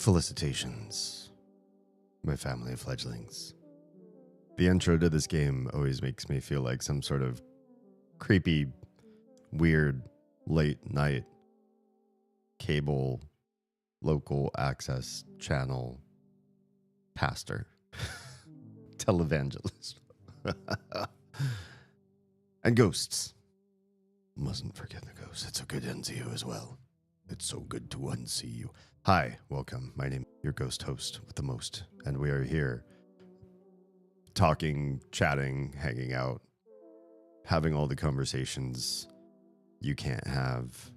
Felicitations, my family of fledglings. The intro to this game always makes me feel like some sort of creepy, weird, late night cable, local access channel pastor, televangelist, and ghosts. Mustn't forget the ghosts. It's so good to unsee you as well. It's so good to unsee you. Hi, welcome. My name is your ghost host with the most, and we are here talking, chatting, hanging out, having all the conversations you can't have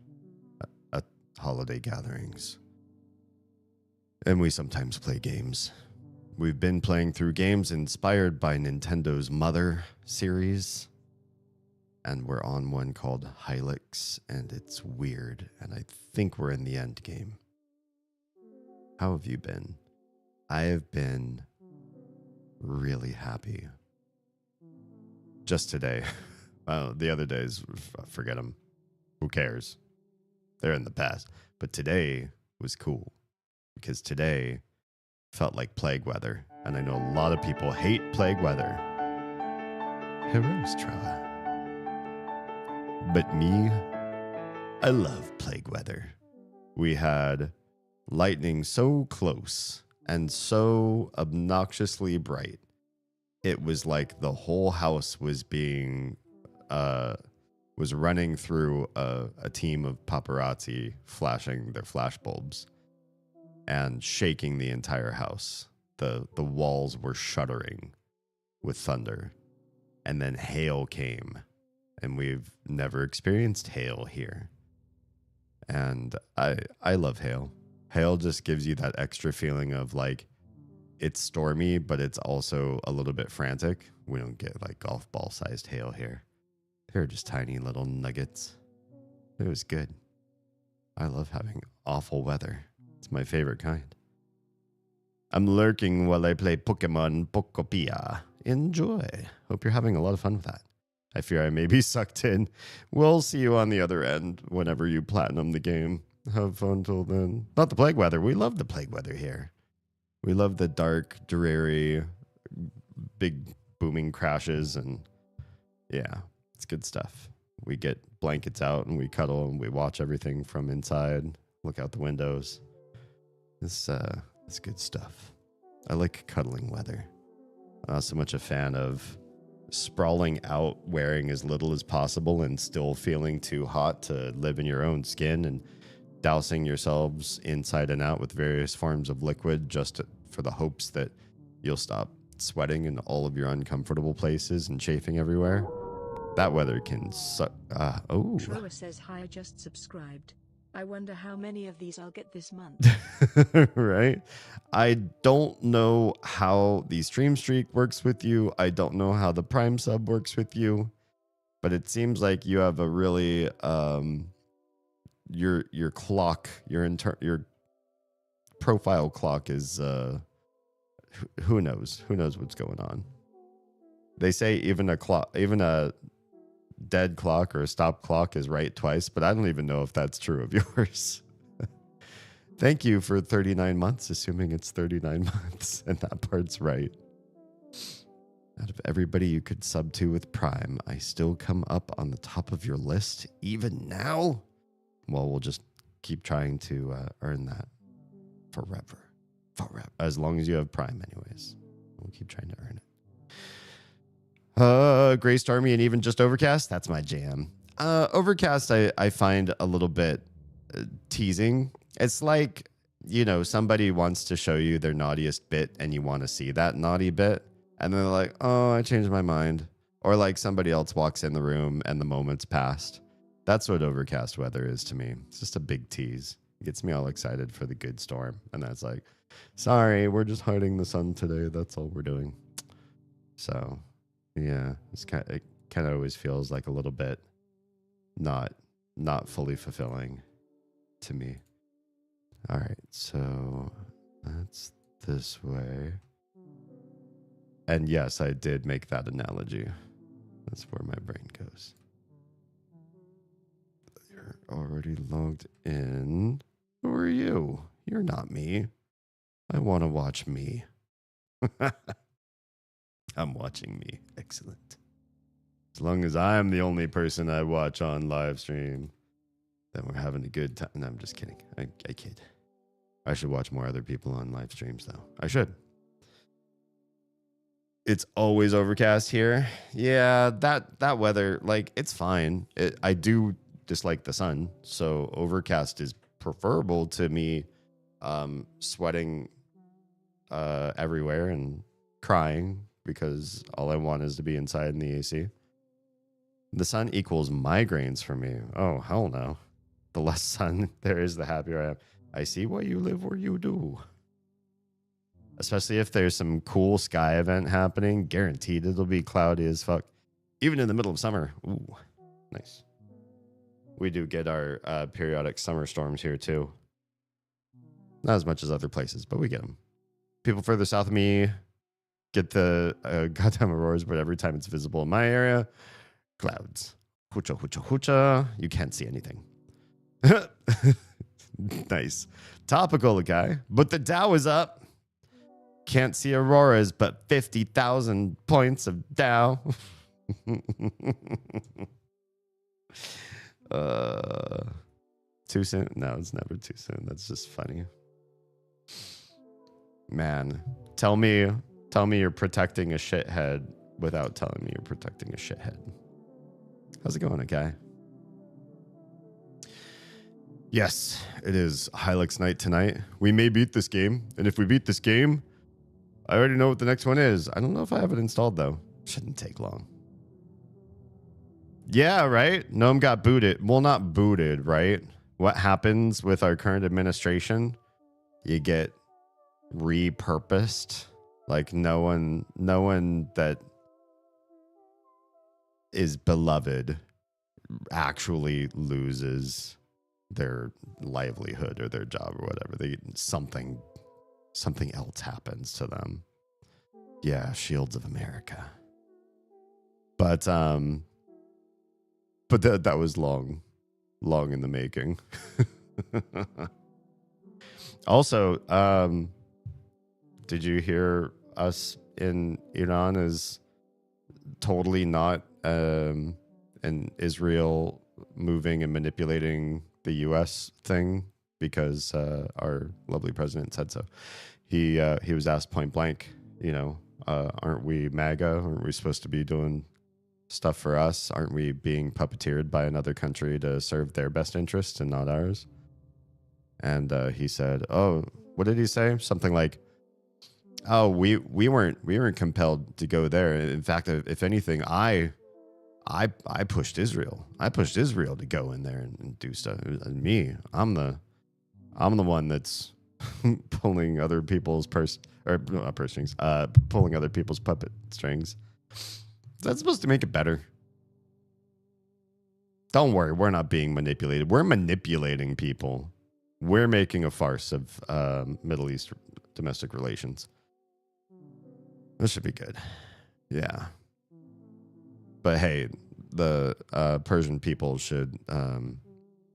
at holiday gatherings. And we sometimes play games. We've been playing through games inspired by Nintendo's Mother series, and we're on one called Hylix, and it's weird, and I think we're in the end game. How have you been? I have been really happy. Just today. The other days, forget them. Who cares? They're in the past. But today was cool because today felt like plague weather. And I know a lot of people hate plague weather. Heroes try. But me, I love plague weather. We had lightning so close and so obnoxiously bright. It was like the whole house was being, was running through a team of paparazzi flashing their flash bulbs and shaking the entire house. The walls were shuddering with thunder. And then hail came. And we've never experienced hail here. And I love hail. Hail just gives you that extra feeling of like, it's stormy, but it's also a little bit frantic. We don't get like golf ball sized hail here. They're just tiny little nuggets. It was good. I love having awful weather. It's my favorite kind. I'm lurking while I play Pokemon Pokopia. Enjoy. Hope you're having a lot of fun with that. I fear I may be sucked in. We'll see you on the other end whenever you platinum the game. Have fun till then. Not the plague weather. We love the plague weather here. We love the dark, dreary, big booming crashes, and yeah, it's good stuff. We get blankets out and we cuddle and we watch everything from inside, look out the windows. It's good stuff. I like cuddling weather. I'm not so much a fan of sprawling out wearing as little as possible and still feeling too hot to live in your own skin and dousing yourselves inside and out with various forms of liquid just for the hopes that you'll stop sweating in all of your uncomfortable places and chafing everywhere. That weather can suck. Troa says hi, I just subscribed. I wonder how many of these I'll get this month. Right? I don't know how the stream streak works with you. I don't know how the Prime sub works with you. But it seems like you have a really your clock, your profile clock is who knows what's going on. They say even a dead clock or a stop clock is right twice, but I don't even know if that's true of yours. Thank you for 39 months, assuming it's 39 months and that part's right. Out of everybody you could sub to with Prime, I still come up on the top of your list even now. Well, we'll just keep trying to earn that forever. As long as you have Prime anyways. We'll keep trying to earn it. Gray Stormy and even just Overcast, that's my jam. Overcast I find a little bit teasing. It's like, somebody wants to show you their naughtiest bit and you want to see that naughty bit. And then they're like, oh, I changed my mind. Or like somebody else walks in the room and the moment's passed. That's what Overcast weather is to me. It's just a big tease. It gets me all excited for the good storm. And that's like, sorry, we're just hiding the sun today. That's all we're doing. So, yeah, it kind of always feels like a little bit not fully fulfilling to me. All right, so that's this way. And yes, I did make that analogy. That's where my brain goes. You're already logged in. Who are you? You're not me. I want to watch me. I'm watching me. Excellent. As long as I'm the only person I watch on live stream, then we're having a good time. No, I'm just kidding. I kid. I should watch more other people on live streams, though. I should. It's always overcast here. Yeah, that weather, like, it's fine. I do dislike the sun, so overcast is preferable to me sweating everywhere and crying because all I want is to be inside in the AC. The sun equals migraines for me. Oh, hell no. The less sun there is, the happier I am. I see why you live where you do. Especially if there's some cool sky event happening. Guaranteed it'll be cloudy as fuck. Even in the middle of summer. Ooh, nice. We do get our periodic summer storms here too. Not as much as other places, but we get them. People further south of me get the goddamn auroras, but every time it's visible in my area, clouds. Hoocha, hoocha, hoocha. You can't see anything. Nice. Topical, guy. But the Dow is up. Can't see auroras, but 50,000 points of Dow. Too soon? No, it's never too soon. That's just funny. Man, tell me you're protecting a shithead without telling me you're protecting a shithead. How's it going, okay? Yes, it is Hilux night tonight. We may beat this game, and if we beat this game, I already know what the next one is. I don't know if I have it installed, though. Shouldn't take long. Yeah, right? Gnome got booted. Well, not booted, right? What happens with our current administration? You get repurposed. Like no one that is beloved actually loses their livelihood or their job or whatever. Something else happens to them. Yeah, Shields of America. But that was long in the making. Also, did you hear us in Iran is totally not an Israel moving and manipulating the U.S. thing because our lovely president said so. He was asked point blank, aren't we MAGA? Aren't we supposed to be doing stuff for us? Aren't we being puppeteered by another country to serve their best interests and not ours? And he said, "Oh, what did he say? Something like, oh, we weren't compelled to go there. In fact, if anything, I pushed Israel. I pushed Israel to go in there and do stuff. Me, I'm the one that's pulling other people's pulling other people's puppet strings. That's supposed to make it better. Don't worry, we're not being manipulated. We're manipulating people. We're making a farce of Middle East domestic relations. This should be good. Yeah. But hey, the Persian people should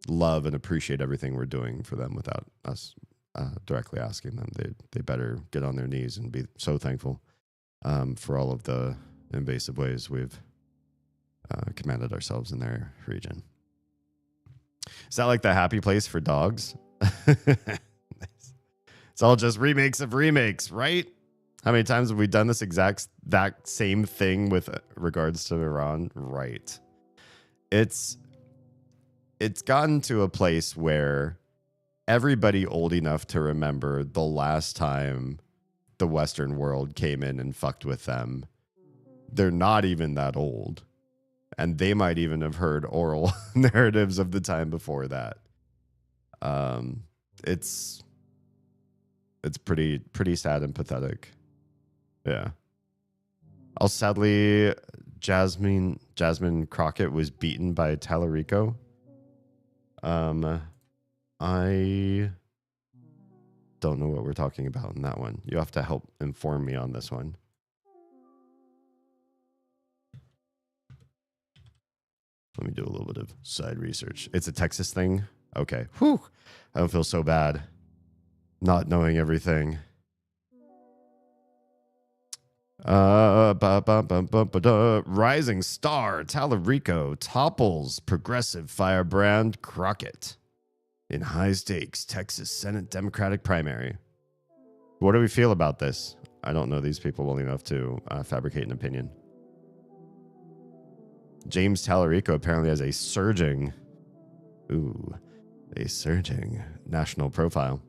love and appreciate everything we're doing for them without us directly asking them. They better get on their knees and be so thankful for all of the invasive ways we've commanded ourselves in their region. Is that like the happy place for dogs? Nice. It's all just remakes of remakes, right? How many times have we done this that same thing with regards to Iran? Right. It's gotten to a place where everybody old enough to remember the last time the Western world came in and fucked with them, they're not even that old. And they might even have heard oral narratives of the time before that. It's pretty sad and pathetic. Yeah. Also, sadly, Jasmine Crockett was beaten by Tallarico. I don't know what we're talking about in that one. You have to help inform me on this one. Let me do a little bit of side research. It's a Texas thing? Okay. Whew. I don't feel so bad not knowing everything. Rising star Tallarico topples progressive firebrand Crockett in high stakes Texas Senate Democratic primary. What do we feel about this? I don't know these people well enough to fabricate an opinion. James Tallarico apparently has a surging national profile.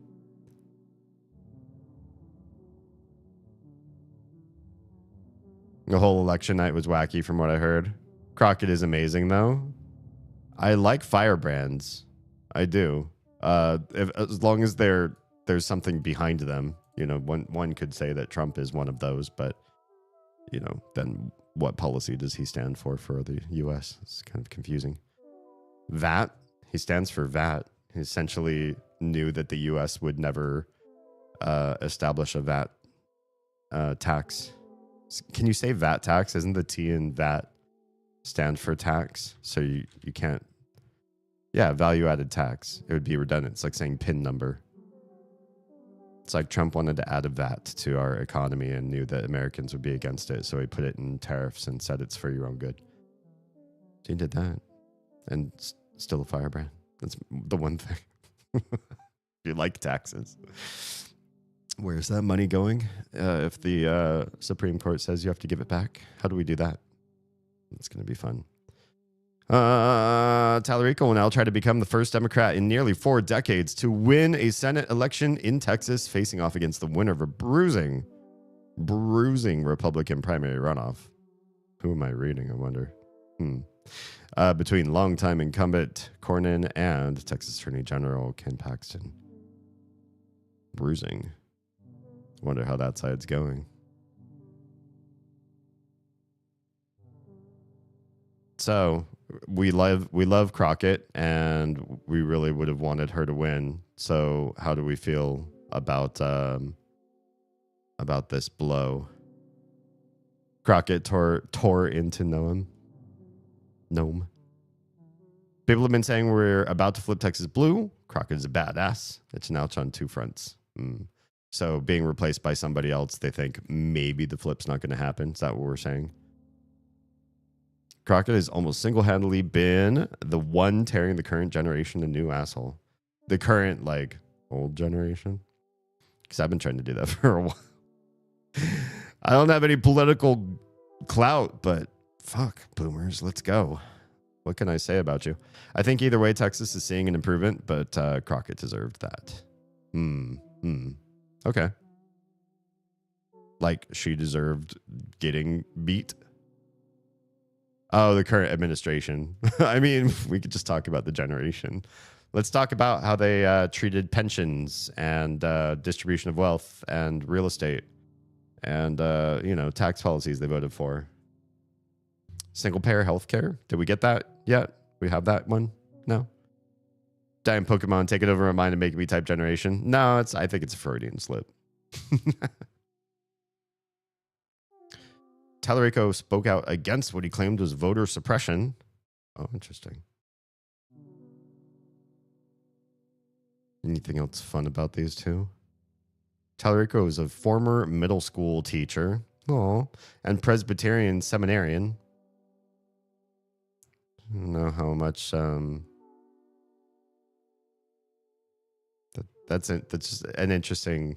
The whole election night was wacky from what I heard. Crockett is amazing, though. I like firebrands. I do. As long as there's something behind them. You know, one could say that Trump is one of those, but, you know, then what policy does he stand for the U.S.? It's kind of confusing. VAT? He stands for VAT. He essentially knew that the U.S. would never establish a VAT tax. Can you say VAT tax? Isn't the T in VAT stand for tax? So you can't. Yeah, value added tax. It would be redundant. It's like saying PIN number. It's like Trump wanted to add a VAT to our economy and knew that Americans would be against it. So he put it in tariffs and said it's for your own good. So he did that. And still a firebrand. That's the one thing. You like taxes. Where's that money going? If the Supreme Court says you have to give it back, how do we do that? It's going to be fun. Tallarico will now try to become the first Democrat in nearly 4 decades to win a Senate election in Texas, facing off against the winner of a bruising Republican primary runoff. Who am I reading, I wonder? Between longtime incumbent Cornyn and Texas Attorney General Ken Paxton. Bruising. Wonder how that side's going. So we love Crockett, and we really would have wanted her to win. So how do we feel about this blow? Crockett tore into Nome. People have been saying we're about to flip Texas blue. Crockett is a badass. It's an ouch on 2 fronts. So being replaced by somebody else, they think maybe the flip's not going to happen. Is that what we're saying? Crockett has almost single-handedly been the one tearing the current generation a new asshole. The current, like, old generation. Because I've been trying to do that for a while. I don't have any political clout, but fuck, boomers, let's go. What can I say about you? I think either way, Texas is seeing an improvement, but Crockett deserved that. Okay. Like, she deserved getting beat. Oh, the current administration. I mean, we could just talk about the generation. Let's talk about how they treated pensions and distribution of wealth and real estate and, tax policies they voted for. Single-payer healthcare. Did we get that yet? We have that one? No? Dying Pokemon, take it over my mind and make me type generation. No, I think it's a Freudian slip. Tallarico spoke out against what he claimed was voter suppression. Oh, interesting. Anything else fun about these two? Tallarico is a former middle school teacher. And Presbyterian seminarian. I don't know how much that's just an interesting,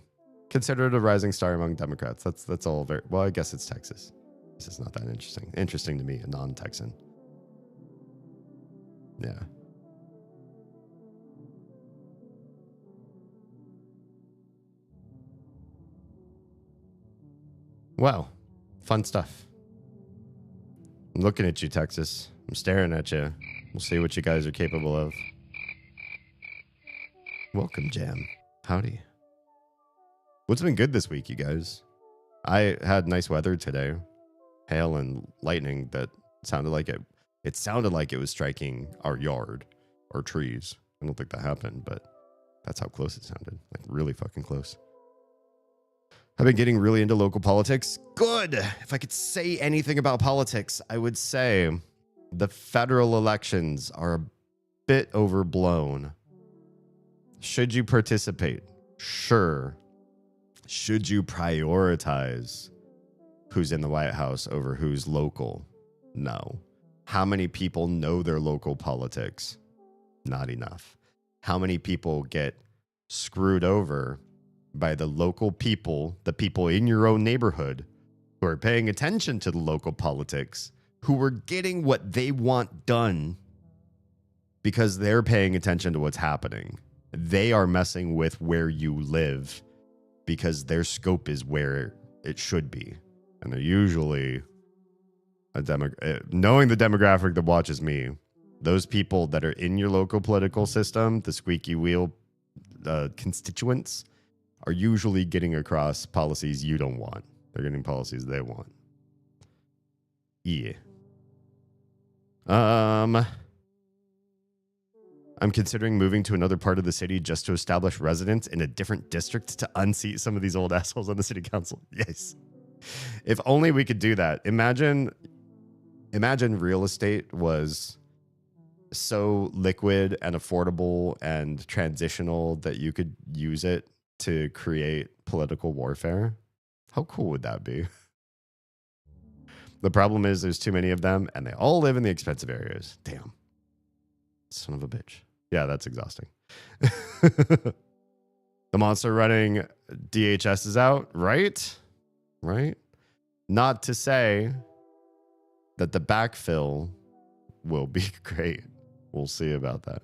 considered a rising star among Democrats. That's all very well. I guess it's Texas. This is not that interesting. Interesting to me, a non-Texan. Yeah. Wow, fun stuff. I'm looking at you, Texas. I'm staring at you. We'll see what you guys are capable of. Welcome, Jam. Howdy. What's been good this week, you guys? I had nice weather today. Hail and lightning that sounded like it sounded like it was striking our yard or trees. I don't think that happened, but that's how close it sounded. Like really fucking close. I've been getting really into local politics. Good. If I could say anything about politics, I would say the federal elections are a bit overblown. Should you participate? Sure. Should you prioritize? who's in the White House over who's local? No. How many people know their local politics? Not enough. How many people get screwed over by the local people, the people in your own neighborhood who are paying attention to the local politics, who are getting what they want done because they're paying attention to what's happening? They are messing with where you live because their scope is where it should be. And they're usually knowing the demographic that watches me, those people that are in your local political system, the squeaky wheel constituents, are usually getting across policies you don't want. They're getting policies they want. Yeah. I'm considering moving to another part of the city just to establish residence in a different district to unseat some of these old assholes on the city council. Yes. If only we could do that. Imagine real estate was so liquid and affordable and transitional that you could use it to create political warfare. How cool would that be? The problem is there's too many of them and they all live in the expensive areas. Damn. Son of a bitch. Yeah, that's exhausting. The monster running DHS is out, right? Right? Not to say that the backfill will be great. We'll see about that.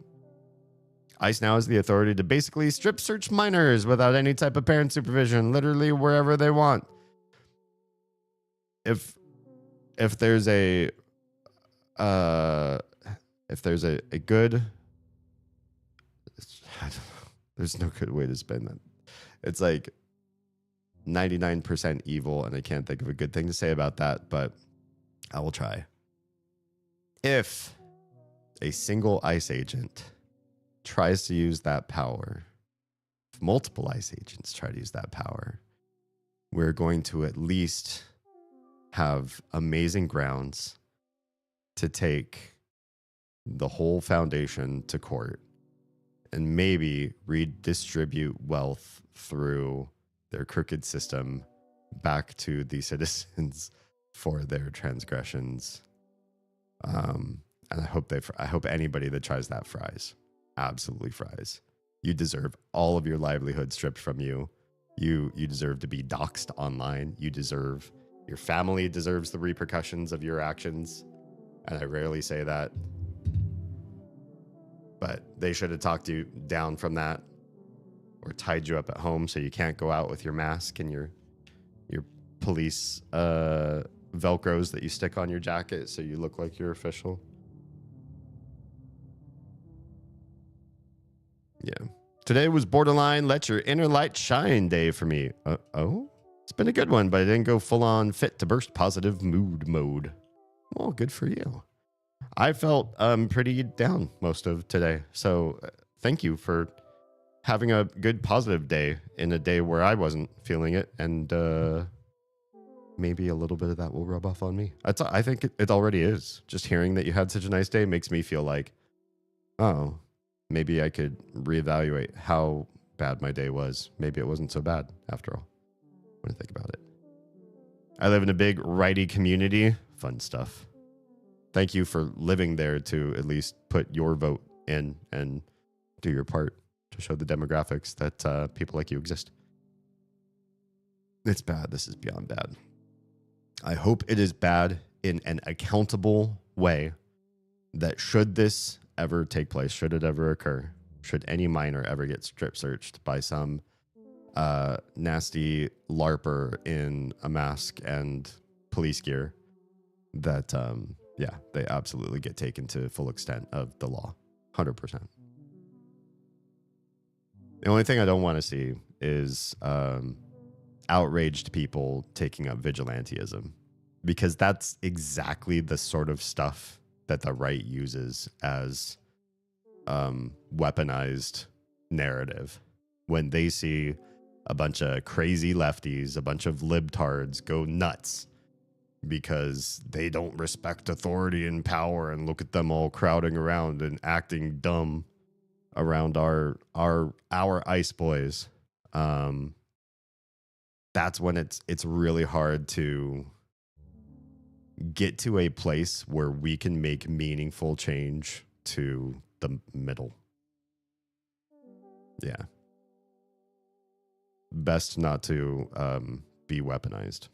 ICE now has the authority to basically strip search minors without any type of parent supervision, literally wherever they want. If there's a good, there's no good way to spin that. It's like 99% evil, and I can't think of a good thing to say about that, but I will try. If a single ICE agent tries to use that power, if multiple ICE agents try to use that power, we're going to at least have amazing grounds to take the whole foundation to court and maybe redistribute wealth through their crooked system back to the citizens for their transgressions. And I hope anybody that tries that fries, absolutely fries. You deserve all of your livelihood stripped from you. You deserve to be doxxed online. Your family deserves the repercussions of your actions. And I rarely say that, but they should have talked you down from that or tied you up at home so you can't go out with your mask and your police Velcros that you stick on your jacket so you look like you're official. Yeah. Today was borderline let your inner light shine day for me. Oh? It's been a good one, but I didn't go full on fit to burst positive mood mode. Well, good for you. I felt pretty down most of today. So thank you for having a good positive day in a day where I wasn't feeling it. And maybe a little bit of that will rub off on me. I think it already is. Just hearing that you had such a nice day makes me feel like, oh, maybe I could reevaluate how bad my day was. Maybe it wasn't so bad after all. When I think about it. I live in a big righty community. Fun stuff. Thank you for living there to at least put your vote in and do your part to show the demographics that people like you exist. It's bad. This is beyond bad. I hope it is bad in an accountable way that should this ever take place, should it ever occur, should any minor ever get strip searched by some nasty LARPer in a mask and police gear, that they absolutely get taken to full extent of the law. 100%. The only thing I don't want to see is outraged people taking up vigilantism, because that's exactly the sort of stuff that the right uses as weaponized narrative. When they see a bunch of crazy lefties, a bunch of libtards go nuts because they don't respect authority and power, and look at them all crowding around and acting dumb around our ICE boys. That's when it's really hard to get to a place where we can make meaningful change to the middle. Yeah. Best not to be weaponized.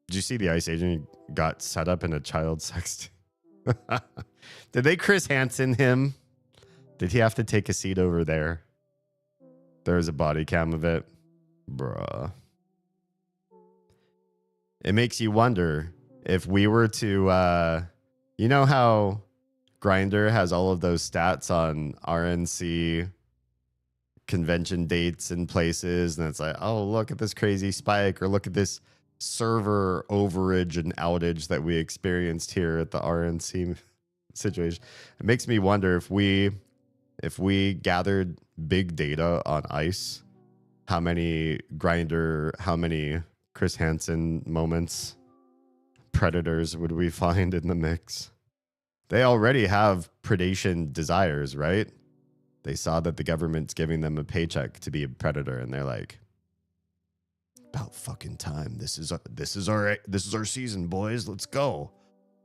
Did you see the ICE agent got set up in a child sex? Did they Chris Hansen him? Did he have to take a seat over there? There's a body cam of it. Bruh. It makes you wonder if we were to, you know how Grindr has all of those stats on RNC convention dates and places, and it's like, oh, look at this crazy spike, or look at this server overage and outage that we experienced here at the RNC situation. It makes me wonder if we gathered big data on ICE, how many Grindr, how many Chris Hansen moments, predators would we find in the mix? They already have predation desires, right? They saw that the government's giving them a paycheck to be a predator, and they're like, about fucking time. This is our season, boys. Let's go.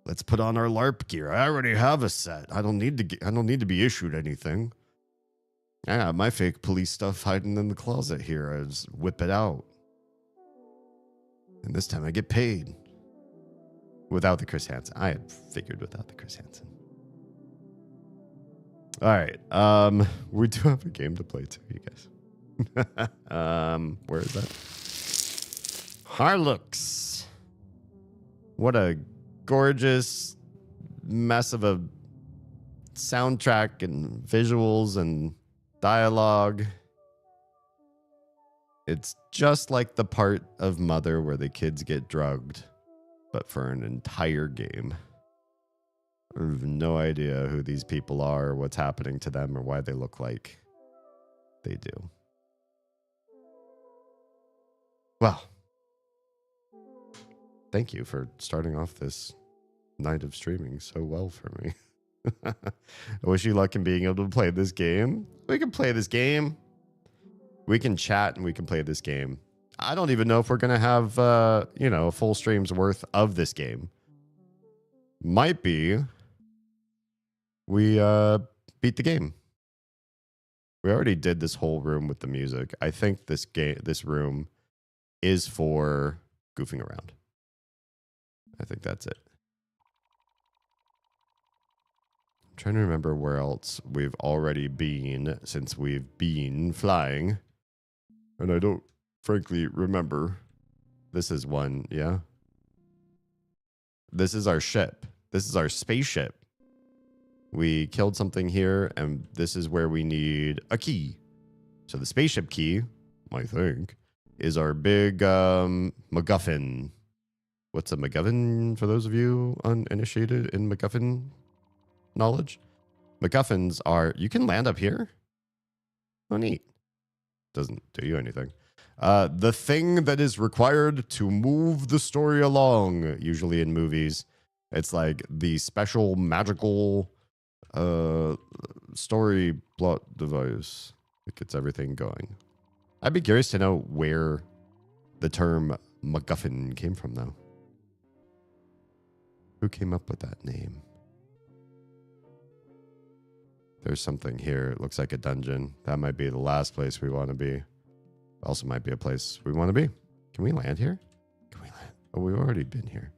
Let's put on our LARP gear. I already have a set. I don't need to be issued anything. I got my fake police stuff hiding in the closet here. I just whip it out. And this time I get paid. Without the Chris Hansen. I had figured without the Chris Hansen. All right. We do have a game to play too, you guys. Where is that? Harlooks. What a gorgeous mess of a soundtrack and visuals and dialogue. It's just like the part of Mother where the kids get drugged, but for an entire game. I have no idea who these people are, what's happening to them, or why they look like they do. Well, thank you for starting off this night of streaming so well for me. I wish you luck in being able to play this game. We can play this game. We can chat and we can play this game. I don't even know if we're going to have, a full stream's worth of this game. Might be. We beat the game. We already did this whole room with the music. I think this room is for goofing around. I think that's it. I'm trying to remember where else we've already been since we've been flying. And I don't frankly remember. This is one, yeah? This is our ship. This is our spaceship. We killed something here, and this is where we need a key. So the spaceship key, I think, is our big MacGuffin. What's a MacGuffin for those of you uninitiated in MacGuffin knowledge? MacGuffins are, you can land up here? Oh, neat. Doesn't do you anything. The thing that is required to move the story along, usually in movies. It's like the special magical story plot device that gets everything going. I'd be curious to know where the term MacGuffin came from, though. Who came up with that name? There's something here. It looks like a dungeon. That might be the last place we want to be. Also might be a place we want to be. Can we land here? Can we land? Oh, we've already been here.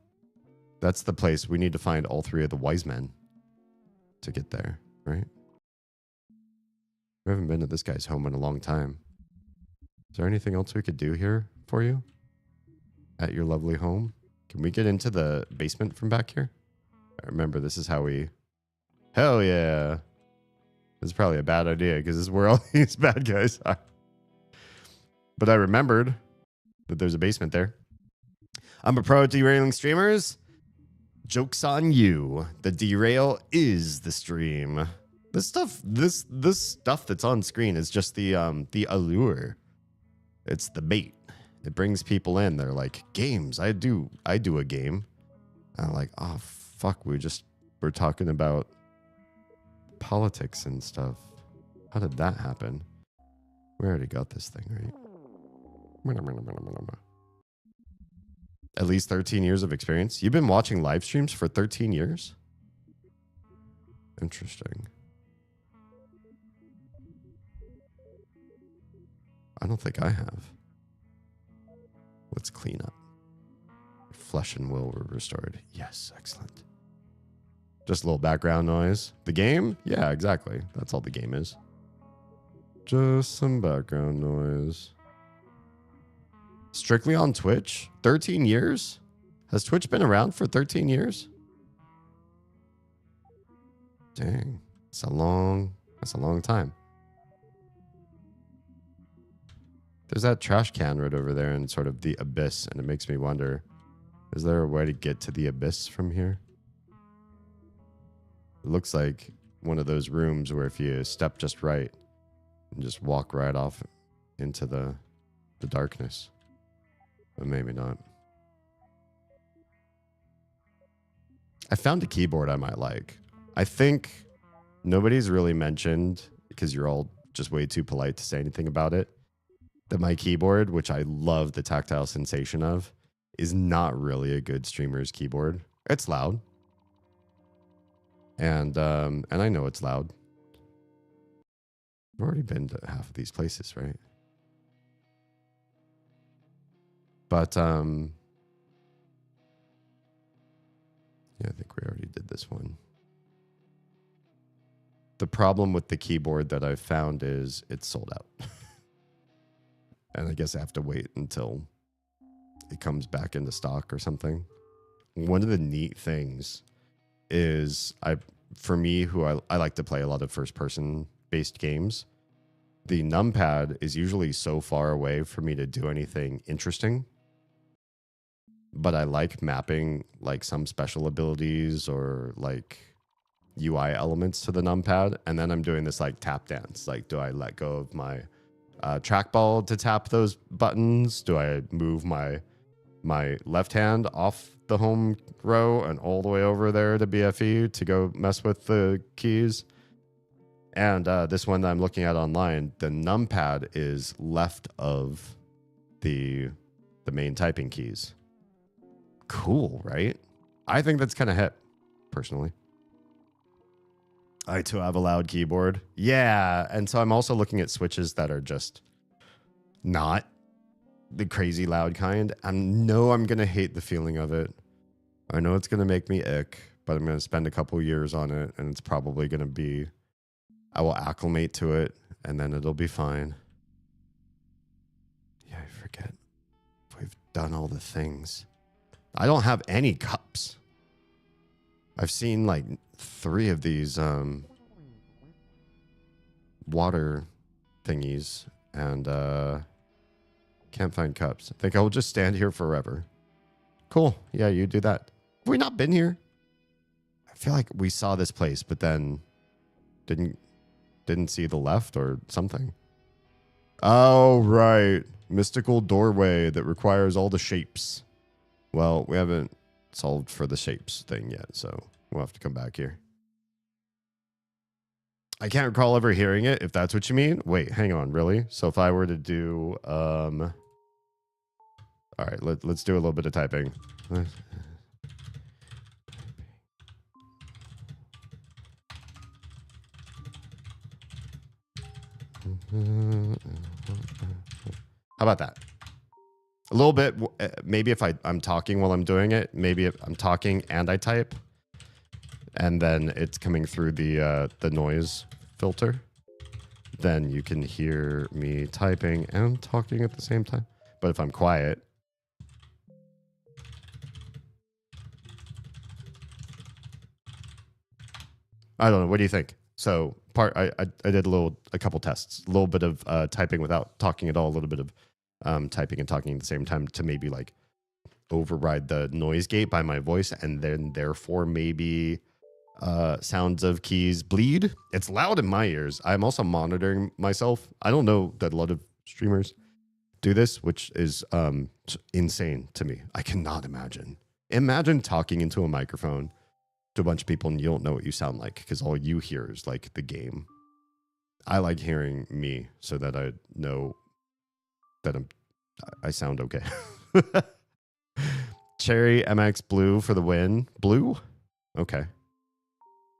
That's the place. We need to find all three of the wise men to get there, right? We haven't been to this guy's home in a long time. Is there anything else we could do here for you? At your lovely home? Can we get into the basement from back here? I remember this is how we... Hell yeah! This is probably a bad idea because this is where all these bad guys are. But I remembered that there's a basement there. I'm a pro at derailing streamers. Joke's on you. The derail is the stream. This stuff that's on screen is just the allure. It's the bait. It brings people in. They're like, games. I do a game. And I'm like, oh fuck, we're talking about politics and stuff. How did that happen? We already got this thing, right? At least 13 years of experience. You've been watching live streams for 13 years? Interesting. I don't think I have. Let's clean up. Flesh and will were restored. Yes, excellent. Just a little background noise. The game? Yeah, exactly. That's all the game is. Just some background noise. Strictly on Twitch? 13 years? Has Twitch been around for 13 years? Dang. That's a long time. There's that trash can right over there in sort of the abyss, and it makes me wonder, is there a way to get to the abyss from here? It looks like one of those rooms where if you step just right and just walk right off into the darkness. But maybe not. I found a keyboard I might like. I think nobody's really mentioned, because you're all just way too polite to say anything about it, that my keyboard, which I love the tactile sensation of, is not really a good streamer's keyboard. It's loud. And I know it's loud. I've already been to half of these places, right? But yeah, I think we already did this one. The problem with the keyboard that I've found is it's sold out. And I guess I have to wait until it comes back into stock or something. One of the neat things is for me, who I like to play a lot of first-person based games, the numpad is usually so far away for me to do anything interesting. But I like mapping like some special abilities or like UI elements to the numpad, and then I'm doing this like tap dance. Like, do I let go of my trackball to tap those buttons? Do I move my left hand off the home row and all the way over there to BFE to go mess with the keys? And this one that I'm looking at online, the numpad is left of the main typing keys. Cool, right? I think that's kind of hip, personally. I too have a loud keyboard. Yeah, and so I'm also looking at switches that are just not the crazy loud kind. I know I'm going to hate the feeling of it. I know it's going to make me ick, but I'm going to spend a couple years on it, and it's probably going to be, I will acclimate to it, and then it'll be fine. Yeah, I forget. We've done all the things. I don't have any cups. I've seen like 3 of these water thingies, and can't find cups. I think I will just stand here forever. Cool. Yeah, you do that. Have we not been here? I feel like we saw this place, but then didn't see the left or something. Oh, right. Mystical doorway that requires all the shapes. Well, we haven't solved for the shapes thing yet, so we'll have to come back here. I can't recall ever hearing it, if that's what you mean. Wait, hang on, really? So if I were to do, all right, let's do a little bit of typing. How about that? A little bit, maybe if I'm talking while I'm doing it, maybe if I'm talking and I type, and then it's coming through the noise filter, then you can hear me typing and talking at the same time. But if I'm quiet, I don't know. What do you think? So I did a couple tests, a little bit of typing without talking at all, a little bit of typing and talking at the same time to maybe like override the noise gate by my voice, and then therefore maybe sounds of keys bleed. It's loud in my ears. I'm also monitoring myself. I don't know that a lot of streamers do this, which is insane to me. I cannot imagine. Imagine talking into a microphone to a bunch of people and you don't know what you sound like because all you hear is like the game. I like hearing me so that I know that I sound okay. Cherry MX Blue for the win. Blue? Okay.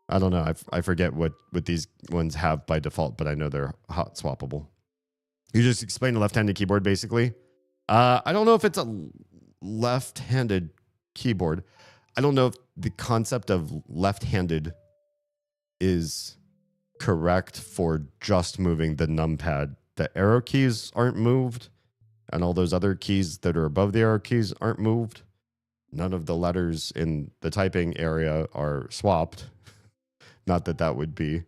I don't know. I forget what these ones have by default, but I know they're hot swappable. You just explained a left-handed keyboard, basically. I don't know if it's a left-handed keyboard. I don't know if the concept of left-handed is correct for just moving the numpad. The arrow keys aren't moved, and all those other keys that are above the arrow keys aren't moved. None of the letters in the typing area are swapped. Not that that would be.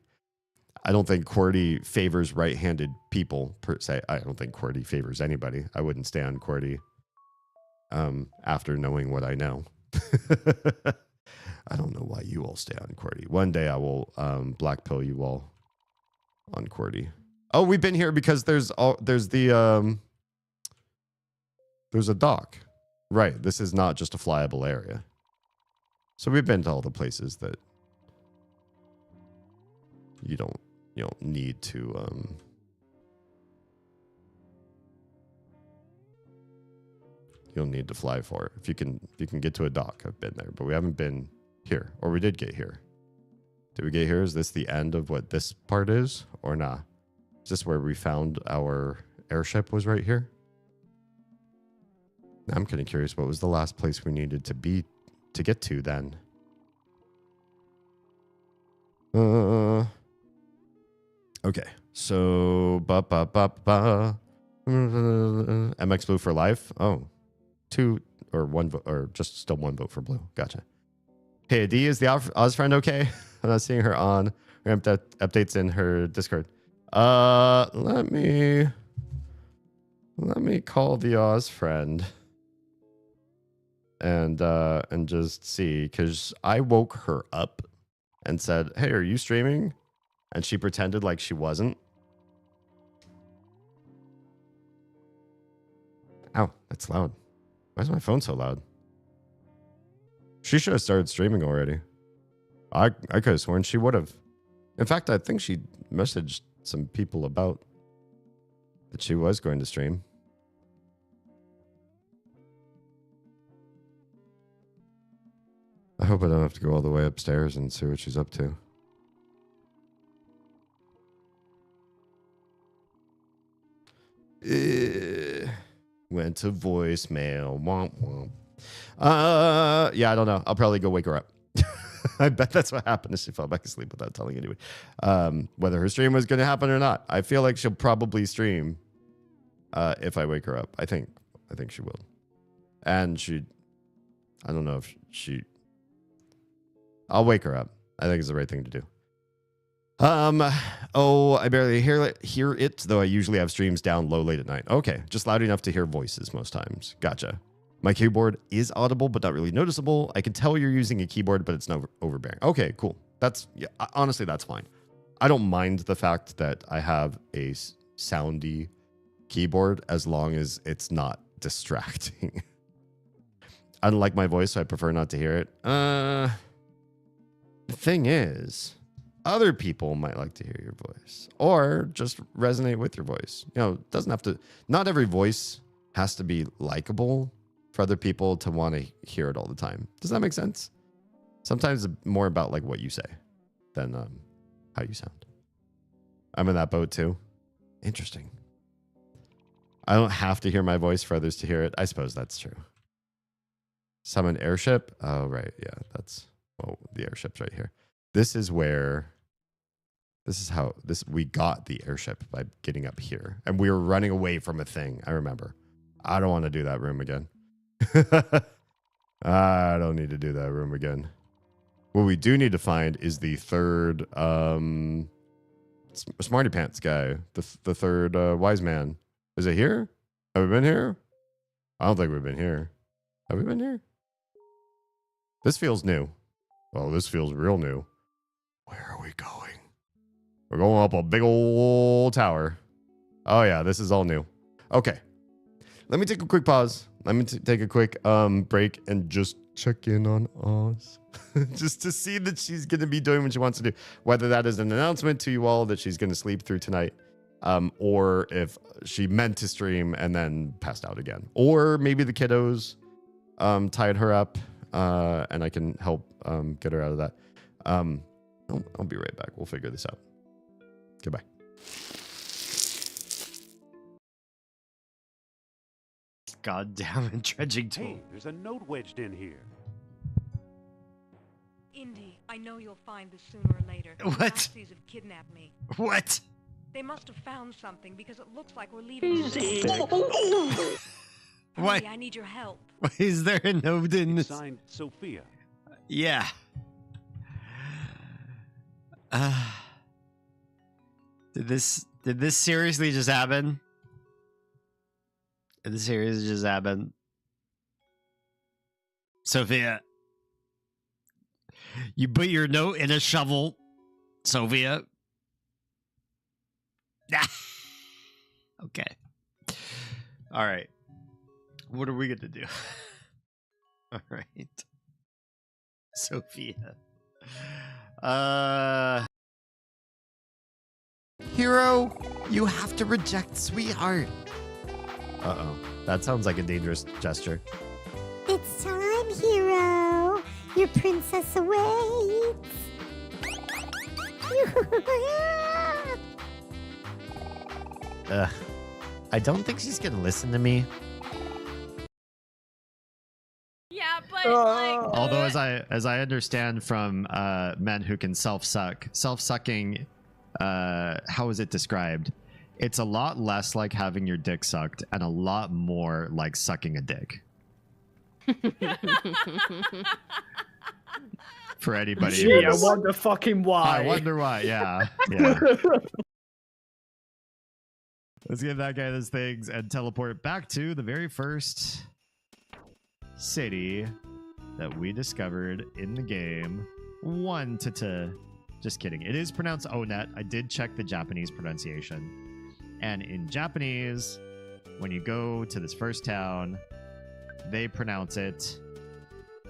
I don't think QWERTY favors right-handed people per se. I don't think QWERTY favors anybody. I wouldn't stay on QWERTY after knowing what I know. I don't know why you all stay on QWERTY. One day I will black pill you all on QWERTY. Oh, we've been here because there's a dock. Right. This is not just a flyable area. So we've been to all the places that you don't need to you'll need to fly for. If you can get to a dock, I've been there, but we haven't been here. Or we did get here. Did we get here? Is this the end of what this part is? Or nah? Is this where we found our airship was right here? I'm kind of curious, what was the last place we needed to get to then? Okay, so MX Blue for life. Oh, 2 or 1 vote, or just still 1 vote for blue. Gotcha. Hey, D, is the Oz friend okay? I'm not seeing her on. Updates in her Discord. Let me call the Oz friend and just see, because I woke her up and said, "Hey, are you streaming?" And she pretended like she wasn't. Ow, that's loud. Why is my phone so loud? She should have started streaming already. I could have sworn she would have. In fact, I think she messaged some people about that she was going to stream. I hope I don't have to go all the way upstairs and see what she's up to. Went to voicemail. Womp womp. Yeah, I don't know. I'll probably go wake her up. I bet that's what happened. She fell back asleep without telling anyone. Whether her stream was going to happen or not, I feel like she'll probably stream if I wake her up. I think she will. And I don't know if I'll wake her up. I think it's the right thing to do. Oh, I barely hear it, though I usually have streams down low late at night. Okay, just loud enough to hear voices most times. Gotcha. My keyboard is audible, but not really noticeable. I can tell you're using a keyboard, but it's not overbearing. Okay, cool. Honestly, that's fine. I don't mind the fact that I have a soundy keyboard as long as it's not distracting. I don't like my voice, so I prefer not to hear it. The thing is, other people might like to hear your voice or just resonate with your voice. It doesn't have to, not every voice has to be likable for other people to want to hear it all the time. Does that make sense? Sometimes it's more about like what you say than how you sound. I'm in that boat too. Interesting. I don't have to hear my voice for others to hear it. I suppose that's true. Summon airship. Oh, right. Yeah, the airship's right here. This is how we got the airship, by getting up here. And we were running away from a thing. I remember. I don't want to do that room again. I don't need to do that room again. What we do need to find is the third Smarty Pants guy. The third wise man. Is it here? Have we been here? I don't think we've been here. Have we been here? This feels new. Oh, this feels real new. Where are we going? We're going up a big old tower. Oh, yeah, this is all new. Okay. Let me take a quick pause. Let me take a quick break and just check in on Oz. Just to see that she's going to be doing what she wants to do. Whether that is an announcement to you all that she's going to sleep through tonight. Or if she meant to stream and then passed out again. Or maybe the kiddos tied her up, and I can help get her out of that. I'll be right back. We'll figure this out. Goodbye. Goddamn dredging tool. Hey, there's a note wedged in here. Indy, I know you'll find this sooner or later. What? The Nazis have kidnapped me. What? They must have found something because it looks like we're leaving. What? Hurry, I need your help. Is there a note in this? Signed, Sophia. Yeah. Did this seriously just happen? Did this seriously just happen? Sophia. You put your note in a shovel, Sophia. Okay. All right. What are we going to do? All right. Sophia. Hero, you have to reject sweetheart. Uh-oh. That sounds like a dangerous gesture. It's time, hero. Your princess awaits. I don't think she's gonna listen to me. Yeah, but like. Although, as I understand from men who can self-sucking, how is it described? It's a lot less like having your dick sucked and a lot more like sucking a dick. For anybody. Gee, I wonder fucking why. I wonder why. Yeah. Yeah. Let's give that guy those things and teleport it back to the very first city that we discovered in the game. Just kidding. It is pronounced Onet. I did check the Japanese pronunciation. And in Japanese, when you go to this first town, they pronounce it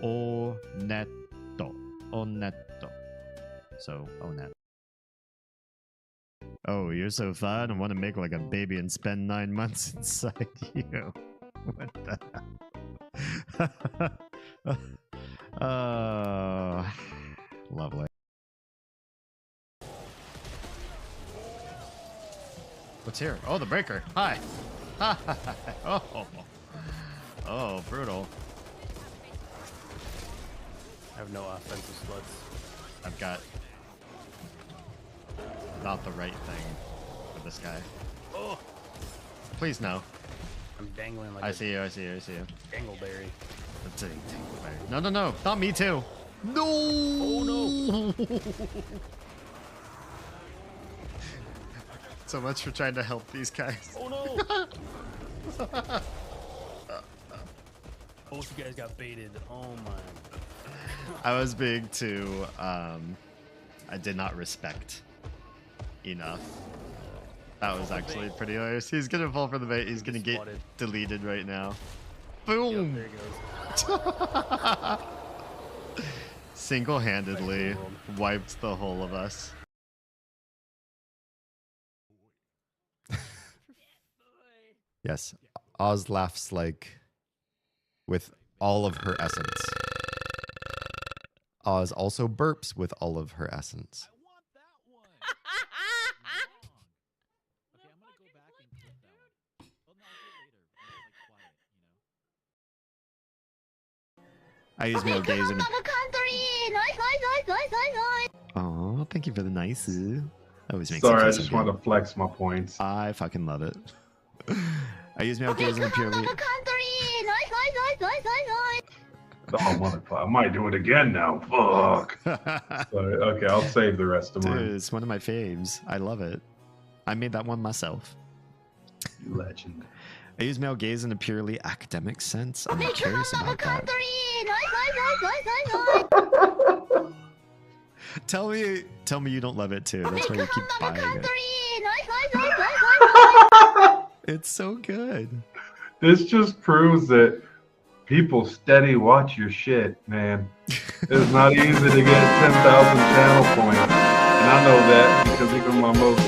Oneto. Oneto. So, Onet. Oh, you're so fun. I want to make like a baby and spend 9 months inside you. What the hell? Oh, lovely. What's here? Oh, the breaker. Hi. Oh, brutal. I have no offensive sluts. I've got not the right thing for this guy. Oh, please no. I'm dangling like I see you. dangleberry. That's a dingleberry. No, not me too. No. Oh no. So much for trying to help these guys. Oh no. Both you guys got baited. Oh my. I was being too. I did not respect enough. That was actually pretty hilarious. He's gonna fall for the bait. He's gonna get deleted right now. Boom! Yep, there he goes. Single-handedly wiped the whole of us. Yes, Oz laughs like with all of her essence. Oz also burps with all of her essence. I use male gaze and. Oh, thank you for the nice. Always makes Sorry, I just want to flex my points. I fucking love it. I use male gaze and purely. Oh, motherfucker. I might do it again now. Fuck. Sorry. Okay, I'll save the rest of Dude, mine. it's one of my faves. I love it. I made that one myself. You legend. I use male gaze in a purely academic sense. I'm curious about that. Tell me you don't love it too. That's why you keep buying it. It's so good. This just proves that people steady watch your shit, man. It's not easy to get 10,000 channel points. And I know that because even my most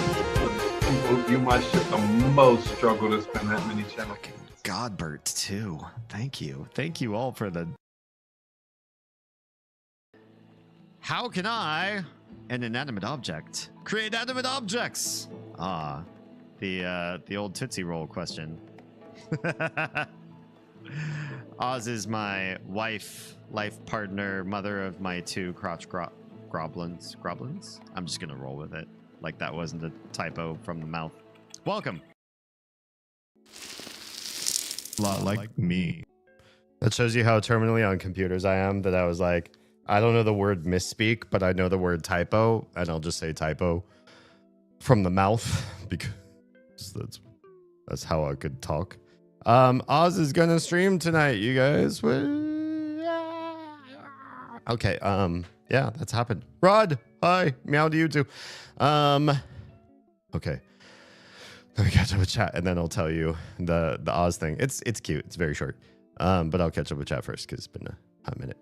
people who view my shit the most struggle to spend that many channel points. Godbert too. Thank you. Thank you all for the. How can I, an inanimate object, create animate objects? Ah, the old Tootsie Roll question. Oz is my wife, life partner, mother of my 2 crotch groblins. Groblins? I'm just gonna roll with it, like that wasn't a typo from the mouth. Welcome. A lot like me. That shows you how terminally on computers I am, that I was like, I don't know the word misspeak, but I know the word typo, and I'll just say typo from the mouth because that's how I could talk. Oz is gonna stream tonight, you guys. Okay, yeah, that's happened. Rod, hi, meow to you too. Okay. Let me catch up with chat, and then I'll tell you the Oz thing. It's cute. It's very short. But I'll catch up with chat first because it's been a hot minute.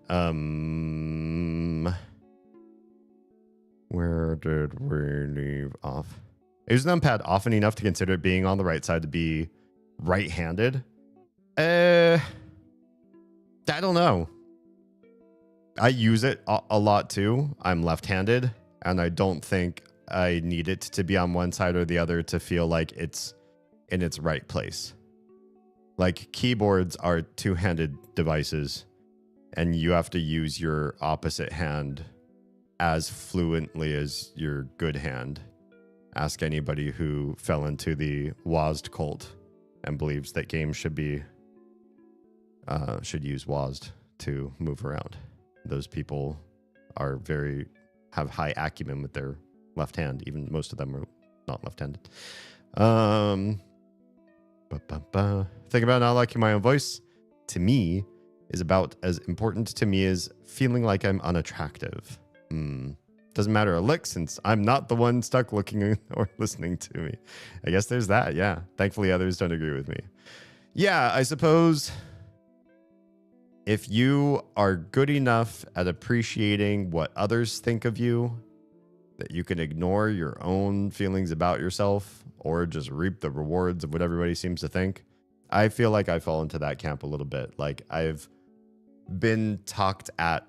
Where did we leave off? Is the numpad often enough to consider it being on the right side to be right-handed? I don't know. I use it a lot too. I'm left-handed, and I don't think I need it to be on one side or the other to feel like it's in its right place. Like, keyboards are two-handed devices, and you have to use your opposite hand as fluently as your good hand. Ask anybody who fell into the WASD cult and believes that games should use WASD to move around. Those people have high acumen with their left hand. Even most of them are not left-handed. Think about not liking my own voice. To me, is about as important to me as feeling like I'm unattractive. Doesn't matter a lick since I'm not the one stuck looking or listening to me. I guess there's that, yeah. Thankfully, others don't agree with me. Yeah, I suppose if you are good enough at appreciating what others think of you, that you can ignore your own feelings about yourself or just reap the rewards of what everybody seems to think. I feel like I fall into that camp a little bit. Like, I've been talked at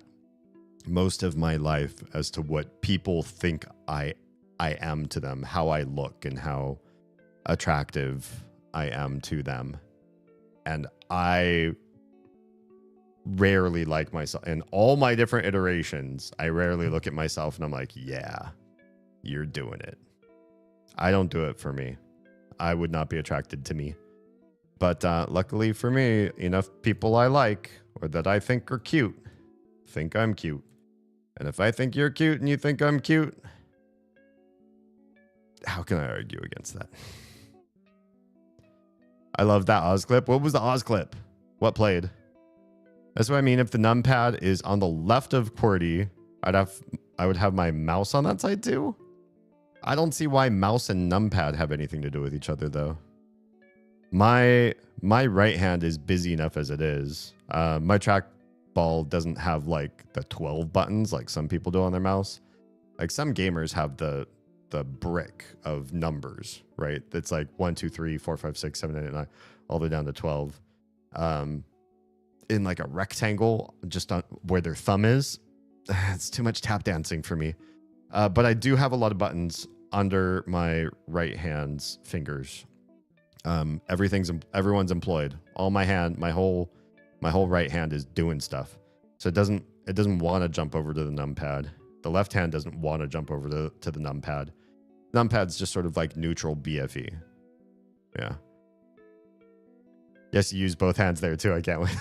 most of my life as to what people think I am to them, how I look and how attractive I am to them. And I rarely like myself. In all my different iterations, I rarely look at myself and I'm like, yeah, you're doing it. I don't do it for me. I would not be attracted to me. But luckily for me, enough people I like or that I think are cute think I'm cute. And if I think you're cute and you think I'm cute, how can I argue against that? I love that Oz clip. What was the Oz clip? What played? That's what I mean. If the numpad is on the left of QWERTY, I would have my mouse on that side too. I don't see why mouse and numpad have anything to do with each other though. My right hand is busy enough as it is. My trackball doesn't have like the 12 buttons like some people do on their mouse. Like some gamers have the brick of numbers, right? It's like 1, 2, 3, 4, 5, 6, 7, 8, 9, all the way down to 12. In like a rectangle, just on where their thumb is. It's too much tap dancing for me. But I do have a lot of buttons under my right hand's fingers. Everyone's employed. All my whole right hand is doing stuff. So it doesn't want to jump over to the numpad. The left hand doesn't want to jump over to the numpad. Numpad's just sort of like neutral BFE. Yeah. Yes, you use both hands there too. I can't wait.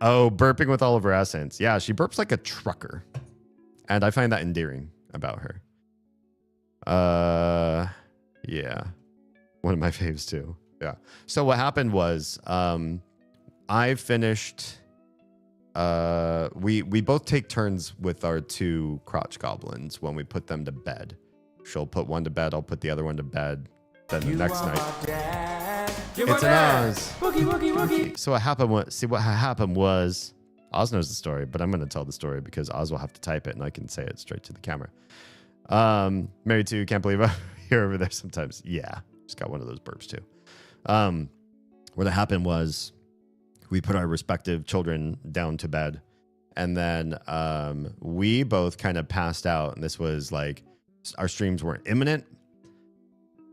Oh, burping with all of her essence. Yeah, she burps like a trucker. And I find that endearing about her. Yeah. One of my faves too. Yeah. So what happened was I finished we both take turns with our 2 crotch goblins when we put them to bed. She'll put one to bed, I'll put the other one to bed. Then the next night. It's an Oz. Boogie. So what happened was Oz knows the story, but I'm going to tell the story because Oz will have to type it and I can say it straight to the camera. Married to, can't believe I'm here over there sometimes. Yeah, just got one of those burps too. what happened was we put our respective children down to bed, and then we both kind of passed out. And this was like, our streams weren't imminent.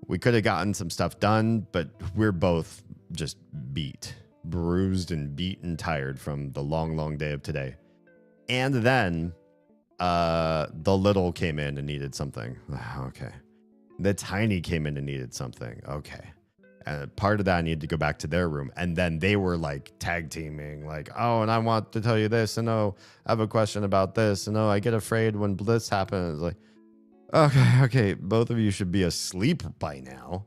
We could have gotten some stuff done, but we're both just bruised and beat and tired from the long, long day of today. And then the little came in and needed something. Okay. The tiny came in and needed something. Okay. And part of that, I needed to go back to their room. And then they were like tag teaming, like, oh, and I want to tell you this. And oh, I have a question about this. And oh, I get afraid when this happens. Like, okay. Both of you should be asleep by now.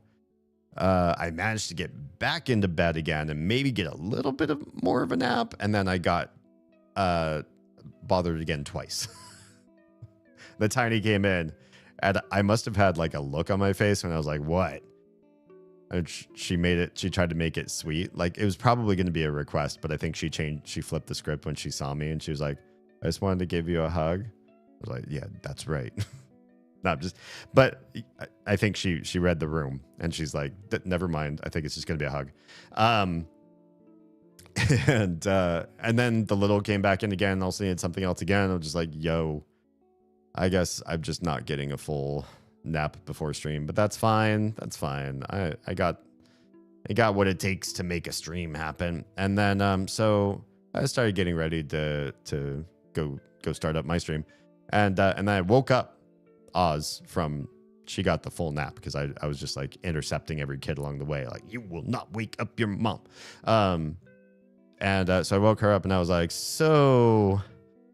I managed to get back into bed again and maybe get a little bit of more of a nap. And then I got bothered again twice. The tiny came in and I must have had like a look on my face when I was like, what? And she tried to make it sweet. Like, it was probably going to be a request, but I think she flipped the script when she saw me and she was like, I just wanted to give you a hug. I was like, yeah, that's right. But I think she read the room and she's like, never mind. I think it's just going to be a hug. And then the little came back in again. Also needed something else again. I was just like, yo, I guess I'm just not getting a full nap before stream, but that's fine. That's fine. I got what it takes to make a stream happen. And then so I started getting ready to go start up my stream. And then I woke up Oz from, she got the full nap because I was just like intercepting every kid along the way, like, you will not wake up your mom. So I woke her up and I was like, so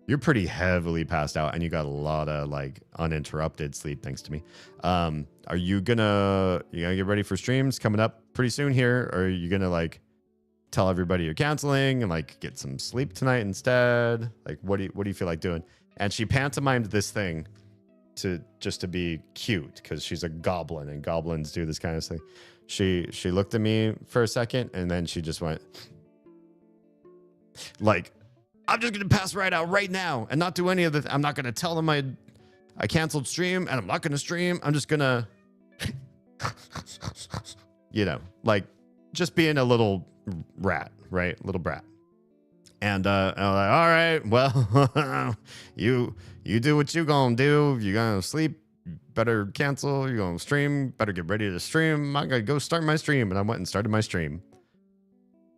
you're pretty heavily passed out and you got a lot of like uninterrupted sleep thanks to me. Are you gonna get ready for streams coming up pretty soon here? Or are you gonna like tell everybody you're canceling and like get some sleep tonight instead? Like, what do you feel like doing? And she pantomimed this thing to be cute because she's a goblin and goblins do this kind of thing. She looked at me for a second and then she just went like, I'm just going to pass right out right now and not do any of the, I'm not going to tell them I canceled stream and I'm not going to stream. I'm just going to, like just being a little rat, right? Little brat. And I'm like, all right, well, you do what you gonna do. You're gonna sleep, better cancel. You're gonna stream, better get ready to stream. I'm gonna go start my stream. And I went and started my stream.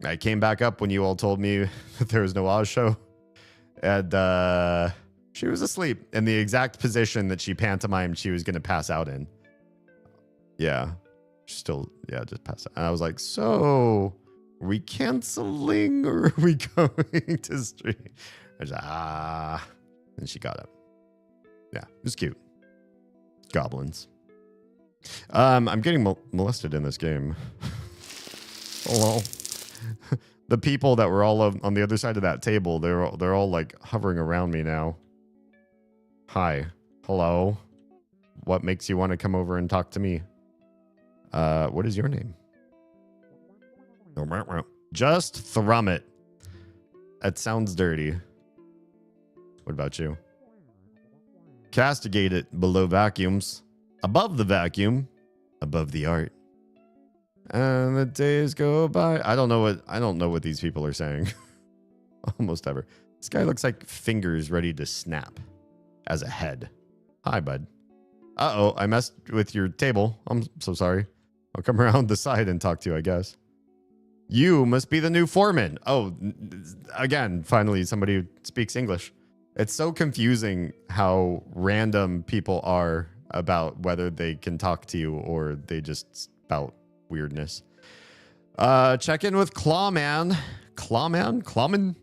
I came back up when you all told me that there was no Oz show. And she was asleep in the exact position that she pantomimed she was gonna pass out in. Yeah, just pass out. And I was like, so... are we canceling or are we going to stream? I was like, and she got up. Yeah, it was cute. Goblins. I'm getting molested in this game. Hello. The people that were all on the other side of that table, they're all like hovering around me now. Hi. Hello. What makes you want to come over and talk to me? What is your name? Just thrum it. That sounds dirty. What about you? Castigate it below vacuums. Above the vacuum. Above the art. And the days go by. I don't know what these people are saying. Almost ever. This guy looks like fingers ready to snap. As a head. Hi, bud. Uh-oh, I messed with your table. I'm so sorry. I'll come around the side and talk to you, I guess. You must be the new foreman. Oh, again, finally somebody who speaks English. It's so confusing how random people are about whether they can talk to you or they just spout weirdness. Check in with Clawman. Clawman?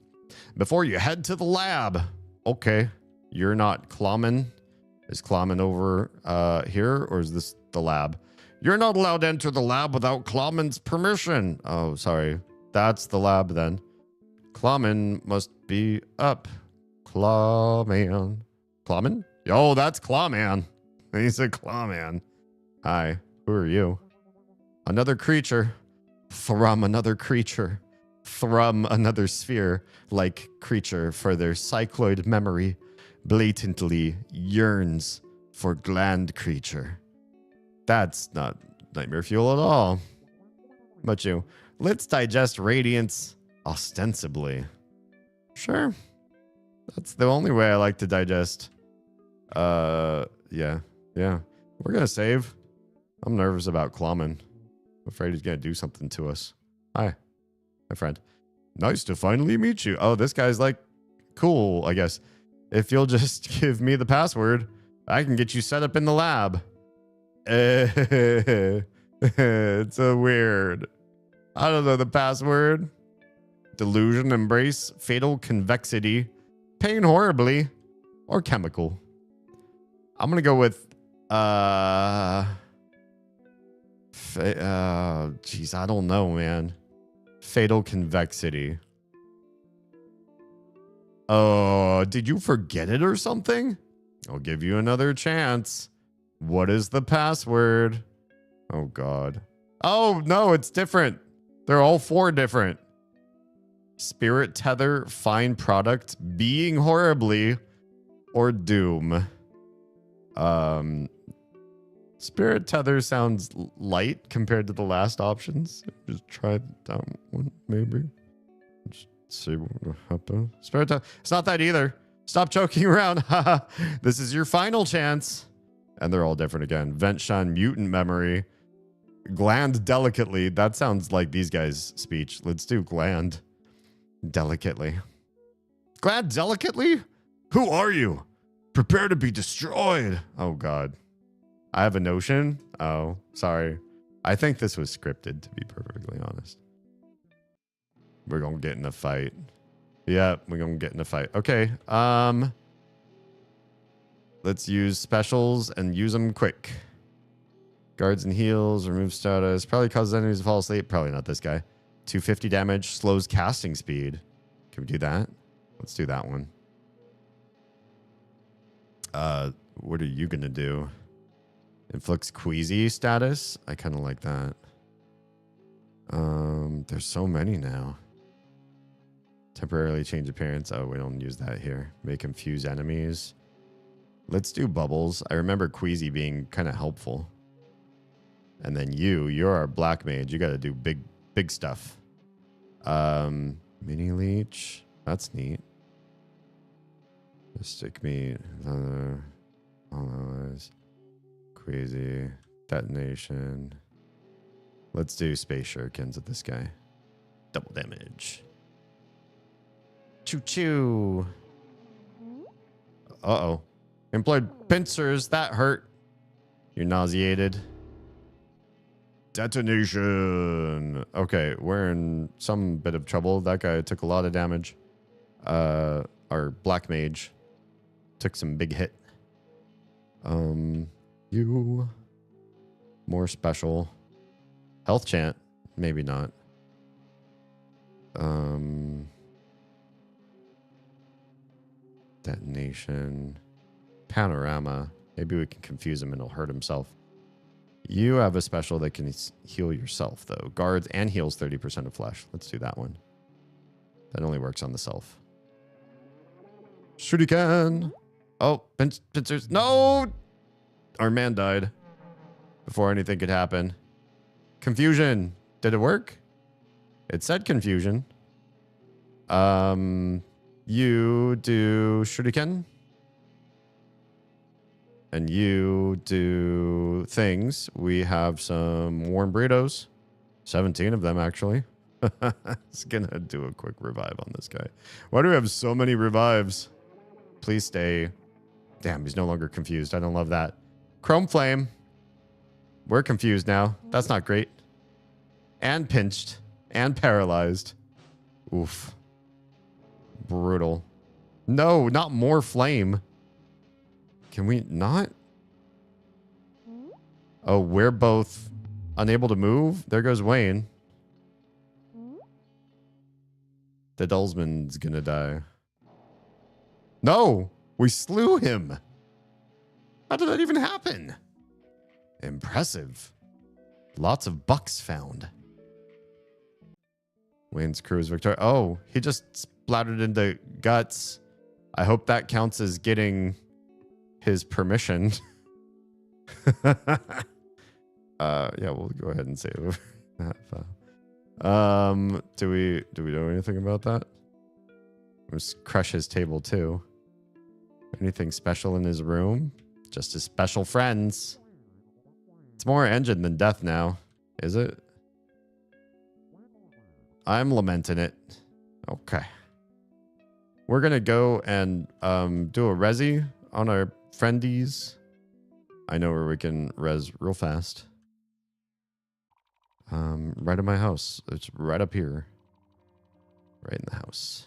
Before you head to the lab. Okay. You're not Clawman. Is Clawman over here or is this the lab? You're not allowed to enter the lab without Clawman's permission. Oh, sorry. That's the lab then. Clawman must be up. Clawman. Clawman? Oh, that's Clawman. He's a Clawman. Hi. Who are you? Another creature. Thrum another creature. Thrum another sphere. Like creature for their cycloid memory. Blatantly yearns for gland creature. That's not nightmare fuel at all. But you, Let's digest radiance ostensibly. Sure. That's the only way I like to digest. Yeah. We're gonna save. I'm nervous about Clawman. I'm afraid he's gonna do something to us. Hi, my friend. Nice to finally meet you. Oh, this guy's like cool, I guess. If you'll just give me the password, I can get you set up in the lab. It's a weird. I don't know the password. Delusion, embrace, fatal convexity, pain horribly, or chemical. I'm gonna go with geez, I don't know, man. Fatal convexity. Oh, did you forget it or something? I'll give you another chance. What is the password? Oh, God. Oh, no, it's different. They're all 4 different. Spirit tether, fine product, being horribly, or doom. Spirit tether sounds light compared to the last options. Just try that one, maybe. Just see what will happen. Spirit tether. It's not that either. Stop joking around. This is your final chance. And they're all different again. Vent shine, mutant memory. Gland delicately. That sounds like these guys' speech. Let's do gland delicately. Gland delicately? Who are you? Prepare to be destroyed. Oh, God. I have a notion. Oh, sorry. I think this was scripted, to be perfectly honest. We're going to get in a fight. Yeah, we're going to get in a fight. Okay. Let's use specials and use them quick. Guards and heals, remove status. Probably causes enemies to fall asleep. Probably not this guy. 250 damage, slows casting speed. Can we do that? Let's do that one. What are you going to do? Inflicts queasy status. I kind of like that. There's so many now. Temporarily change appearance. Oh, we don't use that here. May confuse enemies. Let's do bubbles. I remember queasy being kind of helpful. And then you're our black mage. You got to do big stuff. Mini leech. That's neat. Stick meat. Queasy. Detonation. Let's do space shurikens with this guy. Double damage. Choo choo. Uh-oh. Employed pincers. That hurt. You're nauseated. Detonation. Okay, we're in some bit of trouble. That guy took a lot of damage. Our black mage took some big hit. You. More special. Health chant. Maybe not. Detonation. Panorama. Maybe we can confuse him and he'll hurt himself. You have a special that can heal yourself, though. Guards and heals 30% of flesh. Let's do that one. That only works on the self. Shuriken. Oh, pincers. No! Our man died before anything could happen. Confusion. Did it work? It said confusion. You do shuriken. And you do things. We have some warm burritos. 17 of them, actually. It's gonna do a quick revive on this guy. Why do we have so many revives? Please stay. Damn, he's no longer confused. I don't love that. Chrome Flame. We're confused now. That's not great. And pinched. And paralyzed. Oof. Brutal. No, not more flame. Can we not? Oh, we're both unable to move? There goes Wayne. The Dulsman's gonna die. No! We slew him! How did that even happen? Impressive. Lots of bucks found. Wayne's crew is victorious. Oh, he just splattered into guts. I hope that counts as getting his permission. Yeah, we'll go ahead and save that file. Do we know anything about that? Let's crush his table too. Anything special in his room? Just his special friends. It's more engine than death now, is it? I'm lamenting it. Okay. We're gonna go and do a resi on our friendies. I know where we can res real fast. Right in my house. It's right up here. Right in the house.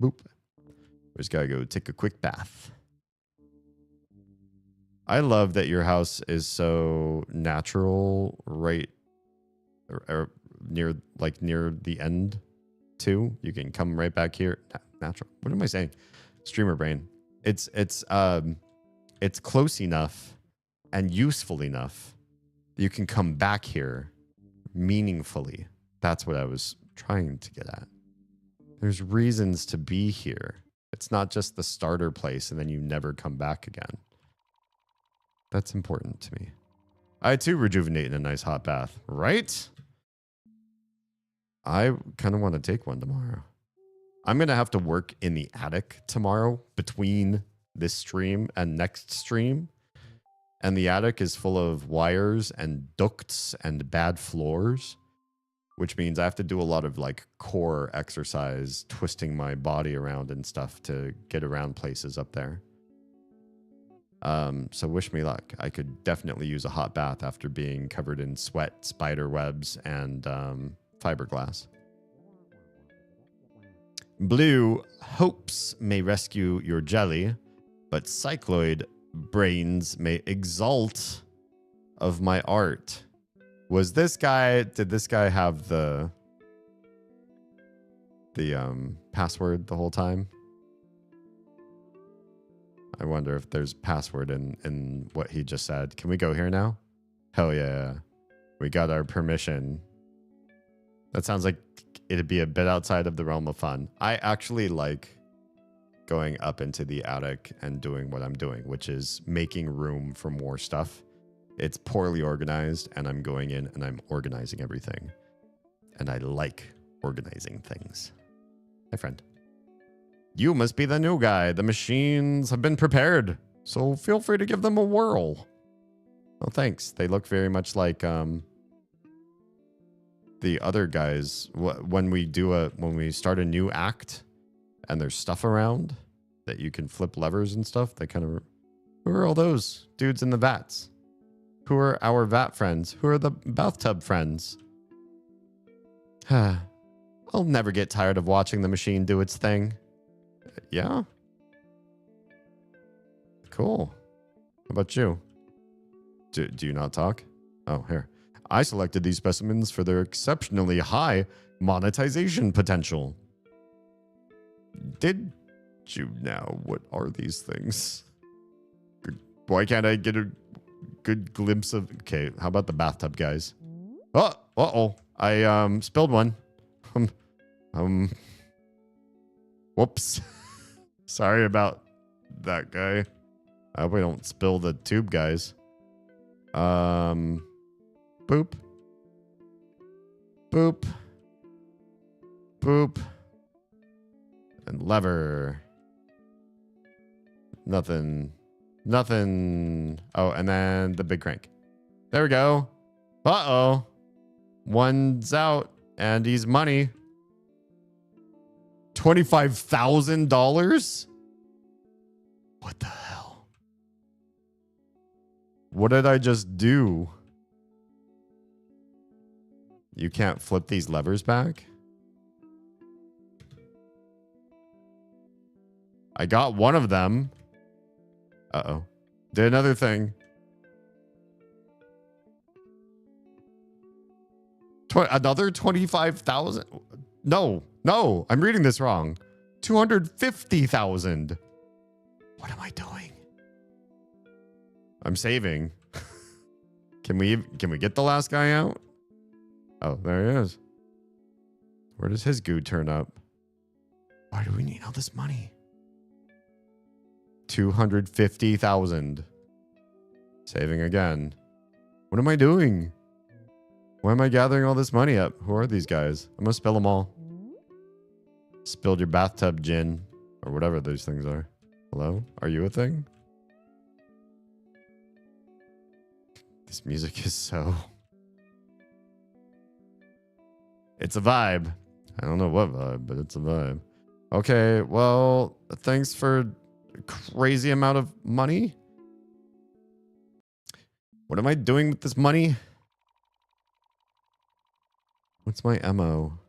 Boop. We just gotta go take a quick bath. I love that your house is so natural, right or near the end too. You can come right back here. Natural. What am I saying? Streamer brain. It's close enough and useful enough. You can come back here meaningfully. That's what I was trying to get at. There's reasons to be here. It's not just the starter place and then you never come back again. That's important to me. I too rejuvenate in a nice hot bath, right? I kind of want to take one tomorrow. I'm going to have to work in the attic tomorrow between this stream and next stream. And the attic is full of wires and ducts and bad floors, which means I have to do a lot of like core exercise, twisting my body around and stuff to get around places up there. So wish me luck. I could definitely use a hot bath after being covered in sweat, spider webs, and fiberglass. Blue hopes may rescue your jelly, but cycloid brains may exalt of my art. Was this guy, did this guy have the password the whole time? I wonder if there's password in what he just said. Can we go here now? Hell yeah. We got our permission. That sounds like it'd be a bit outside of the realm of fun. I actually like going up into the attic and doing what I'm doing, which is making room for more stuff. It's poorly organized, and I'm going in and I'm organizing everything. And I like organizing things. My friend. You must be the new guy. The machines have been prepared, so feel free to give them a whirl. Oh, thanks. They look very much like the other guys. When we start a new act and there's stuff around that you can flip levers and stuff, they kind of... Who are all those dudes in the vats? Who are our vat friends? Who are the bathtub friends? I'll never get tired of watching the machine do its thing. Yeah? Cool. How about you? Do you not talk? Oh, here. I selected these specimens for their exceptionally high monetization potential. Did you now? What are these things? Why can't I get a good glimpse of... Okay, how about the bathtub guys? Oh, uh-oh. I spilled one. Whoops. Sorry about that guy. I hope we don't spill the tube guys. Boop. Boop. Boop. And lever. Nothing. Nothing. Oh, and then the big crank. There we go. Uh-oh. One's out, and he's money. $25,000? What the hell? What did I just do? You can't flip these levers back? I got one of them. Uh-oh. Did another thing. Another 25,000? No, I'm reading this wrong. 250,000. What am I doing? I'm saving. Can we get the last guy out? Oh, there he is. Where does his goo turn up? Why do we need all this money? 250,000. Saving again. What am I doing? Why am I gathering all this money up? Who are these guys? I'm gonna spill them all. Spilled your bathtub gin. Or whatever those things are. Hello? Are you a thing? This music is so... It's a vibe. I don't know what vibe, but it's a vibe. Okay, well, thanks for a crazy amount of money. What am I doing with this money? What's my MO?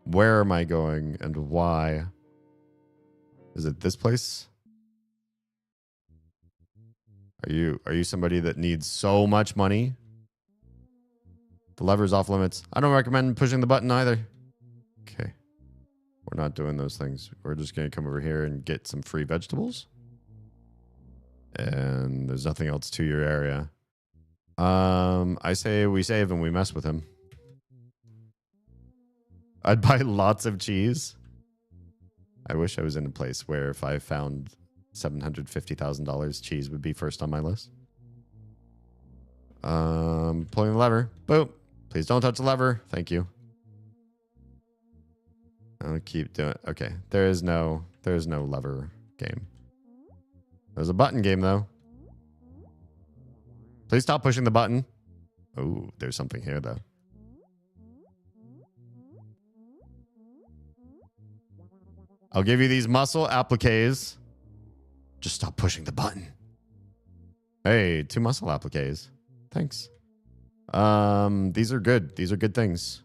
Where am I going and why? Is it this place? Are you somebody that needs so much money? The lever's off limits. I don't recommend pushing the button either. Okay. We're not doing those things. We're just going to come over here and get some free vegetables. And there's nothing else to your area. I say we save and we mess with him. I'd buy lots of cheese. I wish I was in a place where if I found $750,000, cheese would be first on my list. Pulling the lever. Boop. Please don't touch the lever. Thank you. I'll keep doing it. Okay. There is no lever game. There's a button game though. Please stop pushing the button. Oh, there's something here though. I'll give you these muscle appliques. Just stop pushing the button. Hey, 2 muscle appliques. Thanks. These are good. These are good things.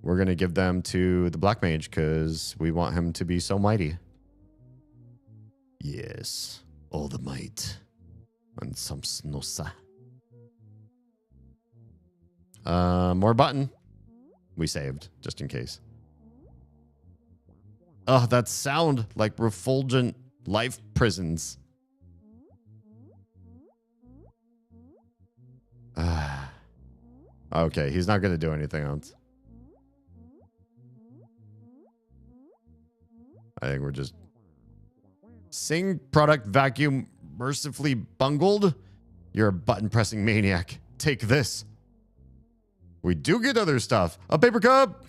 We're going to give them to the Black Mage because we want him to be so mighty. Yes. All the might. And some snosa. More button. We saved, just in case. Oh, that sound like refulgent life prisons. Okay, he's not going to do anything else. I think we're just... Sing product vacuum mercifully bungled? You're a button-pressing maniac. Take this. We do get other stuff. A paper cup!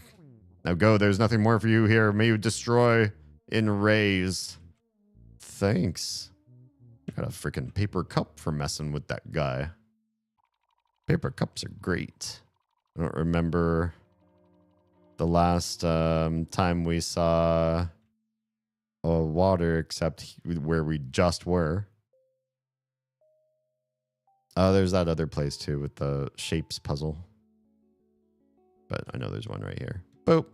Now go, there's nothing more for you here. May you destroy in rays. Thanks. Got a freaking paper cup for messing with that guy. Paper cups are great. I don't remember the last time we saw water except where we just were. Oh, there's that other place too with the shapes puzzle. But I know there's one right here. Boop.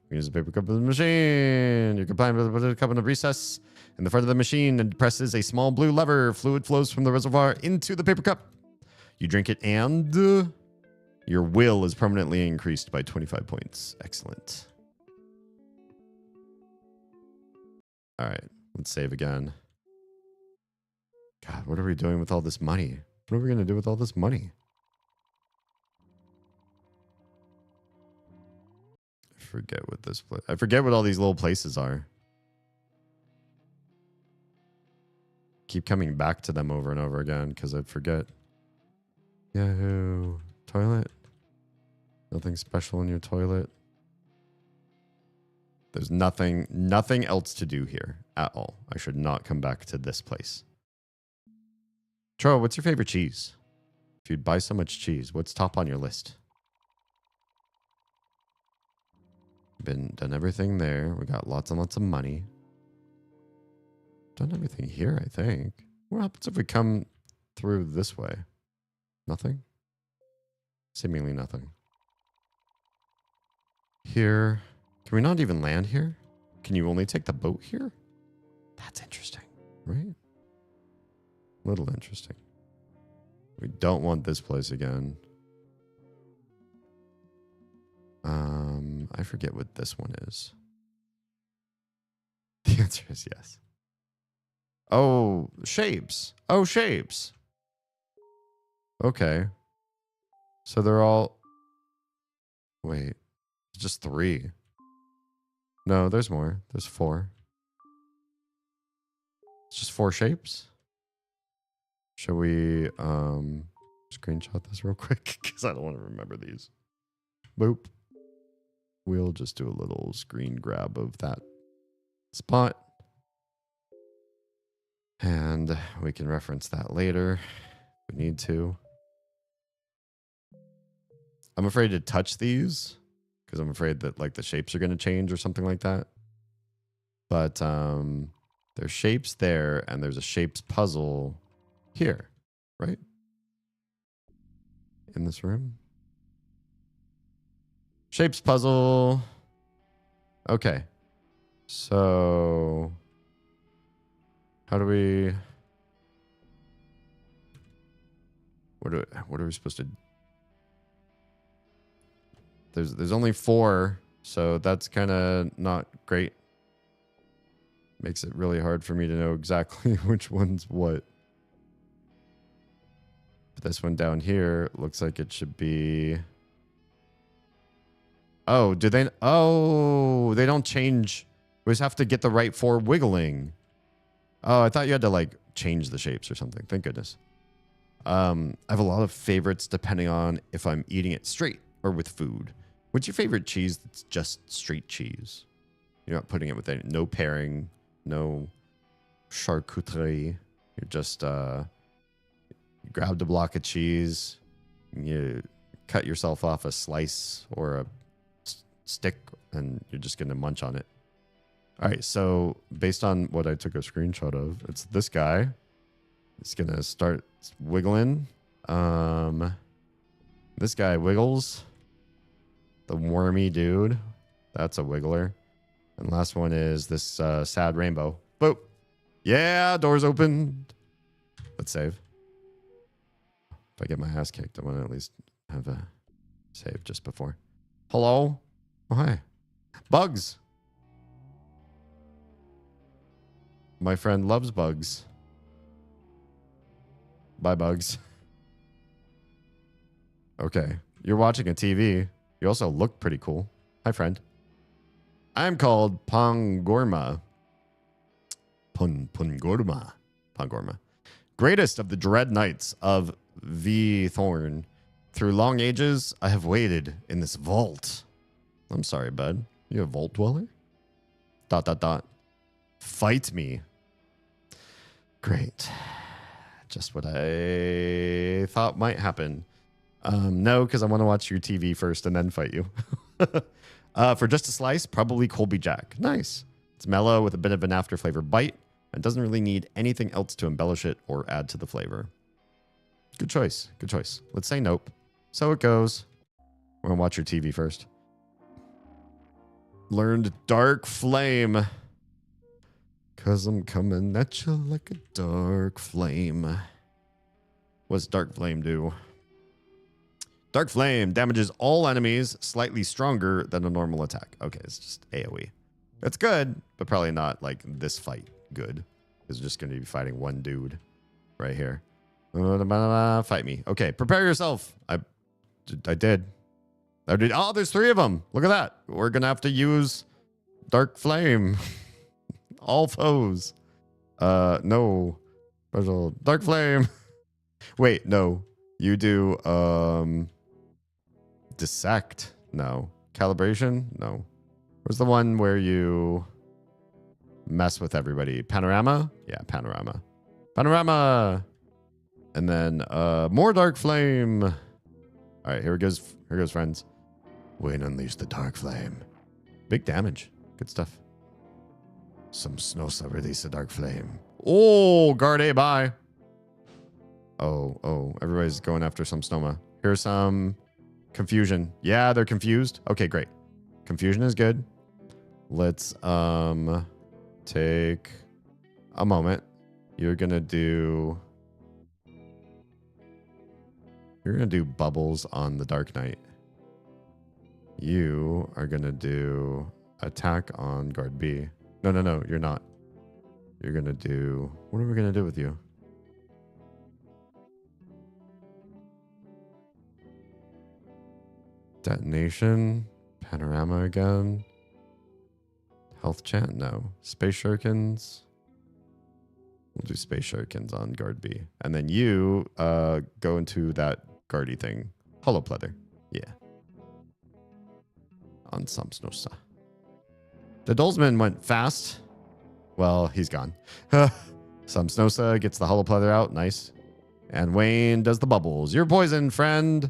We use a paper cup of the machine. You can put a cup in the recess in the front of the machine and presses a small blue lever. Fluid flows from the reservoir into the paper cup. You drink it and your will is permanently increased by 25 points. Excellent. All right, let's save again. God, what are we doing with all this money? What are we going to do with all this money? I forget what this place... I forget what all these little places are. Keep coming back to them over and over again because I forget. Yahoo. Toilet? Nothing special in your toilet? There's nothing else to do here at all. I should not come back to this place. Tro, what's your favorite cheese? If you'd buy so much cheese, what's top on your list? Done everything there. We got lots and lots of money. Done everything here, I think. What happens if we come through this way? Nothing? Seemingly nothing. Here. Can we not even land here? Can you only take the boat here? That's interesting, right? A little interesting. We don't want this place again. I forget what this one is. The answer is yes. Oh, shapes. Oh, shapes. Okay. So they're all... Wait. Just 3. No, there's more. There's 4. It's just 4 shapes? Shall we screenshot this real quick because I don't want to remember these. Boop. We'll just do a little screen grab of that spot. And we can reference that later if we need to. I'm afraid to touch these because I'm afraid that like the shapes are going to change or something like that. But there's shapes there and there's a shapes puzzle here, right? In this room. Shapes puzzle. Okay. So how do we what are we supposed to There's only 4, so that's kind of not great. Makes it really hard for me to know exactly which one's what. But this one down here looks like it should be. Oh, do they? Oh, they don't change. We just have to get the right 4 wiggling. Oh, I thought you had to like change the shapes or something. Thank goodness. I have a lot of favorites depending on if I'm eating it straight or with food. What's your favorite cheese that's just straight cheese? You're not putting it with any, no pairing, no charcuterie. You're just you grabbed a block of cheese, you cut yourself off a slice or a stick, and you're just going to munch on it. All right, so based on what I took a screenshot of, it's this guy. It's going to start wiggling. This guy wiggles. The wormy dude. That's a wiggler. And last one is this sad rainbow. Boop. Yeah, doors open. Let's save. If I get my ass kicked, I want to at least have a save just before. Hello? Oh, hi. Bugs. My friend loves bugs. Bye, bugs. Okay. You're watching a TV. You also look pretty cool. Hi, friend. I'm called Pangorma. Pangorma. Greatest of the dread knights of Thorn. Through long ages, I have waited in this vault. I'm sorry, bud. You a vault dweller? ... Fight me. Great. Just what I thought might happen. No, because I want to watch your TV first and then fight you. For just a slice, probably Colby Jack. Nice. It's mellow with a bit of an after flavor bite and doesn't really need anything else to embellish it or add to the flavor. Good choice. Good choice. Let's say nope. So it goes. We're going to watch your TV first. Learned Dark Flame. Because I'm coming at you like a dark flame. What's Dark Flame do? Dark Flame damages all enemies slightly stronger than a normal attack. Okay, it's just AoE. That's good, but probably not like this fight good. It's just going to be fighting one dude right here. Fight me. Okay, prepare yourself. I did. Oh, there's 3 of them. Look at that. We're going to have to use Dark Flame. All foes. No. Special Dark Flame. Wait, no. You do Dissect. No. Calibration? No. Where's the one where you mess with everybody? Panorama? Yeah, Panorama. Panorama. And then more Dark Flame. All right, here it goes. Here goes, friends. Wayne unleashed the Dark Flame. Big damage. Good stuff. Some Snosa release the Dark Flame. Oh, guard A, bye. Oh, everybody's going after some Snoma. Here's some confusion. Yeah, they're confused. Okay, great. Confusion is good. Let's take a moment. You're gonna do bubbles on the Dark Knight. You are gonna do attack on guard B. No, you're not. You're gonna do... What are we gonna do with you? Detonation. Panorama again. Health chant? No. Space shurikens. We'll Do Space Shurikens on guard B. And then you go into that guardy thing. Hollow pleather. Yeah. On Samsnosa. The Dolzman went fast. Well, he's gone. Samsnosa gets the hollow pleather out. Nice. And Wayne does the bubbles. You're poisoned, friend.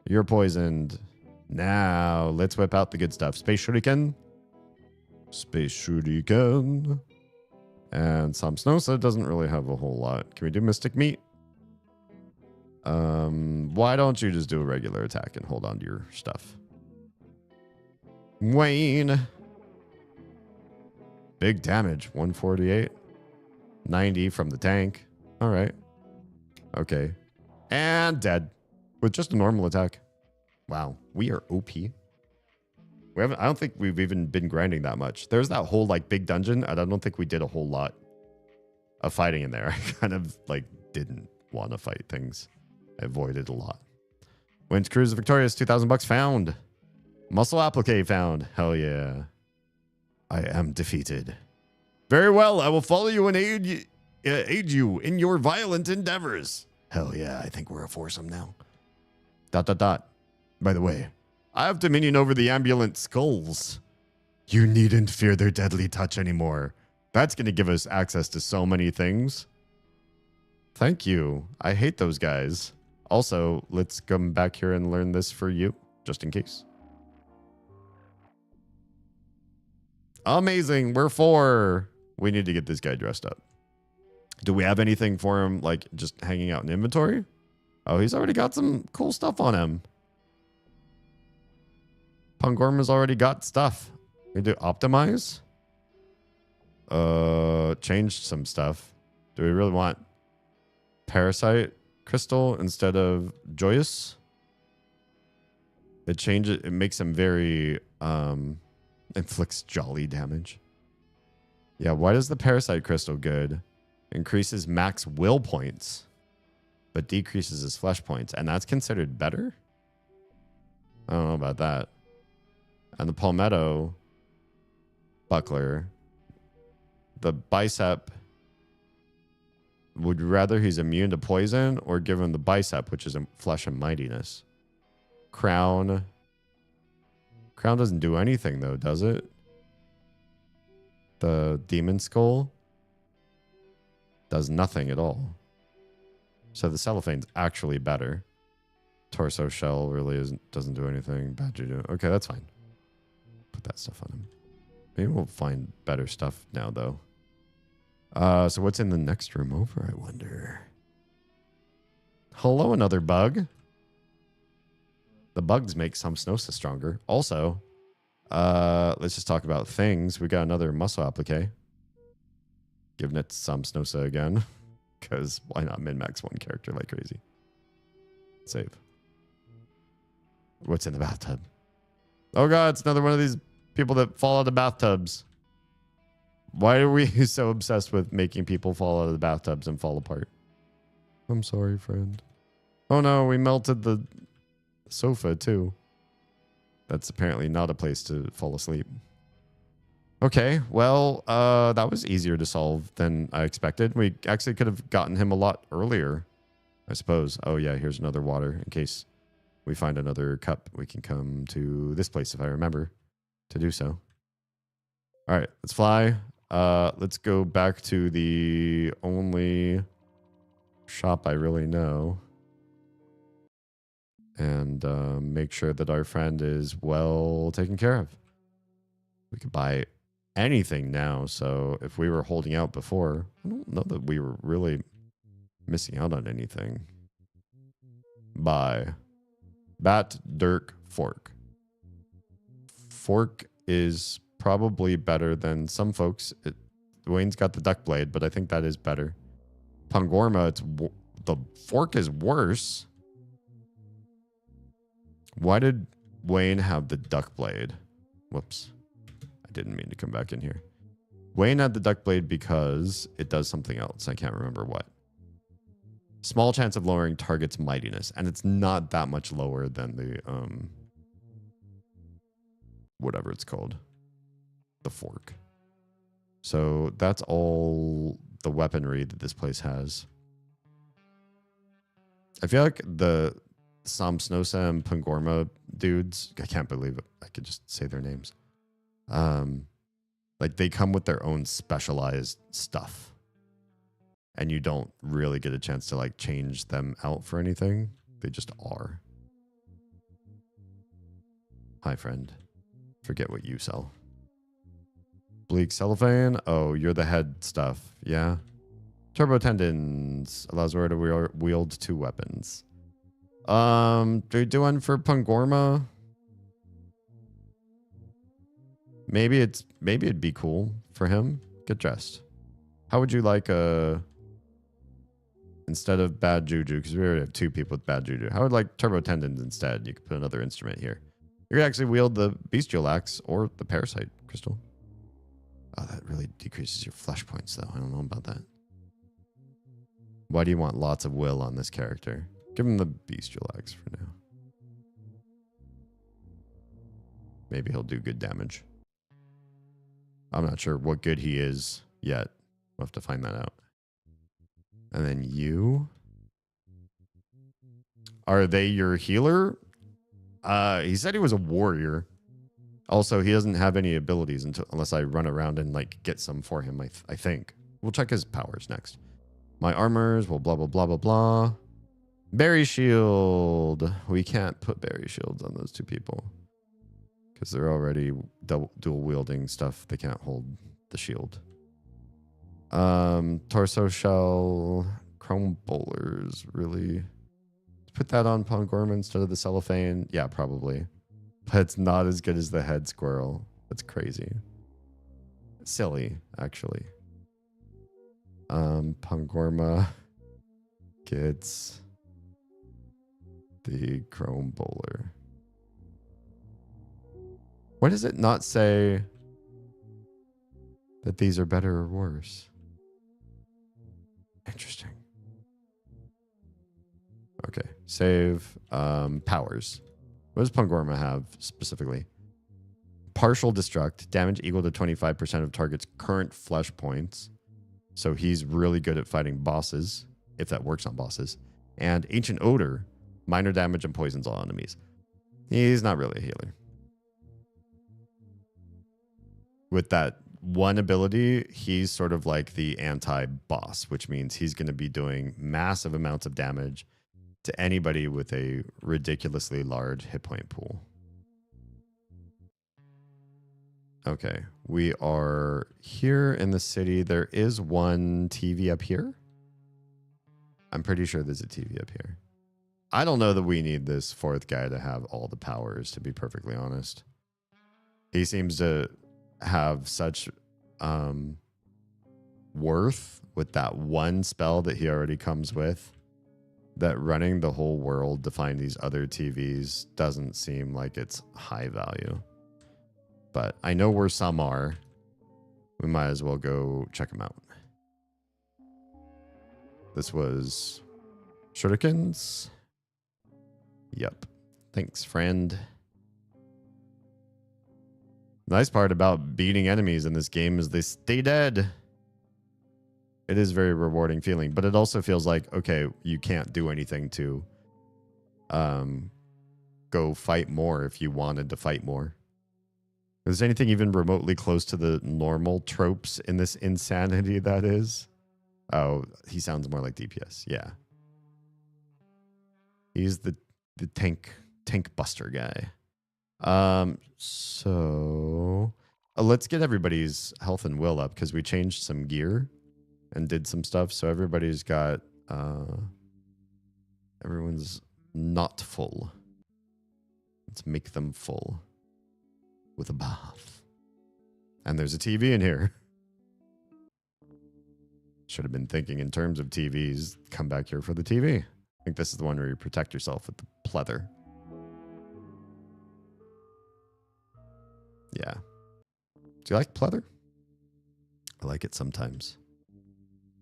You're poisoned. Now, let's whip out the good stuff. Space Shuriken. Space Shuriken. And Samsnosa doesn't really have a whole lot. Can we do Mystic Meat? Why don't you just do a regular attack and hold on to your stuff? Wayne. Big damage. 148. 90 from the tank. All right. Okay. And dead. With just a normal attack. Wow. We are OP. I don't think we've even been grinding that much. There's that whole like big dungeon, and I don't think we did a whole lot of fighting in there. I kind of like didn't want to fight things. I avoided a lot. Wins Cruise victorious. $2,000 found. Muscle applique found. Hell yeah. I am defeated. Very well. I will follow you and aid you in your violent endeavors. Hell yeah. I think we're a foursome now. ... By the way, I have dominion over the ambulant skulls. You needn't fear their deadly touch anymore. That's going to give us access to so many things. Thank you. I hate those guys. Also, let's come back here and learn this for you, just in case. Amazing. We're 4. We need to get this guy dressed up. Do we have anything for him, like just hanging out in inventory? Oh, he's already got some cool stuff on him. Pangorma's already got stuff. We do optimize. Change some stuff. Do we really want Parasite Crystal instead of Joyous? It changes. It makes him very inflicts jolly damage. Yeah, why does the Parasite Crystal good? Increases max will points, but decreases his flesh points, and that's considered better? I don't know about that. And the Palmetto Buckler, the Bicep, would rather he's immune to poison or give him the Bicep, which is flesh and mightiness. Crown doesn't do anything though, does it? The Demon Skull does nothing at all. So the Cellophane's actually better. Torso Shell really doesn't do anything. Badger, okay, that's fine. Put that stuff on him. Maybe we'll find better stuff now though. So what's in the next room over, I wonder? Hello, another bug. The bugs make Samsnosa stronger. Also, let's just talk about things. We got another muscle applique. Giving it to Samsnosa again. Because why not min-max one character like crazy? Save. What's in the bathtub? Oh god, it's another one of these people that fall out of bathtubs. Why are we so obsessed with making people fall out of the bathtubs and fall apart? I'm sorry, friend. Oh no, we melted the sofa too. That's apparently not a place to fall asleep. Okay, well, that was easier to solve than I expected. We actually could have gotten him a lot earlier, I suppose. Oh yeah, here's another water. In case we find another cup, we can come to this place if I remember to do so. All right, let's fly. Let's go back to the only shop I really know. And make sure that our friend is well taken care of. We could buy anything now. So if we were holding out before, I don't know that we were really missing out on anything. Buy Bat Dirk Fork. Fork is probably better than some folks. Wayne's got the duck blade, but I think that is better. Pangorma, the fork is worse. Why did Wayne have the duck blade? Whoops. I didn't mean to come back in here. Wayne had the duck blade because it does something else. I can't remember what. Small chance of lowering target's mightiness. And it's not that much lower than the, whatever it's called. The fork. So that's all the weaponry that this place has. I feel like the Samsnosa and Pangorma dudes, I can't believe it. I could just say their names. Like they come with their own specialized stuff. And you don't really get a chance to like change them out for anything. They just are. Hi, friend. Forget what you sell. Bleak cellophane. Oh, you're the head stuff. Yeah. Turbo tendons. Allows Aura to wield 2 weapons. Do you do one for Pangorma? Maybe it'd be cool for him. Get dressed. How would you like instead of bad juju, because we already have 2 people with bad juju. How would like turbo tendons instead? You could put another instrument here. You could actually wield the bestial axe or the parasite crystal. Oh, that really decreases your flesh points, though. I don't know about that. Why do you want lots of will on this character? Give him the bestial axe for now. Maybe he'll do good damage. I'm not sure what good he is yet. We'll have to find that out. And then you. Are they your healer? He said he was a warrior. Also, he doesn't have any abilities unless I run around and like get some for him, I think. We'll check his powers next. My armors will blah, blah, blah, blah, blah. Berry shield. We can't put berry shields on those 2 people. Because they're already dual wielding stuff. They can't hold the shield. Torso shell. Chrome bowlers. Really? Put that on Pangorma instead of the cellophane. Yeah, probably. But it's not as good as the head squirrel. That's crazy. Silly, actually. Pangorma gets the chrome bowler. Why does it not say that these are better or worse? Interesting. Okay, save. Powers. What does Pangorma have specifically? Partial destruct. Damage equal to 25% of target's current flesh points. So he's really good at fighting bosses, if that works on bosses. And Ancient Odor. Minor damage and poisons all enemies. He's not really a healer. With that one ability, he's sort of like the anti-boss, which means he's going to be doing massive amounts of damage to anybody with a ridiculously large hit point pool. Okay, we are here in the city. There is one TV up here. I'm pretty sure there's a TV up here. I don't know that we need this 4th guy to have all the powers, to be perfectly honest. He seems to have such worth with that one spell that he already comes with, that running the whole world to find these other TVs doesn't seem like it's high value. But I know where some are. We might as well go check them out. This was shurikens. Yep. Thanks, friend. Nice part about beating enemies in this game is they stay dead. It is very rewarding feeling, but it also feels like, okay, you can't do anything to go fight more if you wanted to fight more. Is there anything even remotely close to the normal tropes in this insanity that is? Oh, he sounds more like DPS. Yeah. He's the tank buster guy. So let's get everybody's health and will up because we changed some gear and did some stuff. So everybody's got, everyone's not full. Let's make them full with a bath. And there's a TV in here. Should have been thinking in terms of TVs. Come back here for the TV. I think this is the one where you protect yourself with the pleather. Yeah. Do you like pleather? I like it sometimes.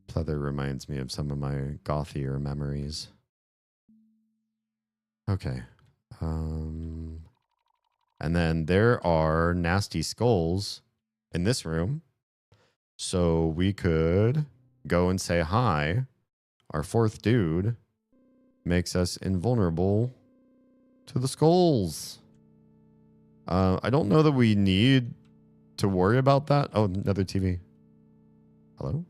Pleather reminds me of some of my gothier memories. Okay. And then there are nasty skulls in this room. So we could go and say hi, our fourth dude makes us invulnerable to the skulls. I don't know that we need to worry about that. Oh, another TV. Hello?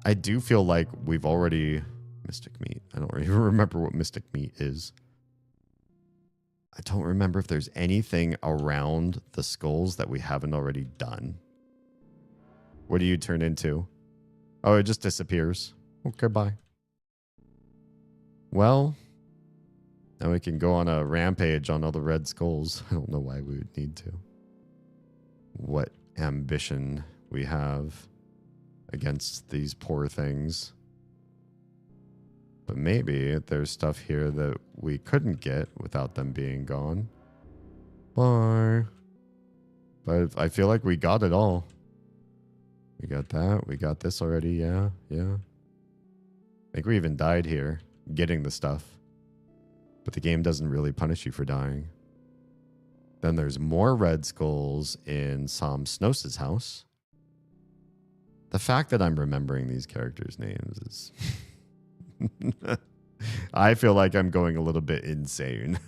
I do feel like we've already... Mystic Meat. I don't even remember what Mystic Meat is. I don't remember if there's anything around the skulls that we haven't already done. What do you turn into? Oh, it just disappears. Okay, bye. Well, now we can go on a rampage on all the red skulls. I don't know why we would need to. What ambition we have against these poor things. But maybe there's stuff here that we couldn't get without them being gone. Bye. But I feel like we got it all. We got that. We got this already. Yeah. I think we even died here getting the stuff. But the game doesn't really punish you for dying. Then there's more red skulls in Sam Snows' house. The fact that I'm remembering these characters' names is... I feel like I'm going a little bit insane.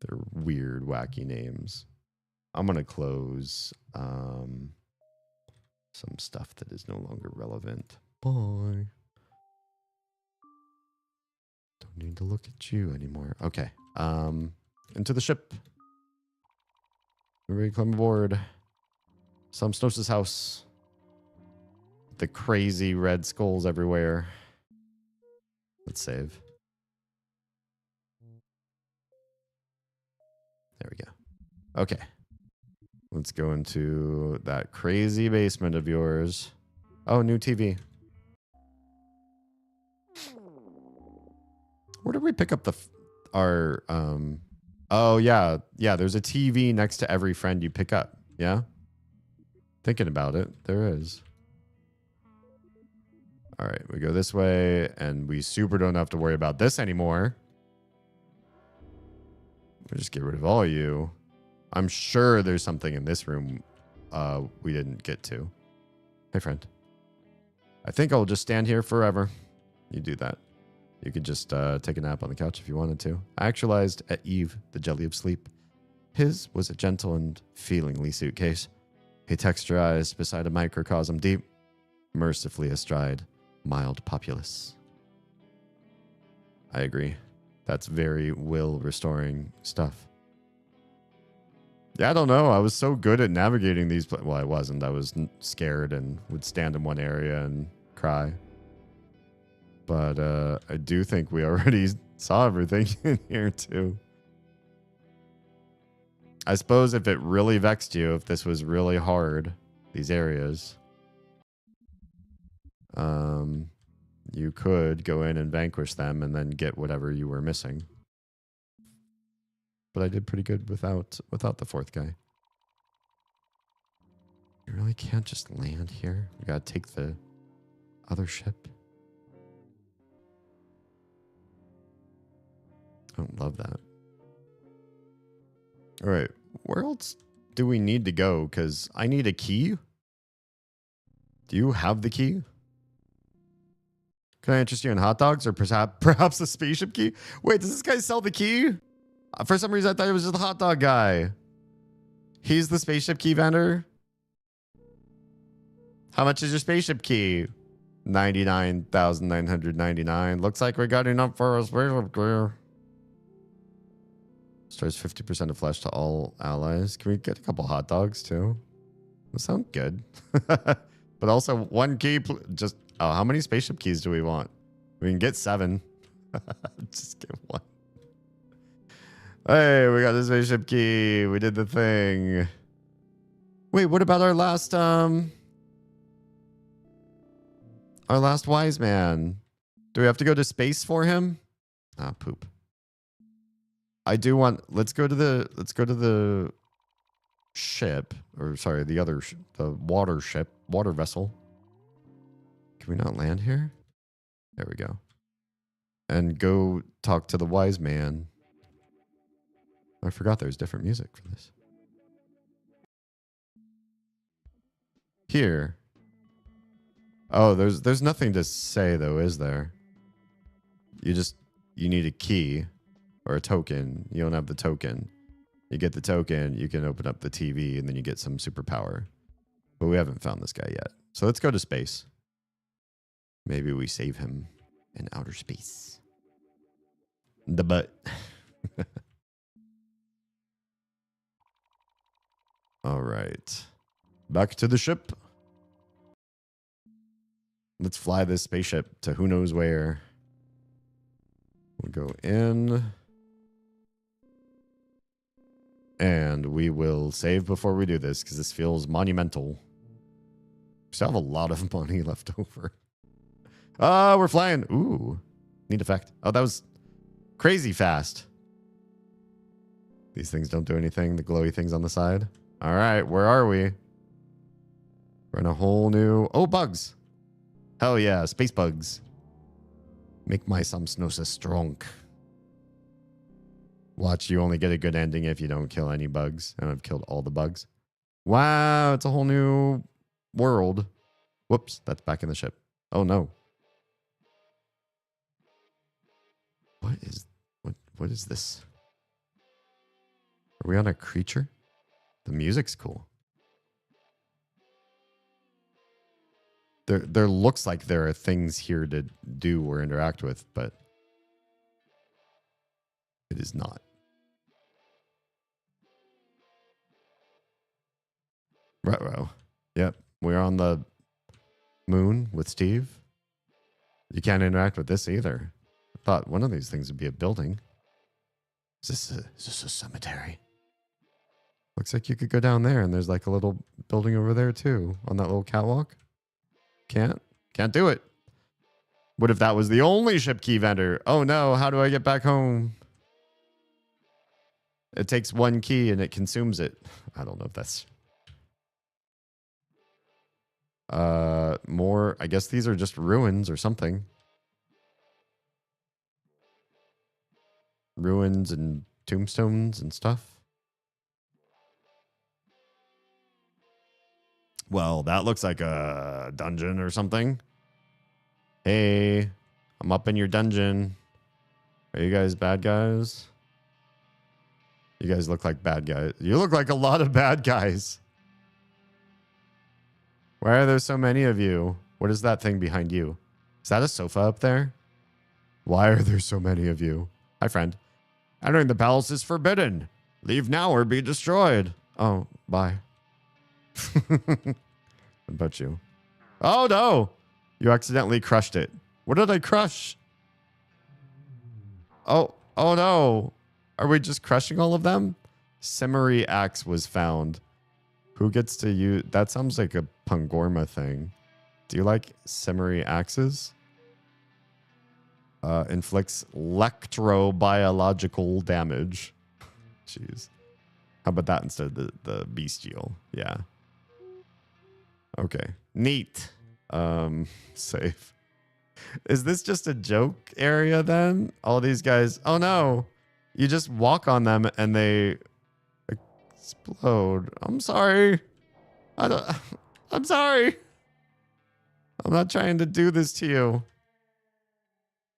They're weird, wacky names. I'm going to close some stuff that is no longer relevant. Bye. Don't need to look at you anymore. Okay. Into the ship. Everybody come aboard. Sam Snows' house. The crazy red skulls everywhere. Let's save. There we go. Okay. Let's go into that crazy basement of yours. Oh, new TV. Where did we pick up our oh yeah, there's a TV next to every friend you pick up. Yeah? Thinking about it, there is. All right, we go this way, and we super don't have to worry about this anymore. We'll just get rid of all you. I'm sure there's something in this room we didn't get to. Hey, friend. I think I'll just stand here forever. You do that. You could just take a nap on the couch if you wanted to. I actualized at Eve, the jelly of sleep. His was a gentle and feelingly suitcase. He texturized beside a microcosm deep, mercifully astride mild populace. I agree. That's very will restoring stuff. Yeah, I don't know. I was so good at navigating these. Well, I wasn't. I was scared and would stand in one area and cry. But I do think we already saw everything in here too. I suppose if it really vexed you, if this was really hard, these areas, you could go in and vanquish them and then get whatever you were missing. But I did pretty good without the fourth guy. You really can't just land here. You gotta take the other ship. I don't love that. All right, where else do we need to go? Because I need a key. Do you have the key? Can I interest you in hot dogs or perhaps a spaceship key? Wait, does this guy sell the key? For some reason, I thought it was just the hot dog guy. He's the spaceship key vendor? How much is your spaceship key? 99,999. Looks like we got enough for a spaceship key. Stars 50% of flesh to all allies. Can we get a couple hot dogs too? That sounds good. But also one key. Just how many spaceship keys do we want? We can get 7. Just get 1. Hey, we got the spaceship key. We did the thing. Wait, what about our last wise man? Do we have to go to space for him? Ah, poop. I do want. Let's go to the ship, or sorry, the water ship, water vessel. Can we not land here? There we go. And go talk to the wise man. I forgot there's different music for this. Here. Oh, there's nothing to say though, is there? You need a key or a token. You don't have the token. You get the token, you can open up the TV, and then you get some superpower. But we haven't found this guy yet. So let's go to space. Maybe we save him in outer space. The butt. All right. Back to the ship. Let's fly this spaceship to who knows where. We'll go in. And we will save before we do this because this feels monumental. We still have a lot of money left over. Oh, we're flying. Ooh, neat effect. Oh, that was crazy fast. These things don't do anything. The glowy things on the side. All right, where are we? We're in a whole new... Oh, bugs. Hell yeah, space bugs. Make my Samsnosa strong. Watch, you only get a good ending if you don't kill any bugs. And I've killed all the bugs. Wow, it's a whole new world. Whoops, that's back in the ship. Oh no. What is this? Are we on a creature? The music's cool. There looks like there are things here to do or interact with, but it is not. Ruh-roh. Yep, we're on the moon with Steve. You can't interact with this either. I thought one of these things would be a building. Is this a cemetery? Looks like you could go down there and there's like a little building over there too on that little catwalk. Can't do it. What if that was the only ship key vendor? Oh no, how do I get back home? It takes one key and it consumes it. I don't know if that's... more, I guess these are just ruins or something. Ruins and tombstones and stuff. Well, that looks like a dungeon or something. Hey, I'm up in your dungeon. Are you guys bad guys? You guys look like bad guys. You look like a lot of bad guys. Why are there so many of you? What is that thing behind you? Is that a sofa up there? Why are there so many of you? Hi, friend. Entering the palace is forbidden. Leave now or be destroyed. Oh, bye. What about you? Oh, no. You accidentally crushed it. What did I crush? Oh no. Are we just crushing all of them? Simmery axe was found. Who gets to use... That sounds like a Pangorma thing. Do you like Simmery axes? Inflicts electrobiological damage. Jeez. How about that instead of the bestial? Yeah. Okay. Neat. Safe. Is this just a joke area then? All these guys... Oh no. You just walk on them and they... explode. I'm sorry. I'm sorry. I'm not trying to do this to you.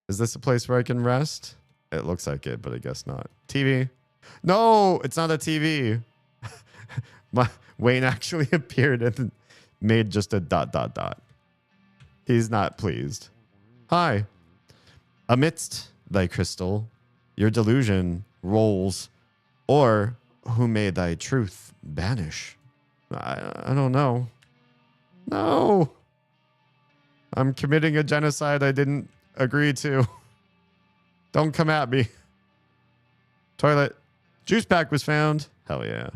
Is this a place where I can rest? It looks like it, but I guess not. TV. No, it's not a TV. Wayne actually appeared and made just a ... He's not pleased. Hi. Amidst thy crystal, your delusion rolls, or who may thy truth banish? I don't know. No. I'm committing a genocide I didn't agree to. Don't come at me. Toilet. Juice pack was found. Hell yeah.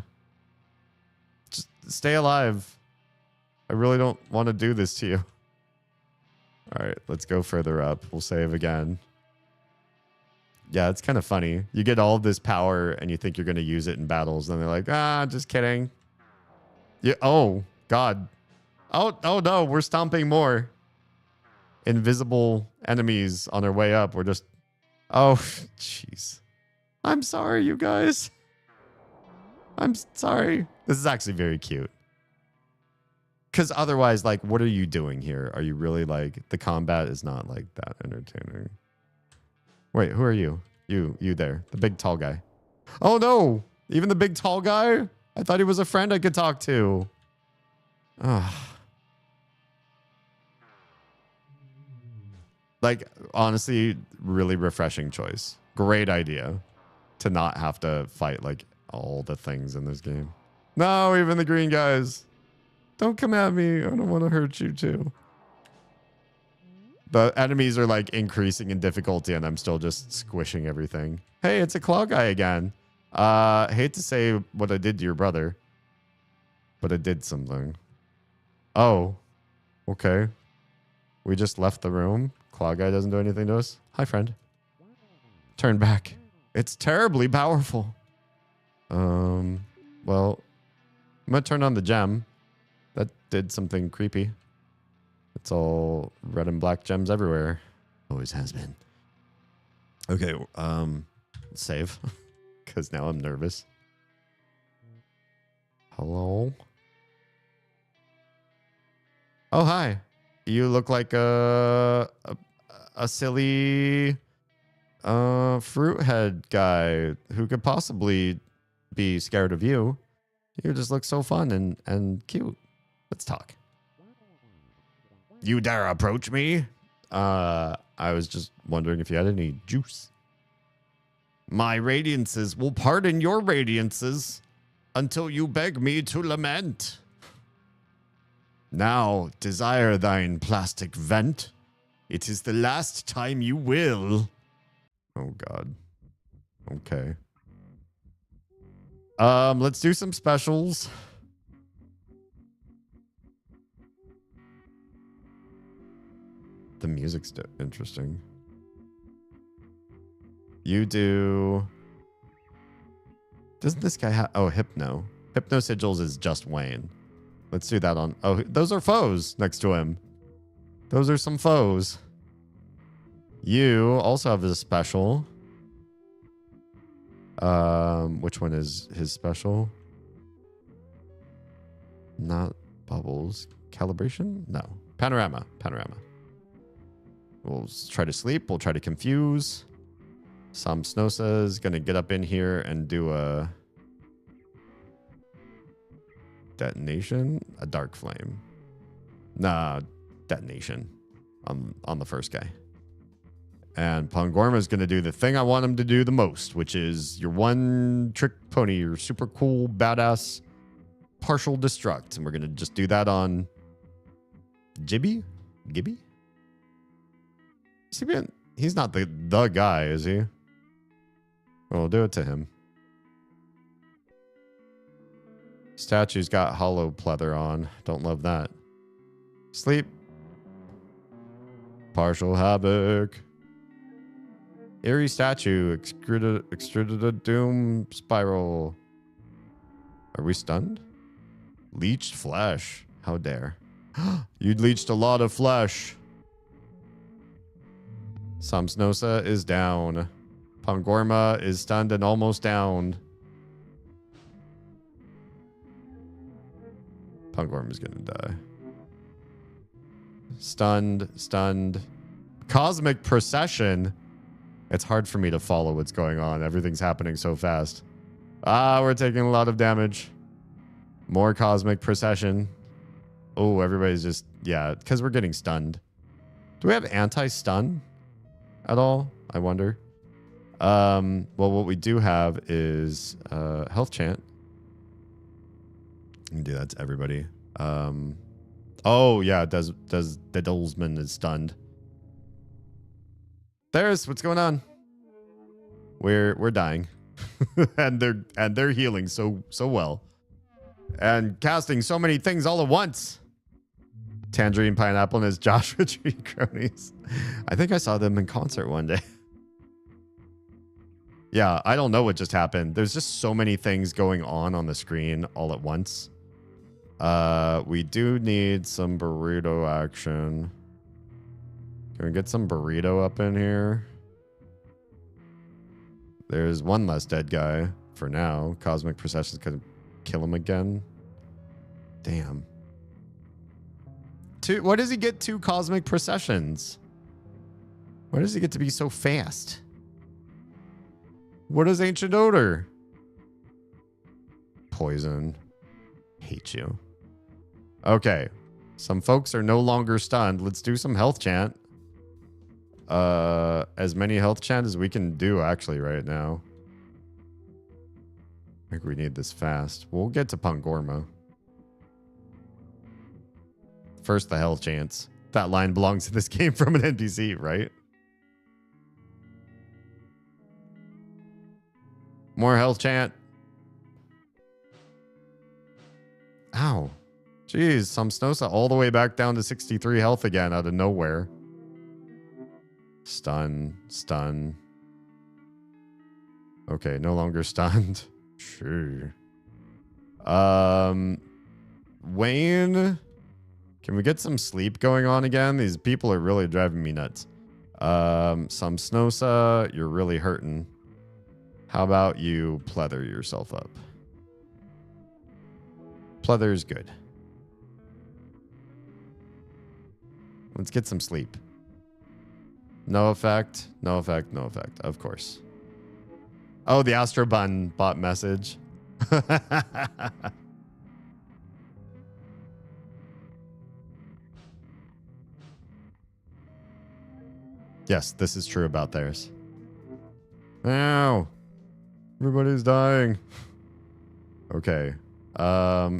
Just stay alive. I really don't want to do this to you. All right, let's go further up. We'll save again. Yeah, it's kind of funny. You get all of this power and you think you're going to use it in battles. And they're like, just kidding. Yeah. Oh, God. Oh, no, we're stomping more. Invisible enemies on their way up. We're just... Oh, jeez. I'm sorry, you guys. I'm sorry. This is actually very cute. Because otherwise, like, what are you doing here? Are you really like, the combat is not like that entertaining. Wait, who are you? You there, the big tall guy. Oh no, even the big tall guy? I thought he was a friend I could talk to. Ugh. Like, honestly, really refreshing choice. Great idea to not have to fight like all the things in this game. No, even the green guys. Don't come at me. I don't want to hurt you too. The enemies are like increasing in difficulty and I'm still just squishing everything. Hey, it's a claw guy again. Hate to say what I did to your brother, but I did something. Oh, okay. We just left the room. Claw guy doesn't do anything to us. Hi, friend. Turn back. It's terribly powerful. Well, I'm gonna turn on the gem. That did something creepy. It's all red and black gems everywhere. Always has been. Okay, save. Because now I'm nervous. Hello? Oh, hi. You look like a silly fruit head guy who could possibly be scared of you. You just look so fun and cute. Let's talk. You dare approach me? I was just wondering if you had any juice. My radiances will pardon your radiances until you beg me to lament. Now, desire thine plastic vent. It is the last time you will. Oh, God. Okay. Let's do some specials. The music's interesting. You do... Doesn't this guy have... Oh, Hypno. Hypno Sigils is just Wayne. Let's do that on... Oh, those are foes next to him. Those are some foes. You also have a special. Which one is his special? Not Bubbles. Calibration? No. Panorama. Panorama. We'll try to sleep. We'll try to confuse. Samsnosa is going to get up in here and do a detonation. A dark flame. Nah, detonation on the first guy. And Pongorma is going to do the thing I want him to do the most, which is your one trick pony, your super cool, badass partial destruct. And we're going to just do that on Gibby? He's not the guy, is he? Well, we'll do it to him. Statue's got hollow pleather on. Don't love that. Sleep. Partial havoc. Eerie statue. Extruded doom spiral. Are we stunned? Leeched flesh. How dare. You'd leached a lot of flesh. Samsnosa is down. Pongorma is stunned and almost down. Pongorma's gonna die. Stunned. Cosmic procession. It's hard for me to follow what's going on. Everything's happening so fast. We're taking a lot of damage. More cosmic procession. Oh, everybody's just... Yeah, because we're getting stunned. Do we have anti-stun at all? I wonder. Well, what we do have is health chant. You can do that to everybody. Oh, yeah, does the Dolzman is stunned. There's what's going on. We're dying. and they're healing so well. And casting so many things all at once. Tangerine Pineapple and his Joshua Tree cronies. I think I saw them in concert one day. Yeah, I don't know what just happened. There's just so many things going on the screen all at once. We do need some burrito action. Can we get some burrito up in here? There's one less dead guy for now. Cosmic Procession's gonna kill him again. Damn. Two. Why does he get 2 cosmic processions? Why does he get to be so fast? What is Ancient Odor? Poison. Hate you. Okay. Some folks are no longer stunned. Let's do some health chant. As many health chant as we can do actually right now. I think we need this fast. We'll get to Pangorma. First, the health chants. That line belongs to this game from an NPC, right? More health chant. Ow. Jeez, some Snosa all the way back down to 63 health again out of nowhere. Stun. Stun. Okay, no longer stunned. Sure. Wayne, can we get some sleep going on again? These people are really driving me nuts. Some Snosa, you're really hurting. How about you pleather yourself up? Pleather's good. Let's get some sleep. No effect, no effect, no effect. Of course. Oh, the Astrobun bot message. Yes, this is true about theirs. Ow. Everybody's dying. Okay.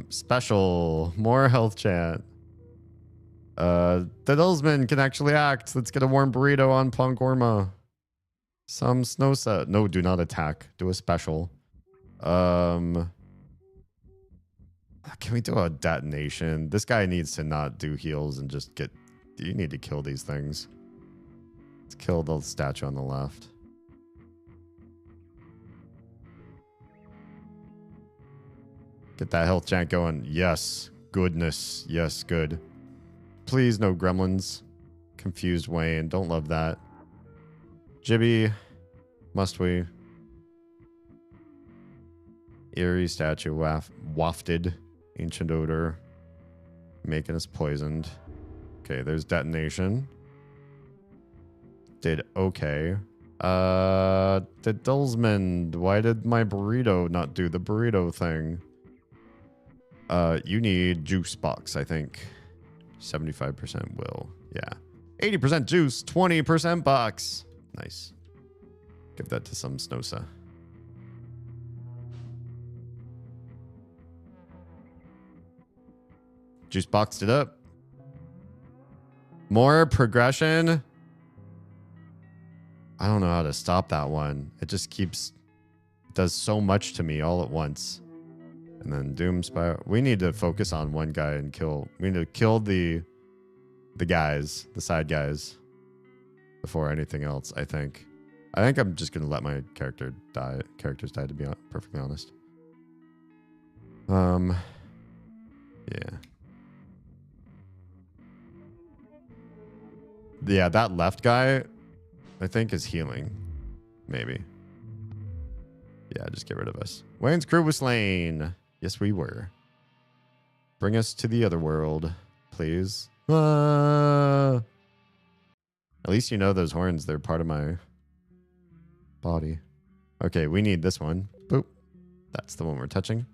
Special. More health chant. The Dillsman can actually act. Let's get a warm burrito on Pangorma. Some Snosa. No, do not attack. Do a special. Can we do a detonation? This guy needs to not do heals and just get... You need to kill these things. Let's kill the statue on the left. Get that health chant going. Yes. Goodness. Yes, good. Please, no gremlins. Confused Wayne. Don't love that. Jibby. Must we? Eerie statue wafted. Ancient odor. Making us poisoned. Okay, there's detonation. Did okay. The Dillsman. Why did my burrito not do the burrito thing? You need juice box, I think. 75% will. Yeah. 80% juice, 20% box. Nice. Give that to some Snosa. Juice boxed it up. More progression. I don't know how to stop that one. It just keeps... does so much to me all at once. And then Doom Spiral. We need to focus on one guy and kill... We need to kill the guys, the side guys, before anything else, I think. I think I'm just going to let my characters die, to be perfectly honest. Yeah. Yeah, that left guy, I think, is healing. Maybe. Yeah, just get rid of us. Wayne's crew was slain. Yes, we were. Bring us to the other world, please. At least you know those horns. They're part of my body. Okay, we need this one. Boop. That's the one we're touching.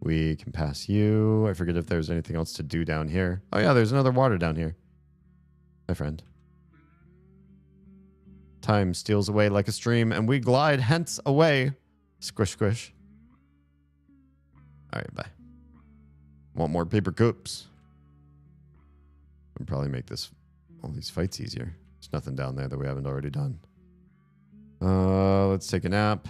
We can pass you. I forget if there's anything else to do down here. Oh, yeah, there's another water down here. My friend. Time steals away like a stream, and we glide hence away. Squish, squish. All right, bye. Want more paper cups? I'll probably make all these fights easier. There's nothing down there that we haven't already done. Let's take a nap.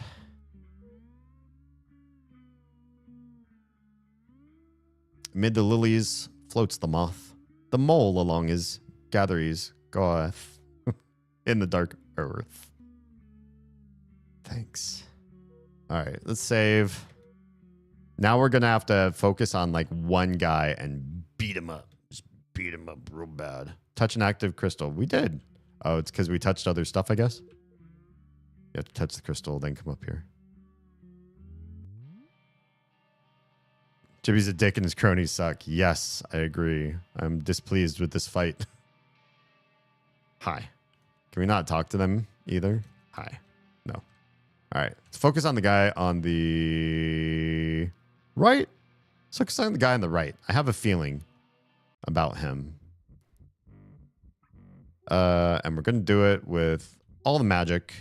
Amid the lilies floats the moth. The mole along his gatheries goeth in the dark earth. Thanks. All right, let's save. Now we're going to have to focus on like one guy and beat him up. Just beat him up real bad. Touch an active crystal. We did. Oh, it's because we touched other stuff, I guess. You have to touch the crystal, then come up here. Jibby's a dick and his cronies suck. Yes, I agree. I'm displeased with this fight. Hi. Can we not talk to them either? Hi. No. All right. Let's focus on the guy on the right. Let's focus on the guy on the right. I have a feeling about him. And we're going to do it with all the magic.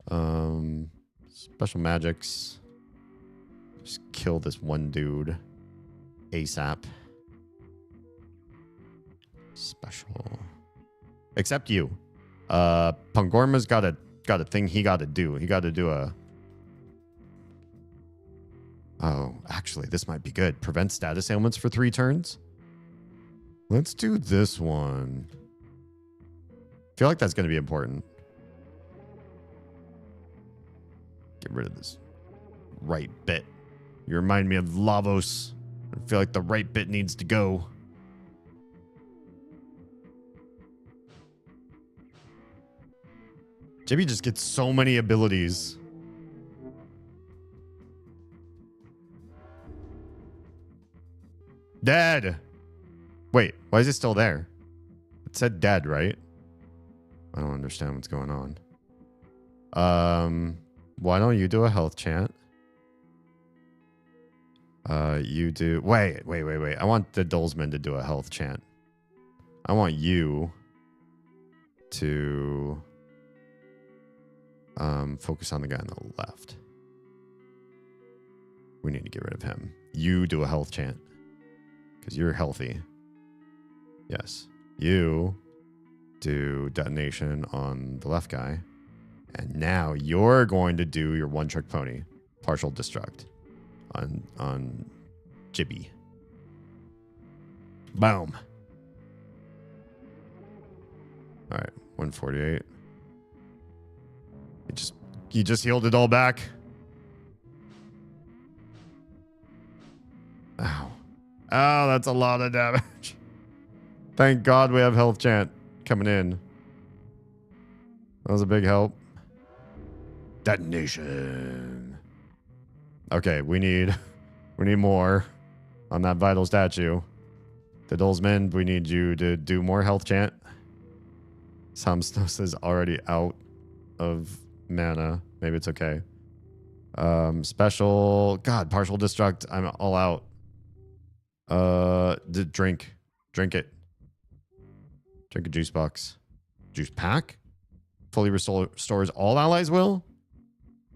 Special magics. Just kill this one dude ASAP. Special. Except you. Pangorma's got a thing he got to do. He got to do a... Oh, actually, this might be good. Prevent status ailments for 3 turns. Let's do this one. I feel like that's going to be important. Get rid of this right bit. You remind me of Lavos. I feel like the right bit needs to go. Jibby just gets so many abilities. Dead. Wait, why is it still there? It said dead, right? I don't understand what's going on. Why don't you do a health chant? You do... Wait. I want the Dolzman to do a health chant. I want you to focus on the guy on the left. We need to get rid of him. You do a health chant. Because you're healthy. Yes. You do detonation on the left guy. And now you're going to do your one-trick pony. Partial destruct. On Jibby. Boom. Alright, 148. You just healed it all back. Ow. Oh, that's a lot of damage. Thank God we have health chant coming in. That was a big help. Detonation. Okay, we need more on that vital statue. The Dolzman, we need you to do more health chant. Samstos is already out of mana. Maybe it's okay. Special. God, partial destruct. I'm all out. Drink it. Drink a juice box. Juice pack? Fully restores all allies will?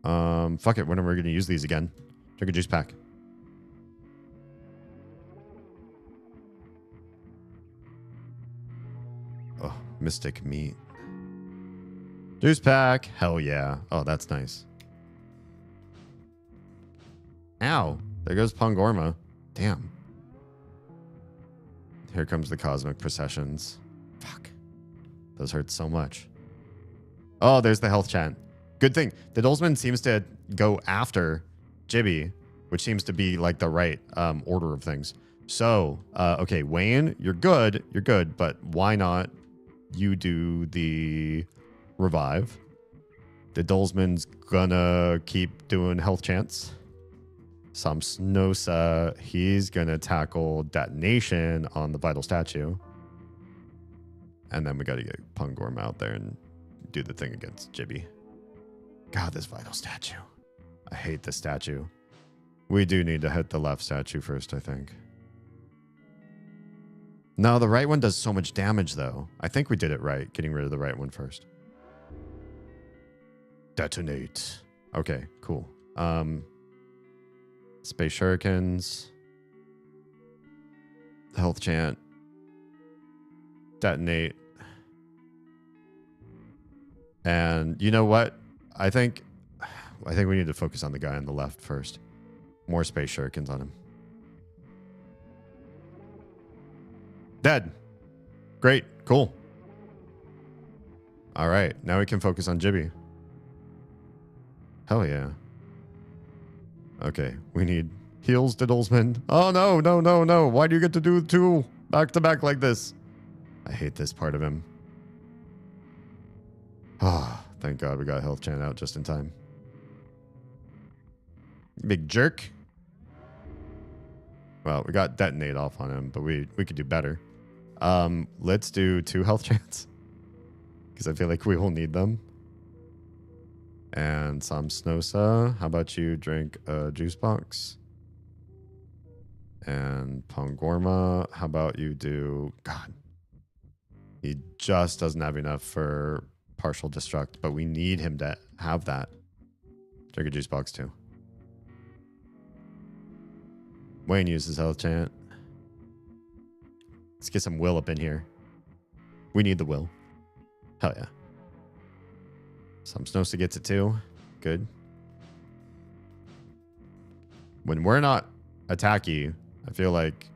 Fuck it. When are we going to use these again? Drink a juice pack. Oh, mystic meat. Juice pack. Hell yeah. Oh, that's nice. Ow. There goes Pangorma. Damn. Here comes the cosmic processions. Fuck. Those hurt so much. Oh, there's the health chant. Good thing. The Dolzman seems to go after Jibby, which seems to be like the right order of things. So, okay, Wayne, you're good. You're good. But why not you do the revive? The Dolzman's gonna keep doing health chants. Samsnosa, he's gonna tackle detonation on the vital statue. And then we gotta get Pungorm out there and do the thing against Jibby. God, this vital statue. I hate this statue. We do need to hit the left statue first, I think. No, the right one does so much damage, though. I think we did it right, getting rid of the right one first. Detonate. Okay, cool. Space shurikens. Health chant. Detonate. And you know what? I think we need to focus on the guy on the left first. More space shurikens on him. Dead. Great. Cool. All right. Now we can focus on Jibby. Hell yeah. Okay. We need heals to Dolzman. Oh, no, no, no, no. Why do you get to do 2 back to back like this? I hate this part of him. Oh, thank God we got health chant out just in time. Big jerk. Well, we got detonate off on him, but we could do better. Let's do 2 health chance. Because I feel like we will need them. And Samsnosa, how about you drink a juice box? And Pongorma, how about you do... God. He just doesn't have enough for partial destruct, but we need him to have that. Drink a juice box too. Wayne uses health chant. Let's get some will up in here. We need the will. Hell yeah. Samsnosa gets it too. Good. When we're not attacky, I feel like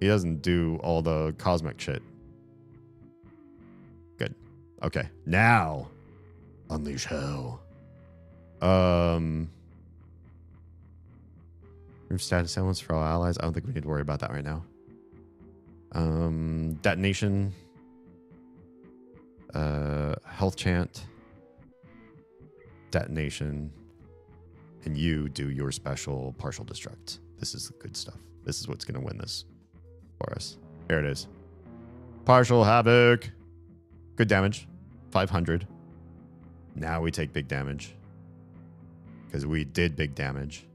he doesn't do all the cosmic shit. Good. Okay. Now, unleash hell. Status elements for all allies. I don't think we need to worry about that right now. Detonation. Health chant. Detonation. And you do your special partial destruct. This is the good stuff. This is what's going to win this for us. Here it is. Partial havoc. Good damage. 500. Now we take big damage. Because we did big damage.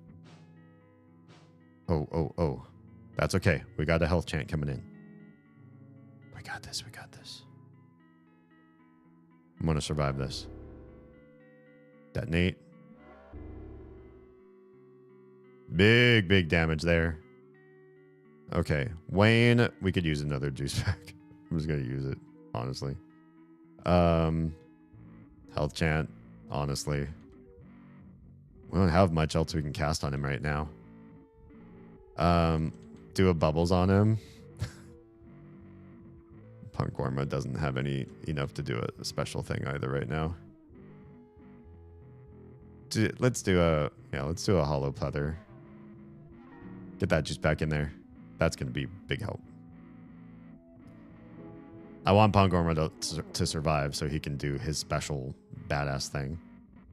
Oh. That's okay. We got a health chant coming in. We got this. We got this. I'm going to survive this. Detonate. Big damage there. Okay. Wayne, we could use another juice pack. I'm just going to use it, honestly. Health chant, honestly. We don't have much else we can cast on him right now. Do a bubbles on him. Pongorma doesn't have enough to do a special thing either right now. Let's do a hollow pleather. Get that just back in there. That's going to be big help. I want Pongorma to survive so he can do his special badass thing.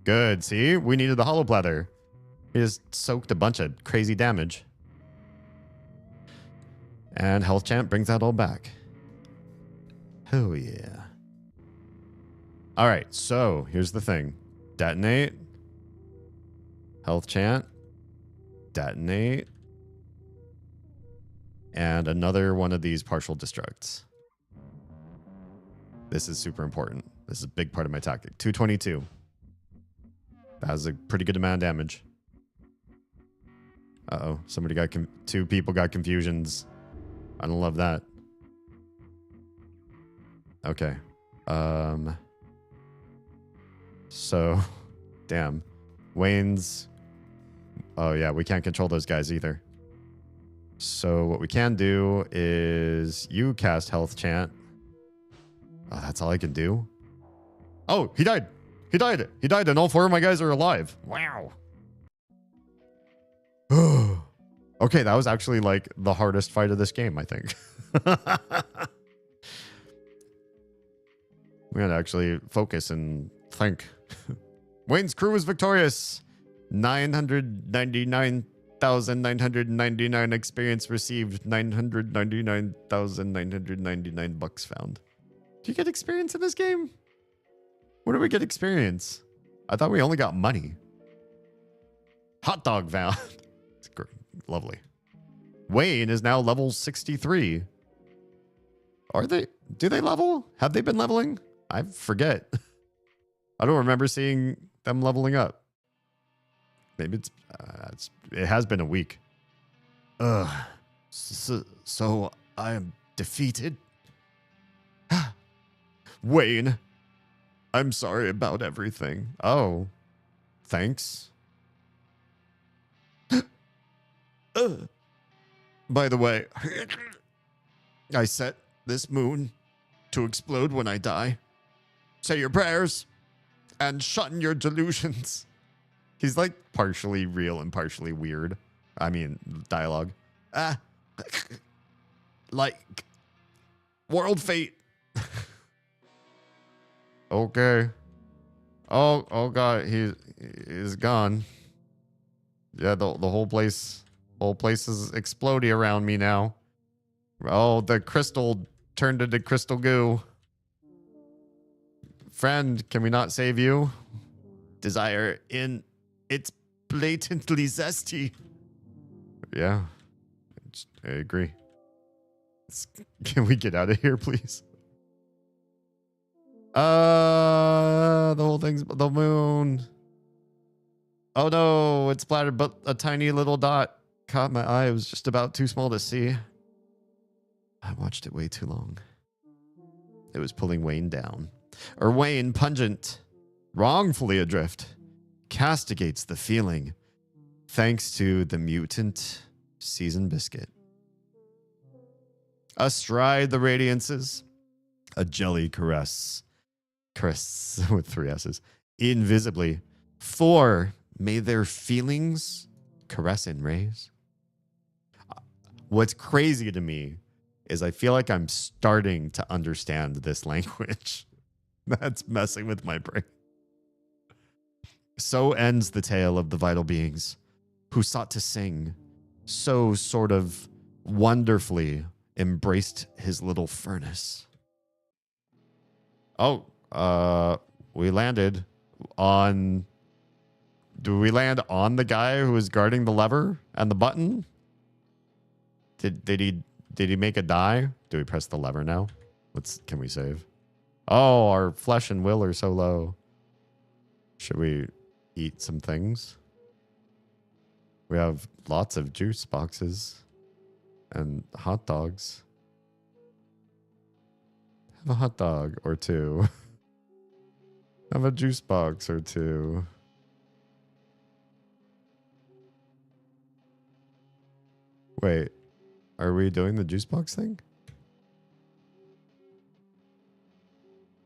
Good. See, we needed the hollow pleather. He just soaked a bunch of crazy damage. And health champ brings that all back. Oh yeah. All right, so here's the thing. Detonate. Health chant. Detonate. And another one of these partial destructs. This is super important. This is a big part of my tactic. 222. That was a pretty good amount of damage. Uh-oh. Somebody got... two people got confusions. I don't love that. Okay. So... Damn. Wayne's... Oh, yeah. We can't control those guys either. So what we can do is... You cast Health Chant. Oh, that's all I can do? Oh, he died. He died. He died, and all 4 of my guys are alive. Wow. Okay, that was actually like the hardest fight of this game, I think. We gotta actually focus and think. Wayne's crew is victorious. 999,999 experience received. 999,999 bucks found. Do you get experience in this game? Where do we get experience? I thought we only got money. Hot dog found. It's great. Lovely. Wayne is now level 63. Are they? Do they level? Have they been leveling? I forget. I don't remember seeing them leveling up. Maybe it has been a week. So I am defeated. Wayne, I'm sorry about everything. Oh, thanks. By the way, I set this moon to explode when I die. Say your prayers and shun your delusions. He's like partially real and partially weird. I mean, dialogue. Like world fate. Okay. Oh God, he's gone. Yeah, the whole place Whole place is exploding around me now. Oh, the crystal turned into crystal goo. Friend, can we not save you? Desire in... It's blatantly zesty. Yeah, I agree. Can we get out of here, please? The whole thing's the moon. Oh no, it's splattered, but a tiny little dot caught my eye. It was just about too small to see. I watched it way too long. It was pulling Wayne down. Or Wayne, pungent, wrongfully adrift, castigates the feeling thanks to the mutant seasoned biscuit. Astride the radiances, a jelly caress with 3 S's, invisibly, for may their feelings caress and raise. What's crazy to me is I feel like I'm starting to understand this language. That's messing with my brain. So ends the tale of the vital beings who sought to sing, so sort of wonderfully embraced his little furnace. Oh, we landed on... Do we land on the guy who was guarding the lever and the button? Did he make a die? Do we press the lever now? Can we save? Oh, our flesh and will are so low. Should we eat some things? We have lots of juice boxes and hot dogs. Have a hot dog or 2. Have a juice box or 2. Wait, are we doing the juice box thing?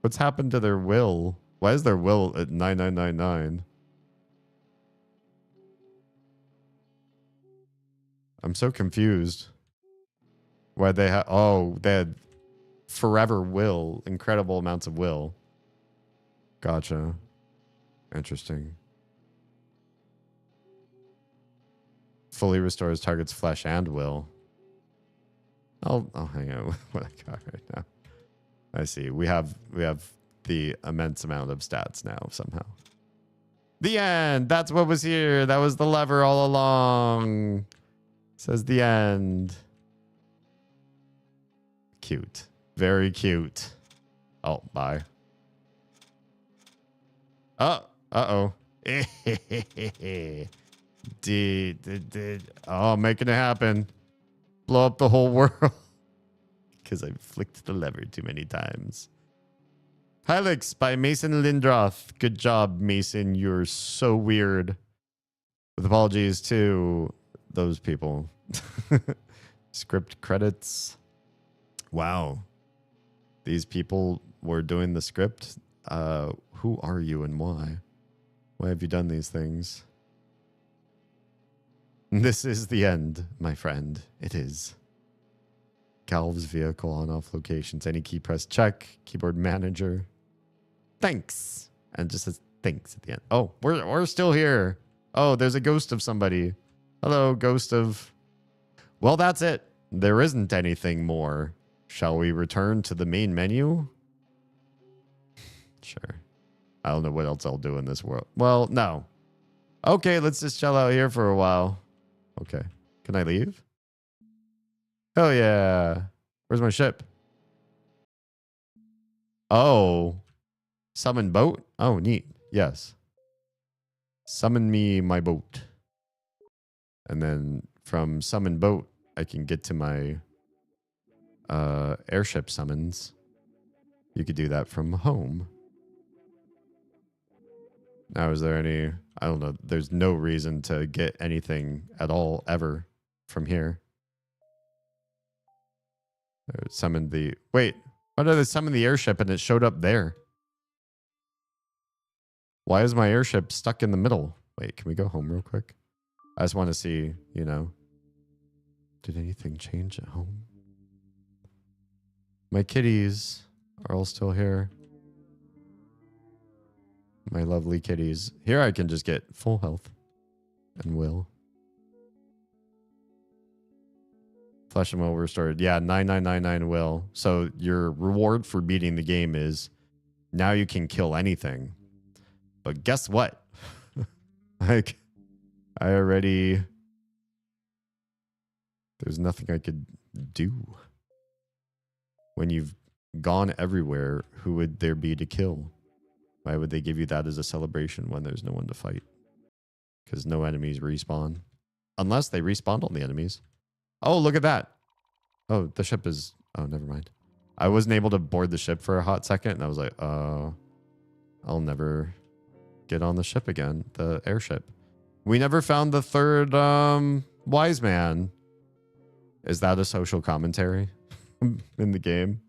What's happened to their will? Why is their will at 9999? I'm so confused. Why they had... Oh, they had forever will. Incredible amounts of will. Gotcha. Interesting. Fully restores target's flesh and will. I'll hang out with what I got right now. I see. We have the immense amount of stats now somehow. The end. That's what was here. That was the lever all along. Says the end. Cute. Very cute. Oh, bye. Oh, uh-oh. Oh, making it happen. Blow up the whole world. Because I flicked the lever too many times. Hylix by Mason Lindroth. Good job, Mason. You're so weird. With apologies to those people. Script credits. Wow. These people were doing the script. Who are you and why? Why have you done these things? This is the end, my friend. It is. Calv's vehicle on off locations. Any key press check. Keyboard manager. Thanks. And it just says thanks at the end. Oh, we're still here. Oh, there's a ghost of somebody. Hello, ghost of... Well, that's it. There isn't anything more. Shall we return to the main menu? Sure. I don't know what else I'll do in this world. Well, no. Okay, let's just chill out here for a while. Okay. Can I leave? Oh, yeah. Where's my ship? Oh. Summon boat? Oh, neat. Yes. Summon me my boat. And then from summon boat, I can get to my airship summons. You could do that from home. Now, is there any... I don't know. There's no reason to get anything at all, ever, from here. Summoned the... Wait. Why did I summon the airship and it showed up there? Why is my airship stuck in the middle? Wait, can we go home real quick? I just want to see, you know... Did anything change at home? My kitties are all still here. My lovely kitties. Here I can just get full health and will. Flesh and will restored. Yeah, 9999 will. So your reward for beating the game is now you can kill anything. But guess what? Like, I already... There's nothing I could do. When you've gone everywhere, who would there be to kill? Why would they give you that as a celebration when there's no one to fight? Because no enemies respawn. Unless they respawn on the enemies. Oh, look at that. Oh, the ship is... Oh, never mind. I wasn't able to board the ship for a hot second, and I was like, I'll never get on the ship again. The airship. We never found the third wise man. Is that a social commentary in the game?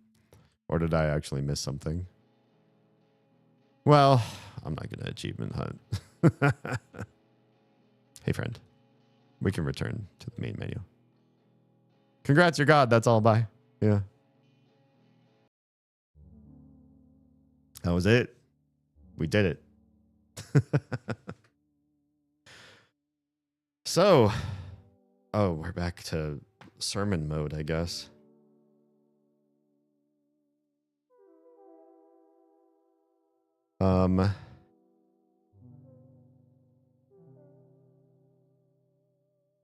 Or did I actually miss something? Well, I'm not going to achievement hunt. Hey, friend. We can return to the main menu. Congrats, you're God. That's all. Bye. Yeah. That was it. We did it. So, oh, we're back to sermon mode, I guess. I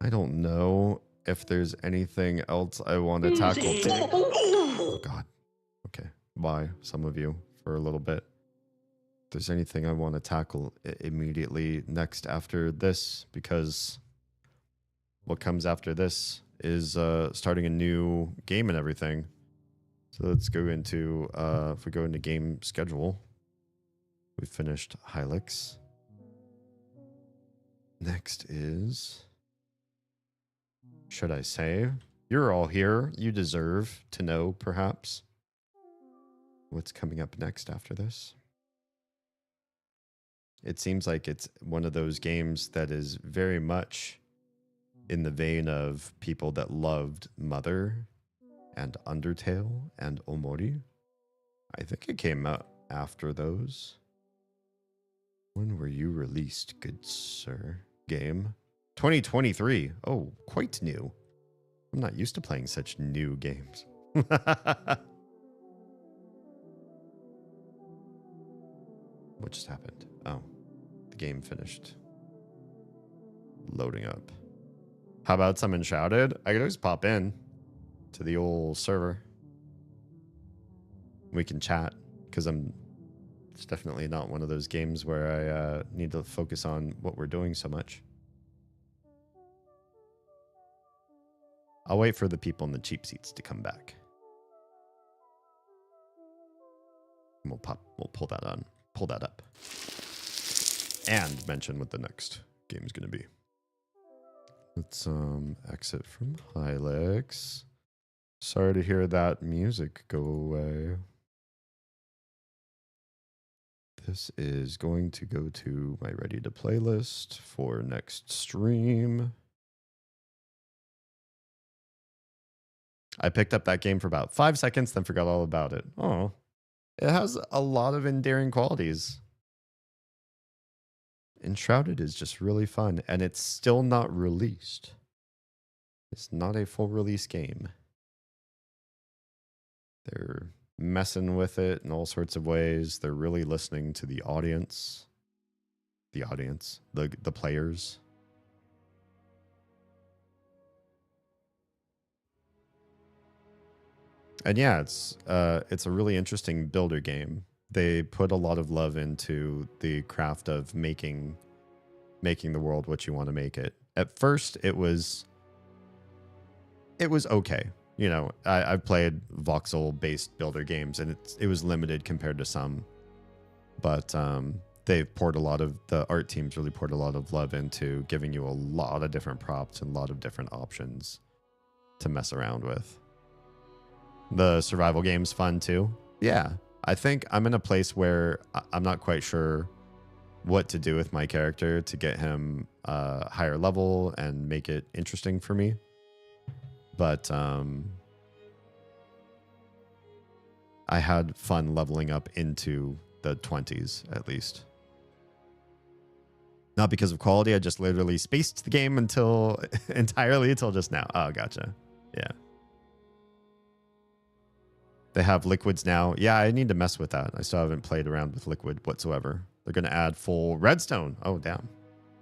don't know if there's anything else I want to tackle. Oh, God. Okay. Bye, some of you, for a little bit. If there's anything I want to tackle immediately next after this, because what comes after this is starting a new game and everything. So let's go into, if we go into game schedule, we finished Hylix. Next is... Should I say? You're all here. You deserve to know, perhaps, what's coming up next after this. It seems like it's one of those games that is very much in the vein of people that loved Mother and Undertale and Omori. I think it came out after those. When were you released, good sir? Game? 2023. Oh, quite new. I'm not used to playing such new games. What just happened? Oh, the game finished loading up. How about some Enshrouded? I could always pop in to the old server. We can chat, because it's definitely not one of those games where I need to focus on what we're doing so much. I'll wait for the people in the cheap seats to come back. And we'll pull that up. And mention what the next game is going to be. Let's exit from Hylix. Sorry to hear that music go away. This is going to go to my ready to playlist for next stream. I picked up that game for about 5 seconds, then forgot all about it. Oh, it has a lot of endearing qualities. Enshrouded is just really fun, and it's still not released. It's not a full release game. They're messing with it in all sorts of ways. They're really listening to the audience. The players. And yeah, it's a really interesting builder game. They put a lot of love into the craft of making the world what you want to make it. At first, it was okay. You know, I've played voxel-based builder games, and it was limited compared to some. But the art teams really poured a lot of love into giving you a lot of different props and a lot of different options to mess around with. The survival game's fun too. Yeah, I think I'm in a place where I'm not quite sure what to do with my character to get him higher level and make it interesting for me. But I had fun leveling up into the 20s, at least. Not because of quality, I just literally spaced the game entirely until just now. Oh, gotcha. Yeah. They have liquids now. Yeah, I need to mess with that. I still haven't played around with liquid whatsoever. They're going to add full redstone. Oh, damn.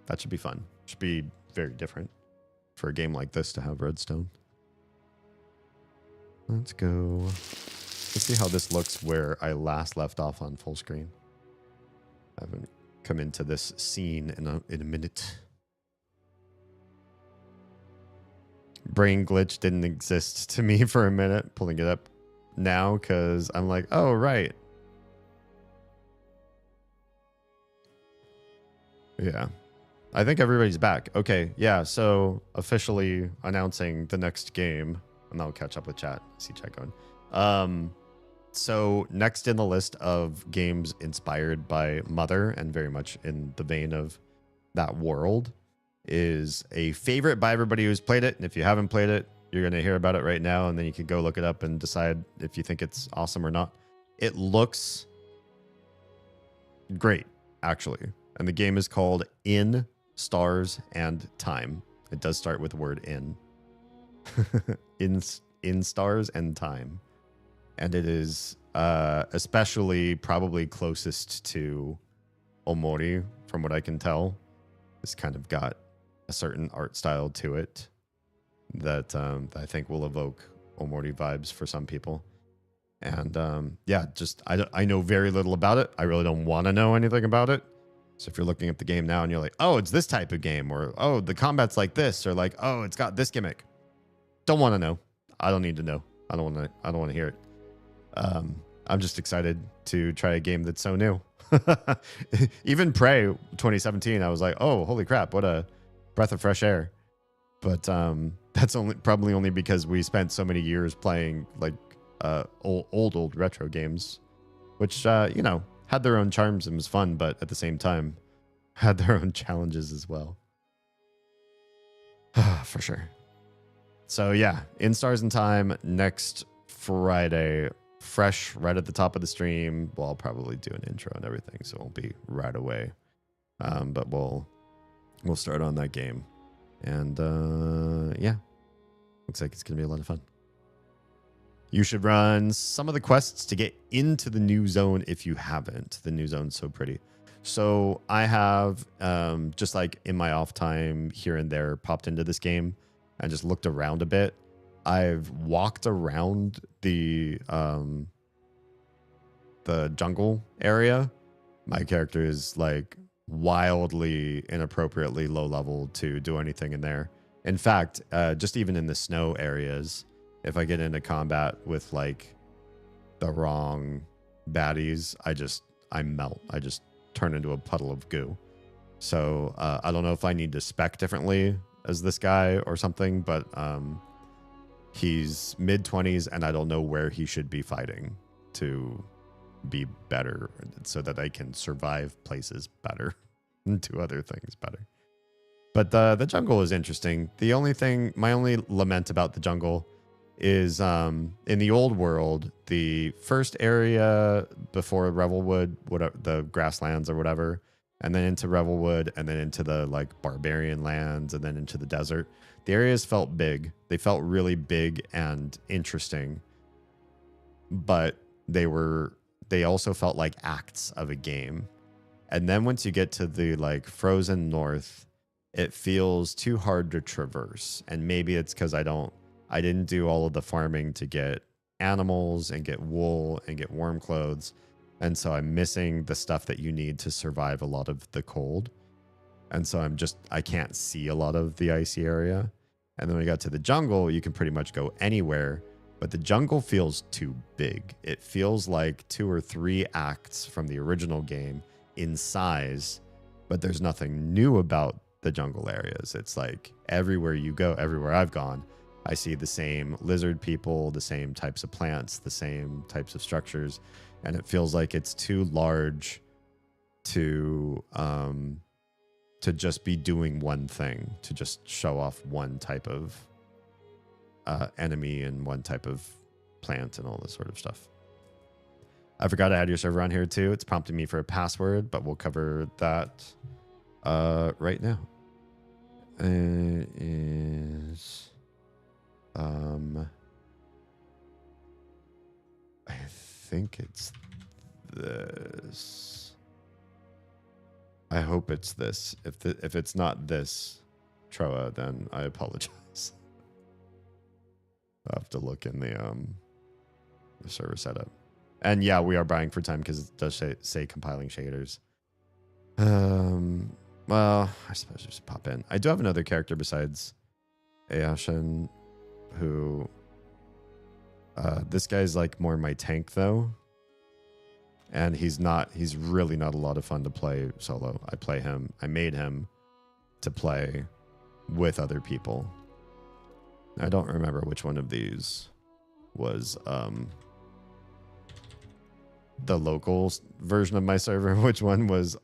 That should be fun. Should be very different for a game like this to have redstone. Let's go. Let's see how this looks where I last left off on full screen. I haven't come into this scene in a minute. Brain glitch didn't exist to me for a minute. Pulling it up now because I'm like, oh, right. Yeah. I think everybody's back. Okay. Yeah. So officially announcing the next game. And I'll catch up with chat. See chat going. So next in the list of games inspired by Mother and very much in the vein of that world is a favorite by everybody who's played it. And if you haven't played it, you're going to hear about it right now. And then you can go look it up and decide if you think it's awesome or not. It looks great, actually. And the game is called In Stars and Time. It does start with the word in. in Stars and Time. And it is especially probably closest to Omori, from what I can tell. It's kind of got a certain art style to it that I think will evoke Omori vibes for some people. And yeah, just I know very little about it. I really don't want to know anything about it. So if you're looking at the game now and you're like, oh, it's this type of game, or oh, the combat's like this, or like, oh, it's got this gimmick. Don't want to know. I don't need to know. I don't want to hear it. I'm just excited to try a game that's so new. Even Prey 2017, I was like, oh, holy crap, what a breath of fresh air. But that's probably only because we spent so many years playing like old retro games, which had their own charms and was fun, but at the same time had their own challenges as well. For sure. So yeah, In Stars and Time next Friday, fresh right at the top of the stream. Well, I'll probably do an intro and everything, so it won't be right away. But we'll start on that game. And yeah, looks like it's gonna be a lot of fun. You should run some of the quests to get into the new zone if you haven't. The new zone's so pretty. So I have just like in my off time here and there popped into this game and just looked around a bit. I've walked around the jungle area. My character is like wildly inappropriately low level to do anything in there. In fact, just even in the snow areas, if I get into combat with like the wrong baddies, I melt. I just turn into a puddle of goo. So I don't know if I need to spec differently as this guy or something, but he's mid-20s and I don't know where he should be fighting to be better so that I can survive places better and do other things better. But the jungle is interesting. My only lament about the jungle is in the old world, the first area before Revelwood, whatever, the grasslands or whatever, and then into Revelwood, and then into the like barbarian lands, and then into the desert. The areas felt big. They felt really big and interesting, but they also felt like acts of a game. And then once you get to the like frozen north, it feels too hard to traverse. And maybe it's because I didn't do all of the farming to get animals and get wool and get warm clothes. And so I'm missing the stuff that you need to survive a lot of the cold. And so I can't see a lot of the icy area. And then when we got to the jungle, you can pretty much go anywhere, but the jungle feels too big. It feels like 2 or 3 acts from the original game in size, but there's nothing new about the jungle areas. It's like everywhere you go, everywhere I've gone, I see the same lizard people, the same types of plants, the same types of structures, and it feels like it's too large to just be doing one thing, to just show off one type of enemy and one type of plant and all this sort of stuff. I forgot to add your server on here too. It's prompting me for a password, but we'll cover that right now. It is I think it's this. I hope it's this. If it's not this, Troa, then I apologize. I'll have to look in the server setup. And yeah, we are buying for time because it does say compiling shaders. Well, I suppose just pop in. I do have another character besides Ayashin who this guy's like more my tank though. And he's really not a lot of fun to play solo. I made him to play with other people. I don't remember which one of these was the local version of my server, which one was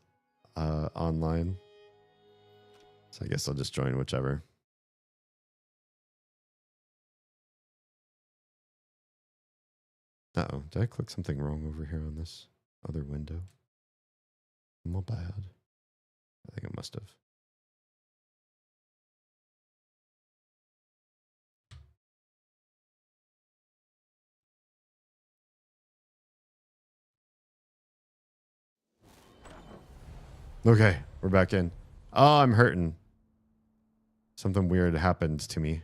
online. So I guess I'll just join whichever. Uh-oh, did I click something wrong over here on this other window? My bad. I think I must have. Okay, we're back in. Oh, I'm hurting. Something weird happened to me.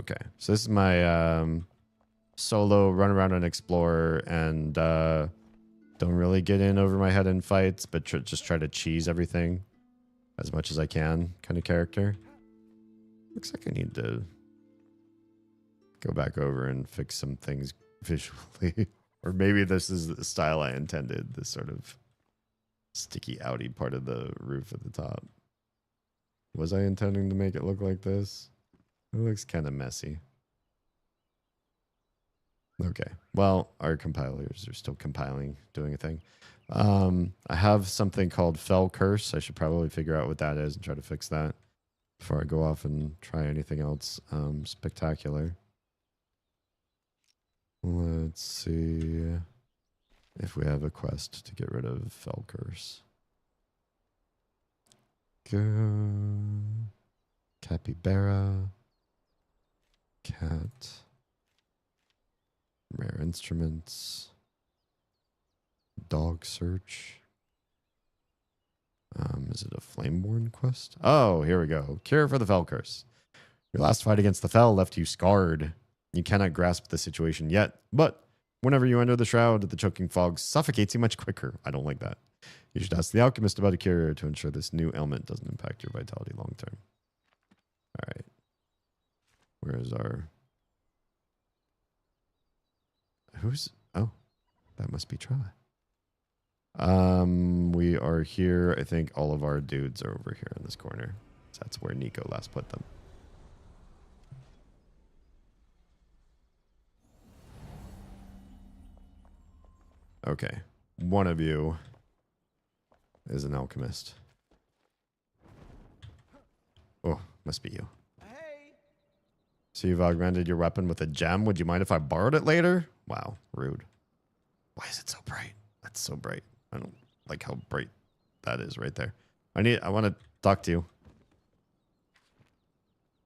Okay, so this is my solo run around and explore and don't really get in over my head in fights, but just try to cheese everything as much as I can kind of character. Looks like I need to go back over and fix some things visually. Or maybe this is the style I intended, this sort of sticky outy part of the roof at the top. Was I intending to make it look like this? It looks kind of messy. Okay, well, our compilers are still compiling, doing a thing. I have something called Fell Curse. I should probably figure out what that is and try to fix that before I go off and try anything else spectacular. Let's see if we have a quest to get rid of Fell Curse. Go. Capybara. Cat. Rare instruments. Dog search. Is it a Flameborn quest? Oh, here we go. Cure for the Fell Curse. Your last fight against the Fell left you scarred. You cannot grasp the situation yet, but whenever you enter the shroud, the choking fog suffocates you much quicker. I don't like that. You should ask the alchemist about a cure to ensure this new ailment doesn't impact your vitality long term. All right. Where is our... Oh, that must be Try. We are here. I think all of our dudes are over here in this corner. So that's where Nico last put them. Okay. One of you is an alchemist. Oh, must be you. So you've augmented your weapon with a gem. Would you mind if I borrowed it later? Wow, rude. Why is it so bright? That's so bright. I don't like how bright that is right there. I want to talk to you.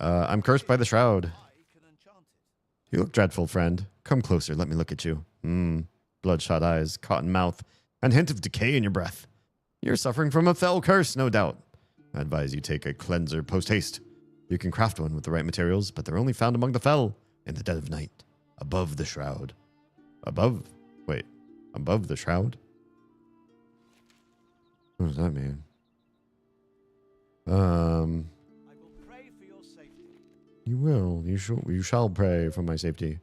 I'm cursed by the shroud. You look dreadful, friend. Come closer. Let me look at you. Bloodshot eyes, cotton mouth, and hint of decay in your breath. You're suffering from a fell curse, no doubt. I advise you take a cleanser post-haste. You can craft one with the right materials, but they're only found among the fell in the dead of night, above the shroud. Above the shroud? What does that mean? I will pray for your safety. You will. You shall pray for my safety.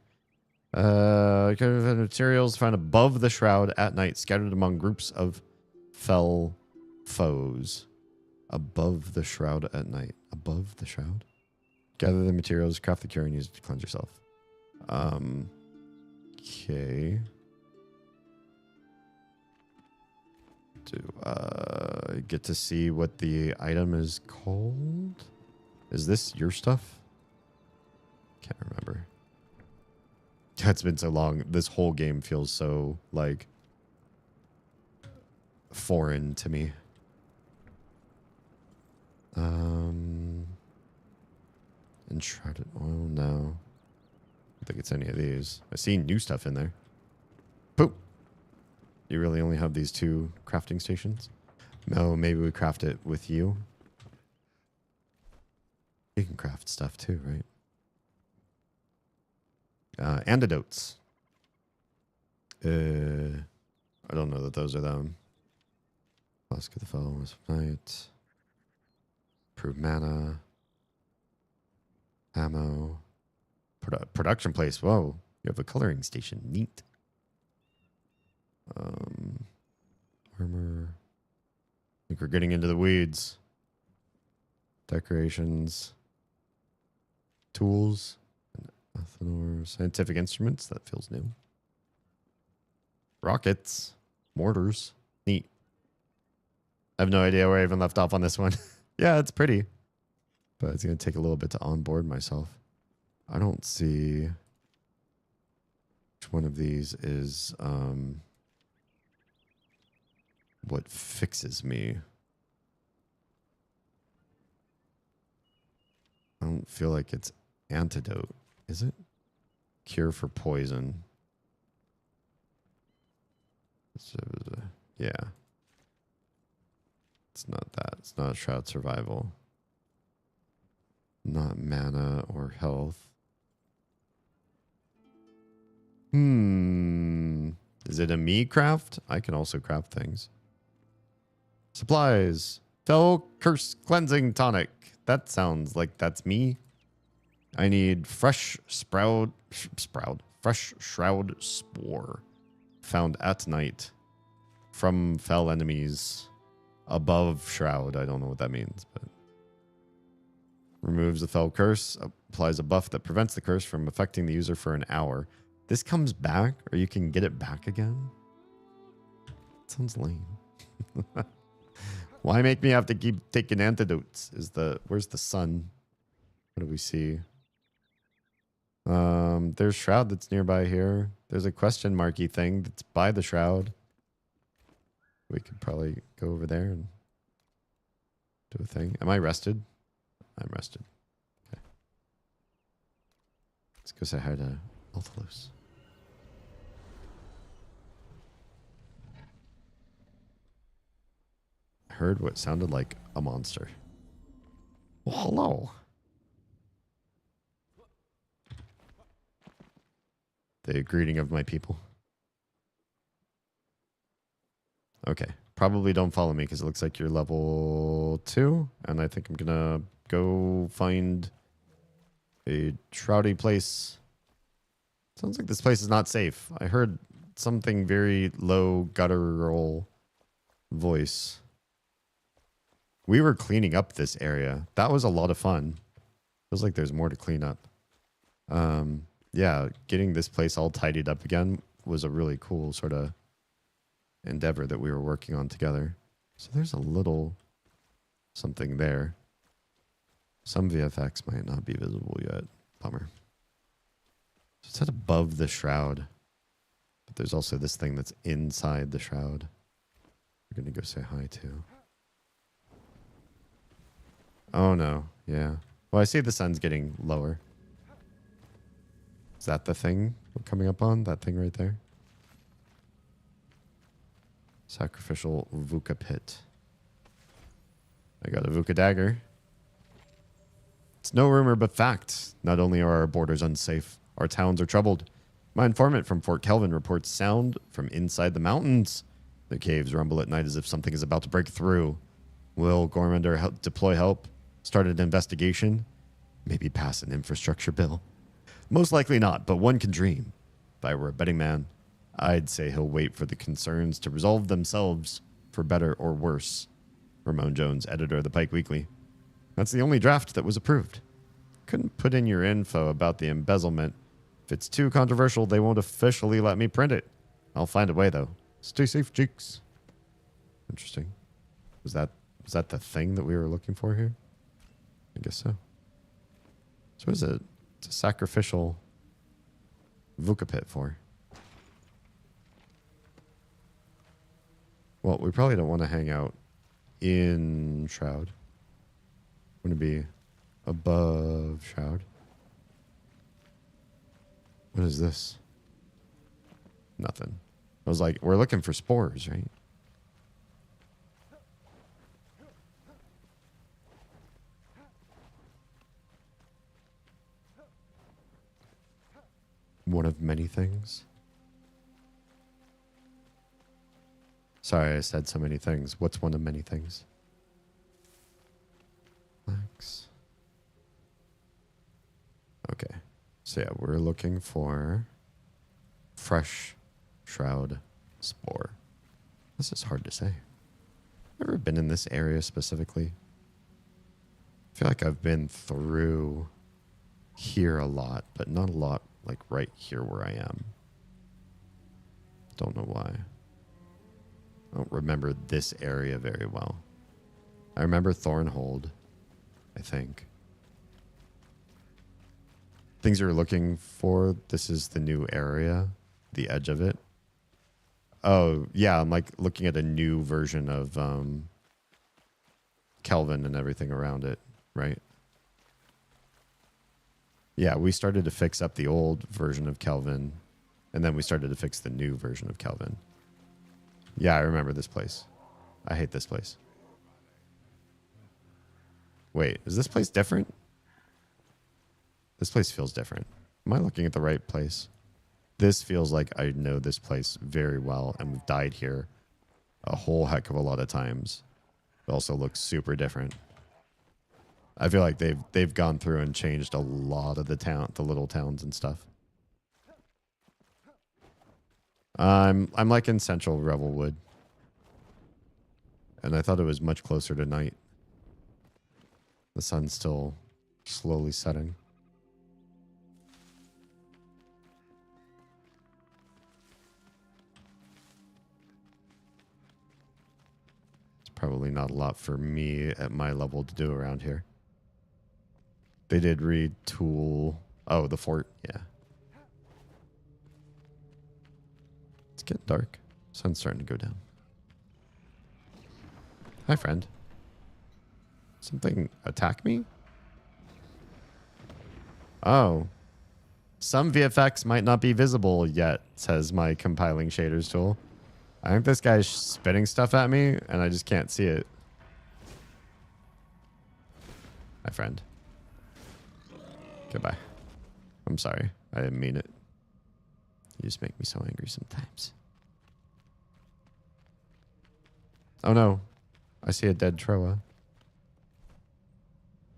Materials found above the shroud at night, scattered among groups of fell foes. Above the shroud at night. Above the shroud? Gather the materials, craft the cure, and use it to cleanse yourself. Okay. Do I get to see what the item is called? Is this your stuff? Can't remember. It's been so long. This whole game feels so, like, foreign to me. Enshrouded oil? No. I don't think it's any of these. I see new stuff in there. Poop. You really only have these 2 crafting stations? No, maybe we craft it with you. You can craft stuff too, right? Antidotes. I don't know that those are them. Flask of the Fellows of Night. Prove mana. Ammo. Production place. Whoa. You have a coloring station. Neat. Armor. I think we're getting into the weeds. Decorations. Tools. Ethanol. Scientific instruments. That feels new. Rockets. Mortars. Neat. I have no idea where I even left off on this one. Yeah, it's pretty. But it's going to take a little bit to onboard myself. I don't see which one of these is what fixes me. I don't feel like it's antidote. Is it? Cure for poison. Yeah. It's not that. It's not a shroud survival. Not mana or health. Is it a me craft? I can also craft things. Supplies. Fell Curse Cleansing Tonic. That sounds like that's me. I need fresh fresh shroud spore. Found at night. From fell enemies. Above shroud. I don't know what that means, but removes the fell curse, applies a buff that prevents the curse from affecting the user for an hour. This comes back, or you can get it back again? Sounds lame. Why make me have to keep taking antidotes? Where's the sun? What do we see? There's shroud that's nearby here. There's a question marky thing that's by the shroud. We could probably go over there and do a thing. Am I rested? I'm rested. Okay. Let's go say hi to Althalus. Heard what sounded like a monster. Well, hello. The greeting of my people. Okay. Probably don't follow me because it looks like you're level 2. And I think I'm going to go find a shroudy place. Sounds like this place is not safe. I heard something very low guttural voice. We were cleaning up this area. That was a lot of fun. Feels like there's more to clean up. Yeah, getting this place all tidied up again was a really cool sort of endeavor that we were working on together. So there's a little something there. Some VFX might not be visible yet. Bummer. So it's at above the shroud. But there's also this thing that's inside the shroud. We're going to go say hi to. Oh no, yeah. Well, I see the sun's getting lower. Is that the thing we're coming up on? That thing right there? Sacrificial Vuka pit. I got a Vuka dagger. It's no rumor but fact. Not only are our borders unsafe, our towns are troubled. My informant from Fort Kelvin reports sound from inside the mountains. The caves rumble at night as if something is about to break through. Will Gormander deploy help? Start an investigation? Maybe pass an infrastructure bill? Most likely not, but one can dream. If I were a betting man, I'd say he'll wait for the concerns to resolve themselves, for better or worse. Ramon Jones, editor of the Pike Weekly. That's the only draft that was approved. Couldn't put in your info about the embezzlement. If it's too controversial, they won't officially let me print it. I'll find a way, though. Stay safe, cheeks. Interesting. Was that the thing that we were looking for here? I guess so. So what is it? It's a sacrificial Vuka pit for. Well, we probably don't want to hang out in Shroud. Wouldn't it be above Shroud. What is this? Nothing. I was like, we're looking for spores, right? One of many things. Sorry, I said so many things. What's one of many things? Flax. Okay. So yeah, we're looking for fresh shroud spore. This is hard to say. Never been in this area specifically. I feel like I've been through here a lot, but not a lot like right here where I am. Don't know why. I don't remember this area very well. I remember Thornhold, I think. Things you're looking for, this is the new area, the edge of it. Oh, yeah, I'm like looking at a new version of Kelvin and everything around it, right? Yeah, we started to fix up the old version of Kelvin, and then we started to fix the new version of Kelvin. Yeah, I remember this place. I hate this place. Wait, is this place different? This place feels different. Am I looking at the right place? This feels like I know this place very well, and we've died here a whole heck of a lot of times. It also looks super different. I feel like they've gone through and changed a lot of the little towns and stuff. I'm like in central Revelwood, and I thought it was much closer to night. The sun's still slowly setting. It's probably not a lot for me at my level to do around here. They did retool. Oh, the fort. Yeah. It's getting dark. Sun's starting to go down. Hi, friend. Something attack me? Oh. Some VFX might not be visible yet, says my compiling shaders tool. I think this guy's spitting stuff at me, and I just can't see it. My friend. Goodbye. I'm sorry. I didn't mean it. You just make me so angry sometimes. Oh no. I see a dead Troa.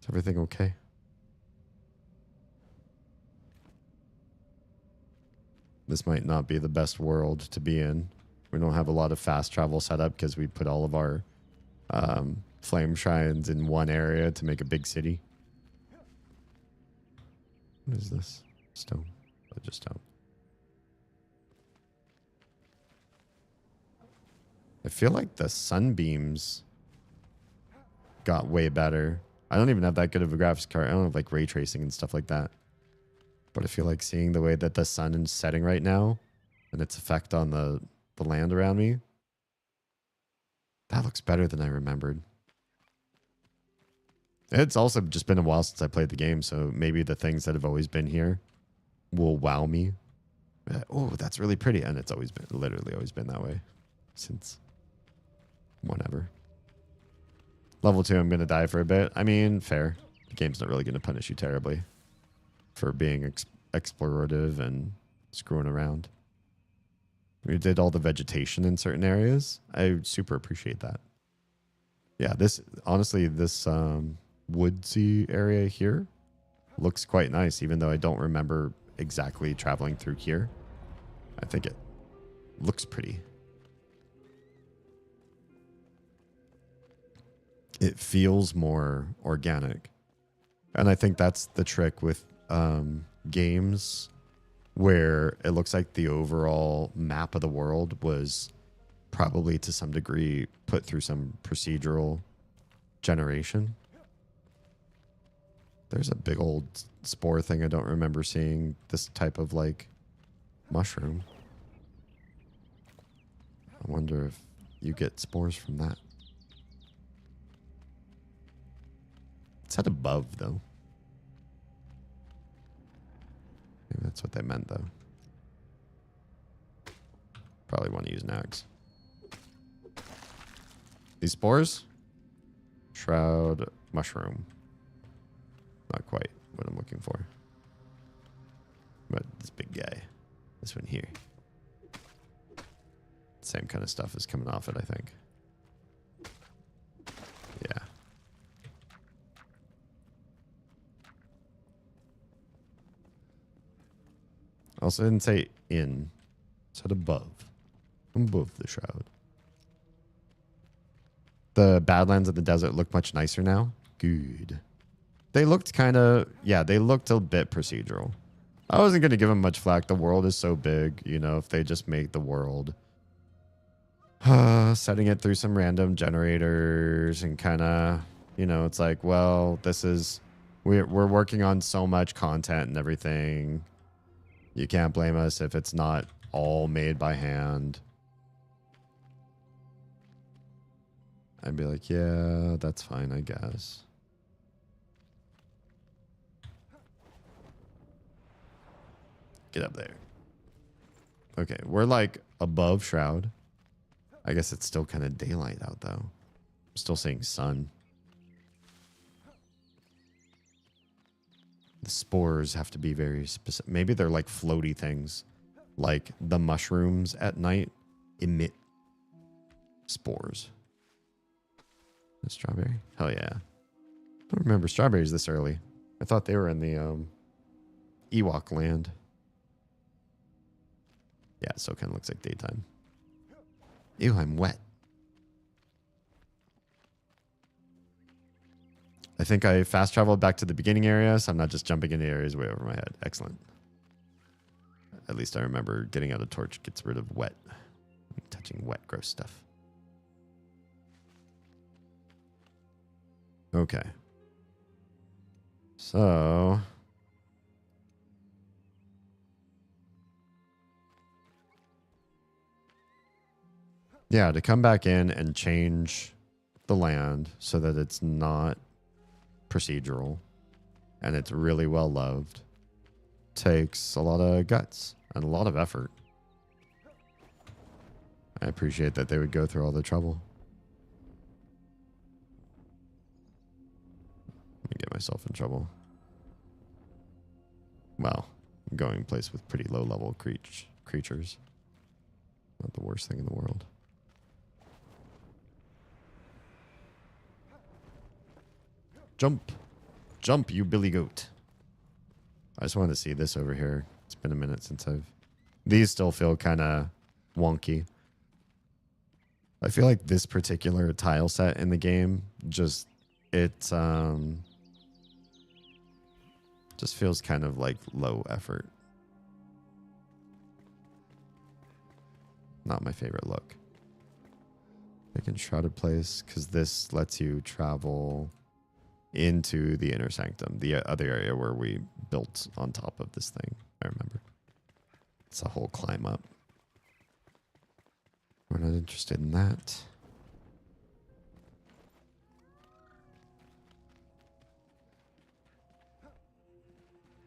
Is everything okay? This might not be the best world to be in. We don't have a lot of fast travel set up because we put all of our flame shrines in one area to make a big city. What is this? Stone. Oh, just stone. I feel like the sunbeams got way better. I don't even have that good of a graphics card. I don't have like ray tracing and stuff like that. But I feel like seeing the way that the sun is setting right now and its effect on the land around me, that looks better than I remembered. It's also just been a while since I played the game, so maybe the things that have always been here will wow me. Oh, that's really pretty. And it's always been, literally always been that way since whenever. Level 2, I'm going to die for a bit. I mean, fair. The game's not really going to punish you terribly for being explorative and screwing around. We did all the vegetation in certain areas. I super appreciate that. Yeah, this, honestly, this woodsy area here looks quite nice, even though I don't remember exactly traveling through here. I think it looks pretty. It feels more organic. And I think that's the trick with games where it looks like the overall map of the world was probably to some degree put through some procedural generation. There's a big old spore thing. I don't remember seeing this type of like mushroom. I wonder if you get spores from that. It's at above though. that's what they meant, though. Probably want to use an axe. These spores? Shroud mushroom. Not quite what I'm looking for. But this big guy. This one here. Same kind of stuff is coming off it, I think. Yeah. Also didn't say in. It said above. Above the shroud. The Badlands of the desert look much nicer now. Good. They looked kind of... Yeah, they looked a bit procedural. I wasn't going to give them much flack. The world is so big. You know, if they just make the world... setting it through some random generators and kind of... You know, it's like, well, this is... We're working on so much content and everything. You can't blame us if it's not all made by hand. I'd be like, yeah, that's fine, I guess. Get up there. Okay, we're like above Shroud. I guess it's still kind of daylight out, though. I'm still seeing sun. The spores have to be very specific. Maybe they're like floaty things. Like the mushrooms at night emit spores. A strawberry? Hell yeah. I don't remember strawberries this early. I thought they were in the Ewok land. Yeah, so it kind of looks like daytime. Ew, I'm wet. I think I fast traveled back to the beginning area, so I'm not just jumping into areas way over my head. Excellent. At least I remember getting out a torch gets rid of wet. Touching wet, gross stuff. Okay. So... yeah, to come back in and change the land so that it's not procedural and it's really well loved takes a lot of guts and a lot of effort. I appreciate that they would go through all the trouble. Let me get myself in trouble. Well, I'm going place with pretty low level creatures. Not the worst thing in the world. Jump. Jump, you billy goat. I just wanted to see this over here. It's been a minute since I've... These still feel kind of wonky. I feel like this particular tile set in the game just... It just feels kind of like low effort. Not my favorite look. Pick and shrouded place, because this lets you travel into the inner sanctum, the other area where we built on top of this thing. I remember. It's a whole climb up. We're not interested in that.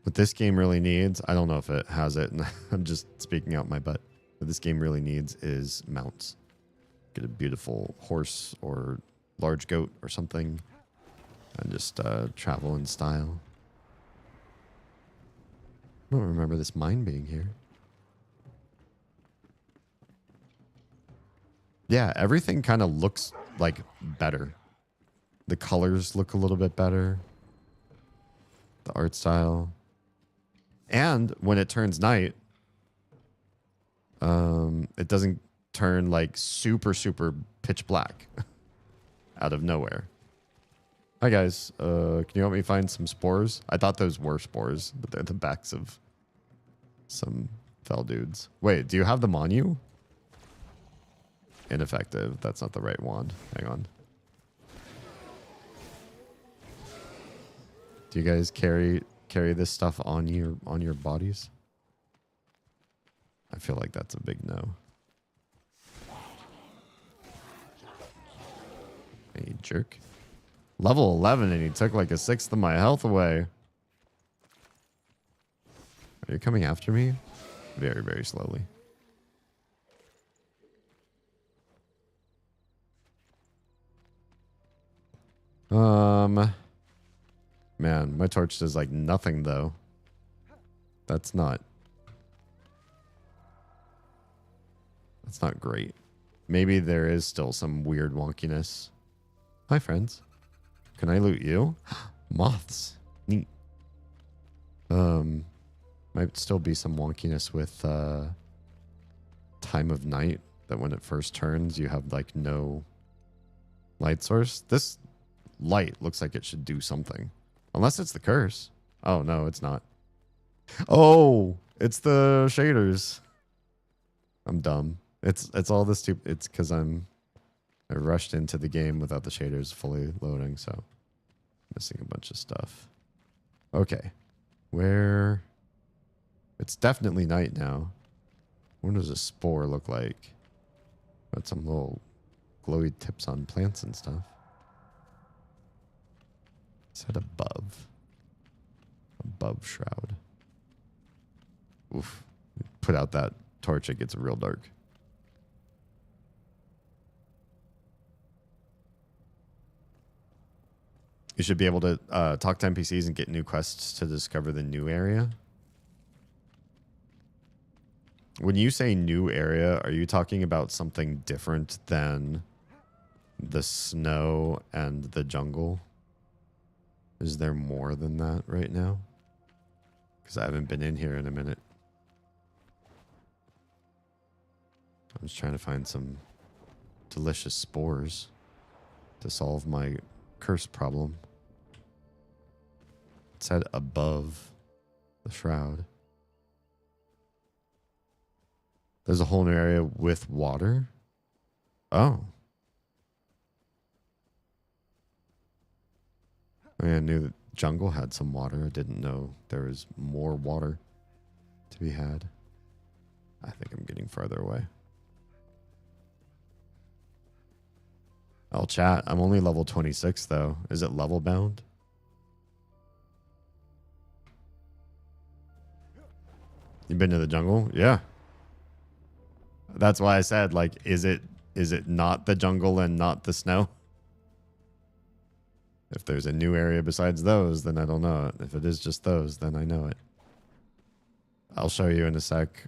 What this game really needs, I don't know if it has it, and I'm just speaking out my butt. What this game really needs is mounts. Get a beautiful horse or large goat or something. And just travel in style. I don't remember this mine being here. Yeah, everything kind of looks like better. The colors look a little bit better. The art style. And when it turns night, it doesn't turn like super, super pitch black out of nowhere. Hi guys, can you help me find some spores? I thought those were spores, but they're the backs of some fell dudes. Wait, do you have them on you? Ineffective. That's not the right wand. Hang on. Do you guys carry this stuff on your bodies? I feel like that's a big no. Hey, jerk. Level 11 and he took like a sixth of my health away. You're coming after me? Very, very slowly. Man, my torch does like nothing though. That's not great. Maybe there is still some weird wonkiness. Hi, friends. Can I loot you? Moths. Neat. Might still be some wonkiness with time of night, that when it first turns, you have like no light source. This light looks like it should do something. Unless it's the curse. Oh, no, it's not. Oh, it's the shaders. I'm dumb. It's all the stupid. It's because I rushed into the game without the shaders fully loading, so missing a bunch of stuff. Okay, where? It's definitely night now. What does a spore look like? Got some little glowy tips on plants and stuff. Is that above? Above shroud. Oof. Put out that torch, it gets real dark. You should be able to talk to NPCs and get new quests to discover the new area. When you say new area, are you talking about something different than the snow and the jungle? Is there more than that right now? Because I haven't been in here in a minute. I'm just trying to find some delicious spores to solve my curse problem. It said above the shroud. There's a whole new area with water? Oh. I mean, I knew that jungle had some water. I didn't know there was more water to be had. I think I'm getting farther away. I'll chat. I'm only level 26 though. Is it level bound? You been to the jungle? Yeah. That's why I said, like, is it not the jungle and not the snow? If there's a new area besides those, then I don't know it. If it is just those, then I know it. I'll show you in a sec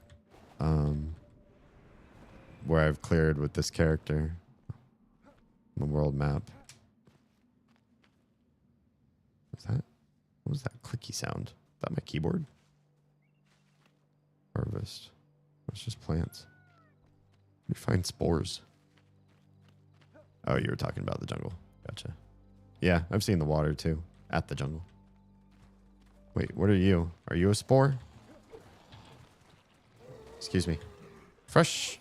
where I've cleared with this character. The world map. What was that clicky sound? Is that my keyboard? Harvest. It's just plants. You find spores. Oh, you were talking about the jungle. Gotcha. Yeah, I've seen the water too. At the jungle. Wait, what are you? Are you a spore? Excuse me. Fresh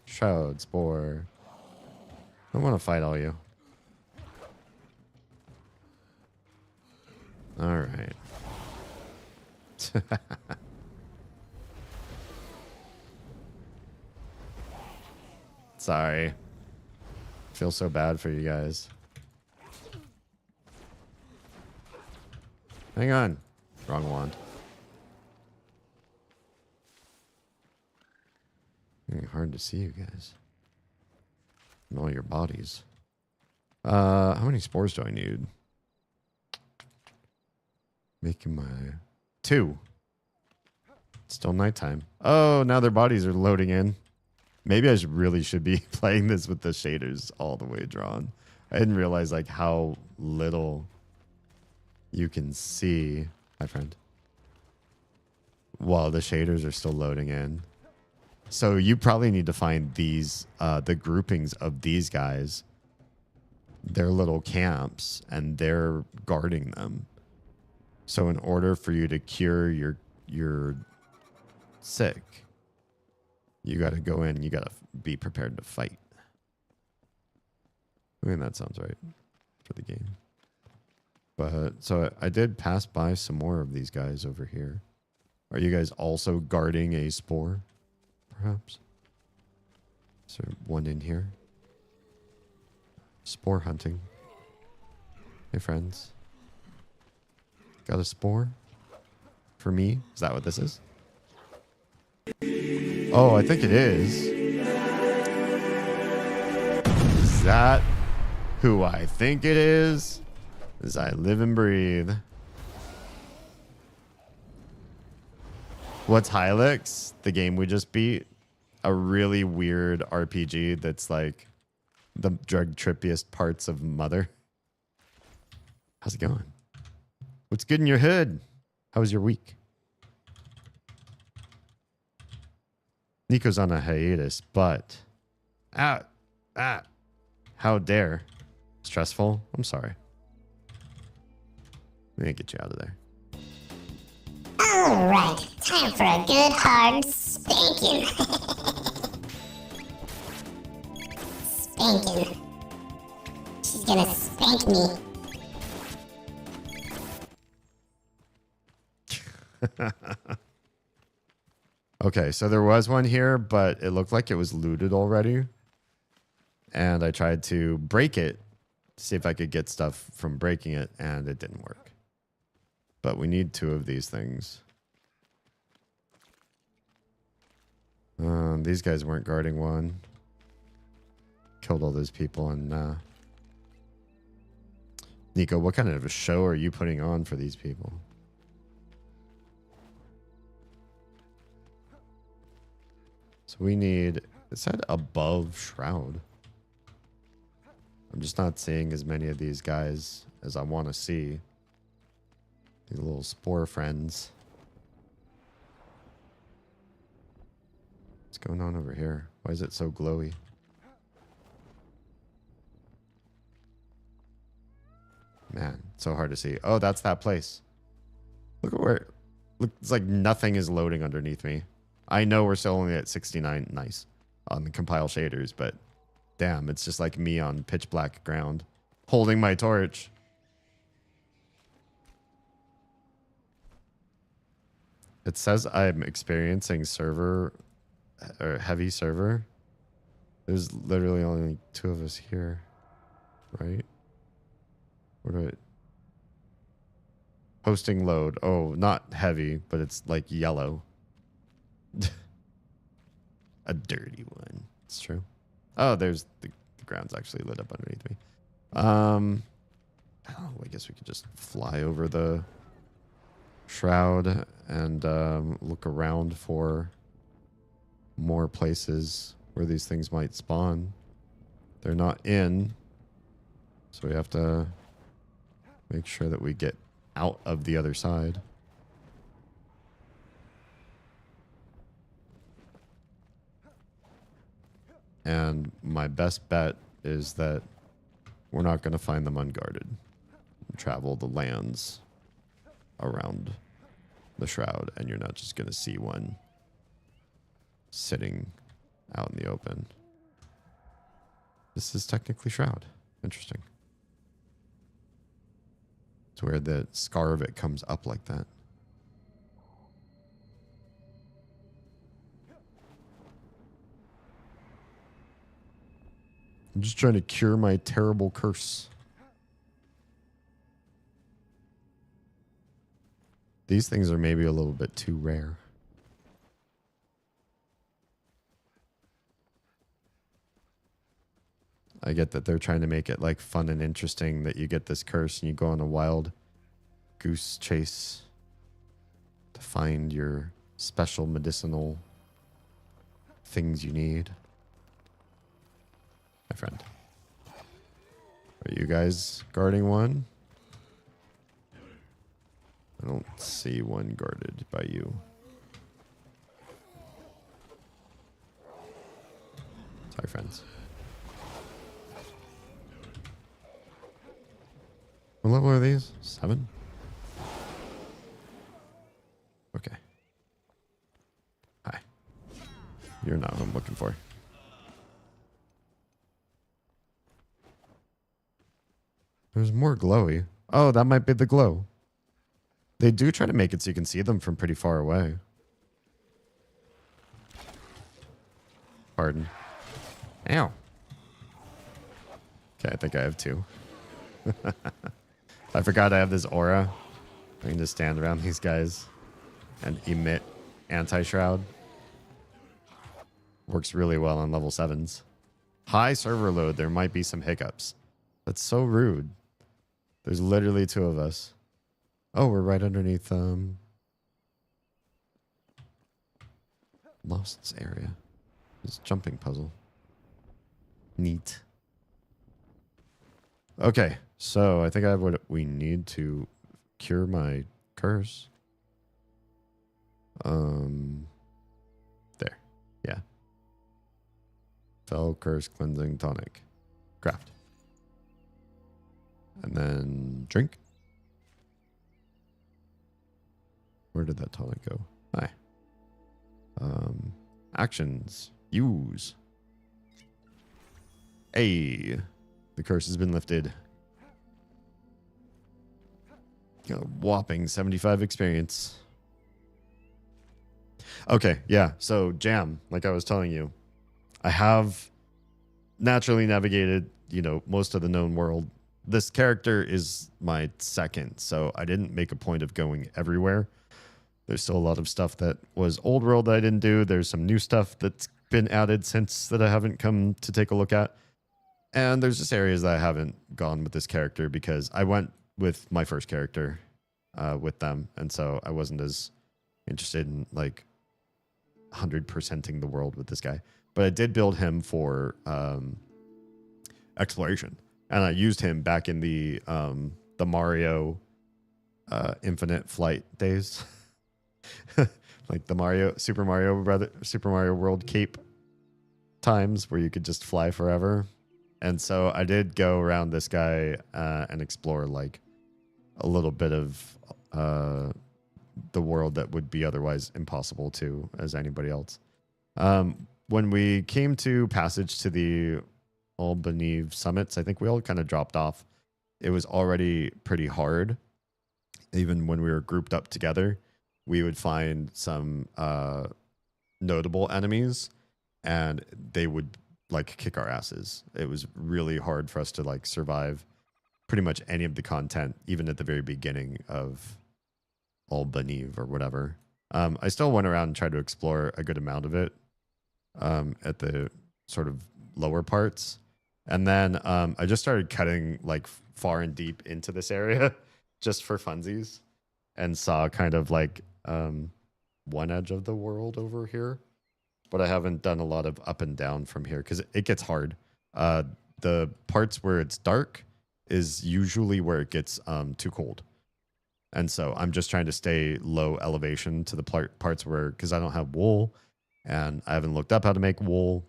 shroud spore. I don't want to fight all you. All right. Sorry. Feel so bad for you guys. Hang on. Wrong wand. Getting hard to see you guys. And all your bodies. How many spores do I need? Making my 2. It's still nighttime. Oh, now their bodies are loading in. Maybe I really should be playing this with the shaders all the way drawn. I didn't realize like how little you can see. Hi, friend. While the shaders are still loading in. So you probably need to find these, the groupings of these guys, their little camps, and they're guarding them. So in order for you to cure your sick, you got to go in, you got to be prepared to fight. I mean, that sounds right for the game. But so I did pass by some more of these guys over here. Are you guys also guarding a spore? Perhaps. Is there one in here? Spore hunting. Hey, friends. Got a spore? For me? Is that what this is? Oh, I think it is. Is that who I think it is? As I live and breathe. What's Hylix? The game we just beat. A really weird RPG that's like the drug trippiest parts of Mother. How's it going? What's good in your hood? How was your week? Nico's on a hiatus, but how dare. Stressful? I'm sorry. Let me get you out of there. Alright, time for a good hard spanking. Spanking. She's gonna spank me. Okay, so there was one here, but it looked like it was looted already. And I tried to break it to see if I could get stuff from breaking it, and it didn't work. But we need 2 of these things. These guys weren't guarding one. Killed all those people, and Nico, what kind of a show are you putting on for these people? So we need, it said above Shroud. I'm just not seeing as many of these guys as I want to see. These little spore friends. What's going on over here? Why is it so glowy? Man, it's so hard to see. Oh, that's that place. Look at where, look, it's like nothing is loading underneath me. I know we're still only at 69, nice, on the compile shaders, but damn, it's just like me on pitch black ground, holding my torch. It says I'm experiencing server, or heavy server. There's literally only 2 of us here, right? Where do I... Hosting load. Oh, not heavy, but it's like yellow. A dirty one. It's true. Oh, there's the ground's actually lit up underneath me. Oh, I guess we could just fly over the shroud and look around for more places where these things might spawn. They're not in, so we have to make sure that we get out of the other side. And my best bet is that we're not going to find them unguarded. Travel the lands around the shroud, and you're not just going to see one sitting out in the open. This is technically shroud. Interesting. It's where the scar of it comes up like that. I'm just trying to cure my terrible curse. These things are maybe a little bit too rare. I get that they're trying to make it like fun and interesting that you get this curse and you go on a wild goose chase to find your special medicinal things you need. My friend. Are you guys guarding one? I don't see one guarded by you. Sorry, friends. What level are these? 7? Okay. Hi. You're not who I'm looking for. There's more glowy. Oh, that might be the glow. They do try to make it so you can see them from pretty far away. Pardon. Ow. Okay, I think I have 2. I forgot I have this aura. I can just stand around these guys and emit anti-shroud. Works really well on level 7s. High server load, there might be some hiccups. That's so rude. There's literally 2 of us. Oh, we're right underneath Lost's area. This jumping puzzle. Neat. Okay, so I think I have what we need to cure my curse. There. Yeah. Fell curse cleansing tonic. Craft. And then drink. Where did that tonic go? Hi. Actions. Use. Hey. The curse has been lifted. Got a whopping 75 experience. Okay, yeah. So Jam, like I was telling you, I have naturally navigated, most of the known world. This character is my second, so I didn't make a point of going everywhere. There's still a lot of stuff that was old world that I didn't do. There's some new stuff that's been added since that I haven't come to take a look at. And there's just areas that I haven't gone with this character because I went with my first character with them. And so I wasn't as interested in 100%ing the world with this guy. But I did build him for exploration. And I used him back in the Mario Infinite Flight days. Like the Super Mario World cape times where you could just fly forever. And so I did go around this guy and explore a little bit of the world that would be otherwise impossible to as anybody else. When we came to passage to the Albany summits, I think we all kind of dropped off. It was already pretty hard. Even when we were grouped up together, we would find some notable enemies and they would kick our asses. It was really hard for us to survive pretty much any of the content, even at the very beginning of Albany or whatever. I still went around and tried to explore a good amount of it at the sort of lower parts. And then I just started cutting far and deep into this area just for funsies and saw kind of one edge of the world over here. But I haven't done a lot of up and down from here because it gets hard. The parts where it's dark is usually where it gets too cold. And so I'm just trying to stay low elevation to the parts where, because I don't have wool and I haven't looked up how to make wool,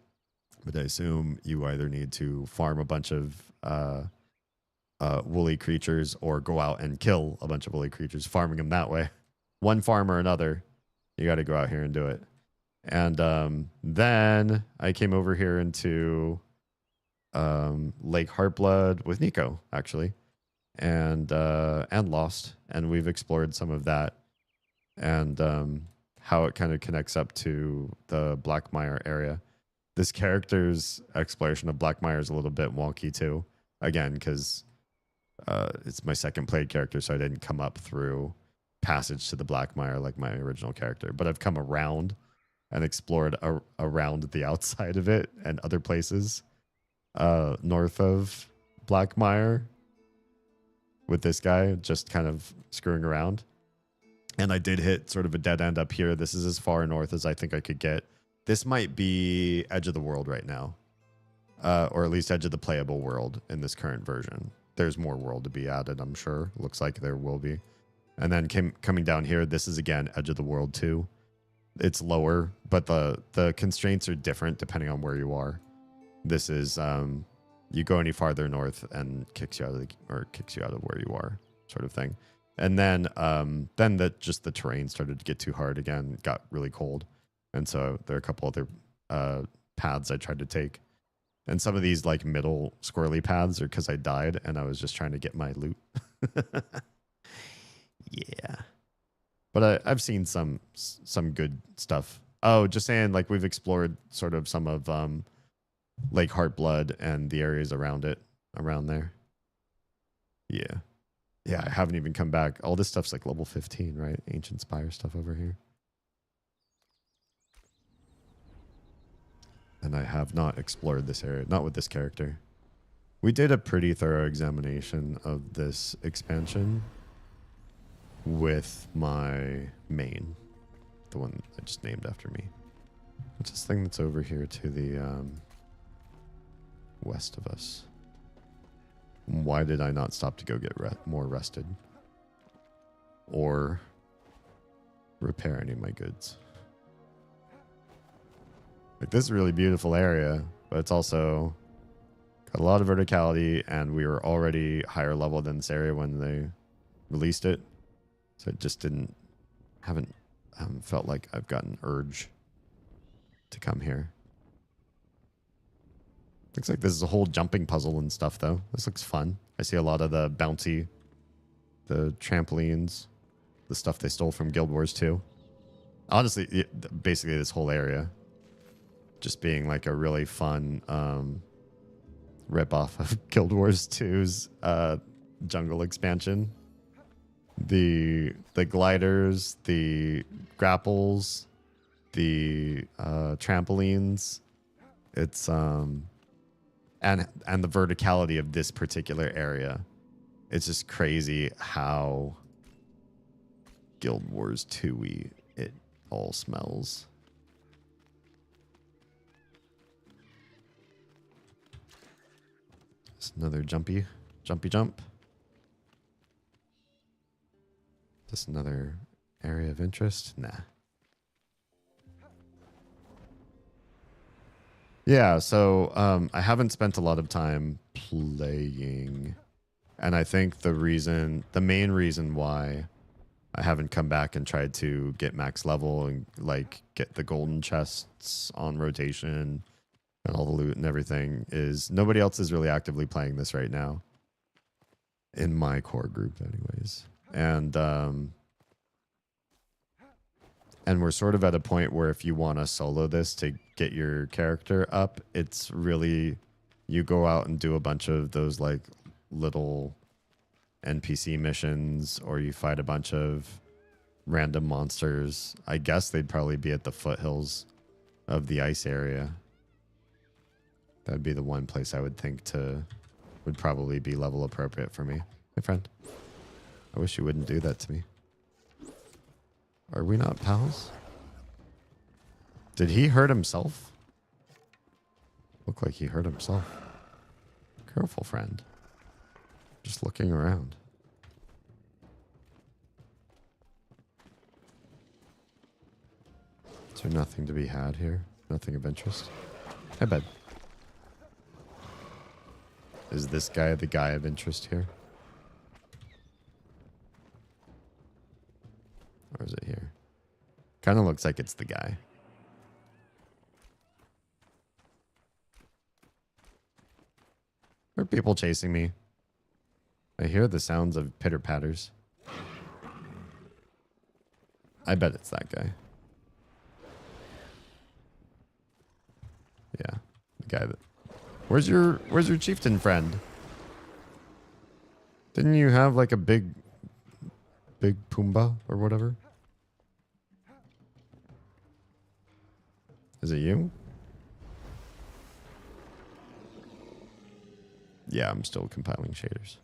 but I assume you either need to farm a bunch of woolly creatures or go out and kill a bunch of woolly creatures, farming them that way. One farm or another, you got to go out here and do it. And then I came over here into Lake Heartblood with Nico, actually, and Lost, and we've explored some of that and how it kind of connects up to the Blackmire area. This character's exploration of Blackmire is a little bit wonky too, again, because it's my second played character, so I didn't come up through passage to the Blackmire like my original character, but I've come around and explored around the outside of it and other places north of Blackmire with this guy just kind of screwing around. And I did hit sort of a dead end up here. This is as far north as I think I could get. This might be edge of the world right now, or at least edge of the playable world in this current version. There's more world to be added, I'm sure. Looks like there will be. And then coming down here, this is again edge of the world too. It's lower, but the constraints are different depending on where you are. This is you go any farther north and kicks you out of where you are, sort of thing. And then the terrain started to get too hard again. It got really cold, and so there are a couple other paths I tried to take. And some of these middle squirrely paths are because I died and I was just trying to get my loot. Yeah. But I've seen some good stuff. Oh, just saying, we've explored sort of some of Lake Heartblood and the areas around there. Yeah. Yeah, I haven't even come back. All this stuff's level 15, right? Ancient Spire stuff over here. And I have not explored this area, not with this character. We did a pretty thorough examination of this expansion with my main, the one I just named after me. What's this thing that's over here to the west of us? Why did I not stop to go get more rested? Or repair any of my goods? Like, this is a really beautiful area, but it's also got a lot of verticality, and we were already higher level than this area when they released it. So it just haven't felt like I've got an urge to come here. Looks like this is a whole jumping puzzle and stuff, though. This looks fun. I see a lot of the bouncy, the trampolines, the stuff they stole from Guild Wars 2. Honestly, basically this whole area just being like a really fun rip-off of Guild Wars 2's jungle expansion. The gliders, the grapples, the trampolines. It's and the verticality of this particular area. It's just crazy how Guild Wars 2-y it all smells. It's another jumpy jump. Just another area of interest? Nah. Yeah, so I haven't spent a lot of time playing. And I think the main reason why I haven't come back and tried to get max level and like get the golden chests on rotation and all the loot and everything is nobody else is really actively playing this right now. In my core group anyways. And we're sort of at a point where if you want to solo this to get your character up, it's really, you go out and do a bunch of those like little NPC missions, or you fight a bunch of random monsters. I guess they'd probably be at the foothills of the ice area. That'd be the one place I would think would probably be level appropriate for me. My friend, I wish you wouldn't do that to me. Are we not pals? Did he hurt himself? Looked like he hurt himself. Careful, friend. Just looking around. Is there nothing to be had here? Nothing of interest? I bet. Is this guy the guy of interest here? Or is it here? Kind of looks like it's the guy. Are people chasing me? I hear the sounds of pitter patters. I bet it's that guy. Yeah, the guy that. Where's your chieftain friend? Didn't you have like a big Pumbaa or whatever? Is it you? Yeah, I'm still compiling shaders.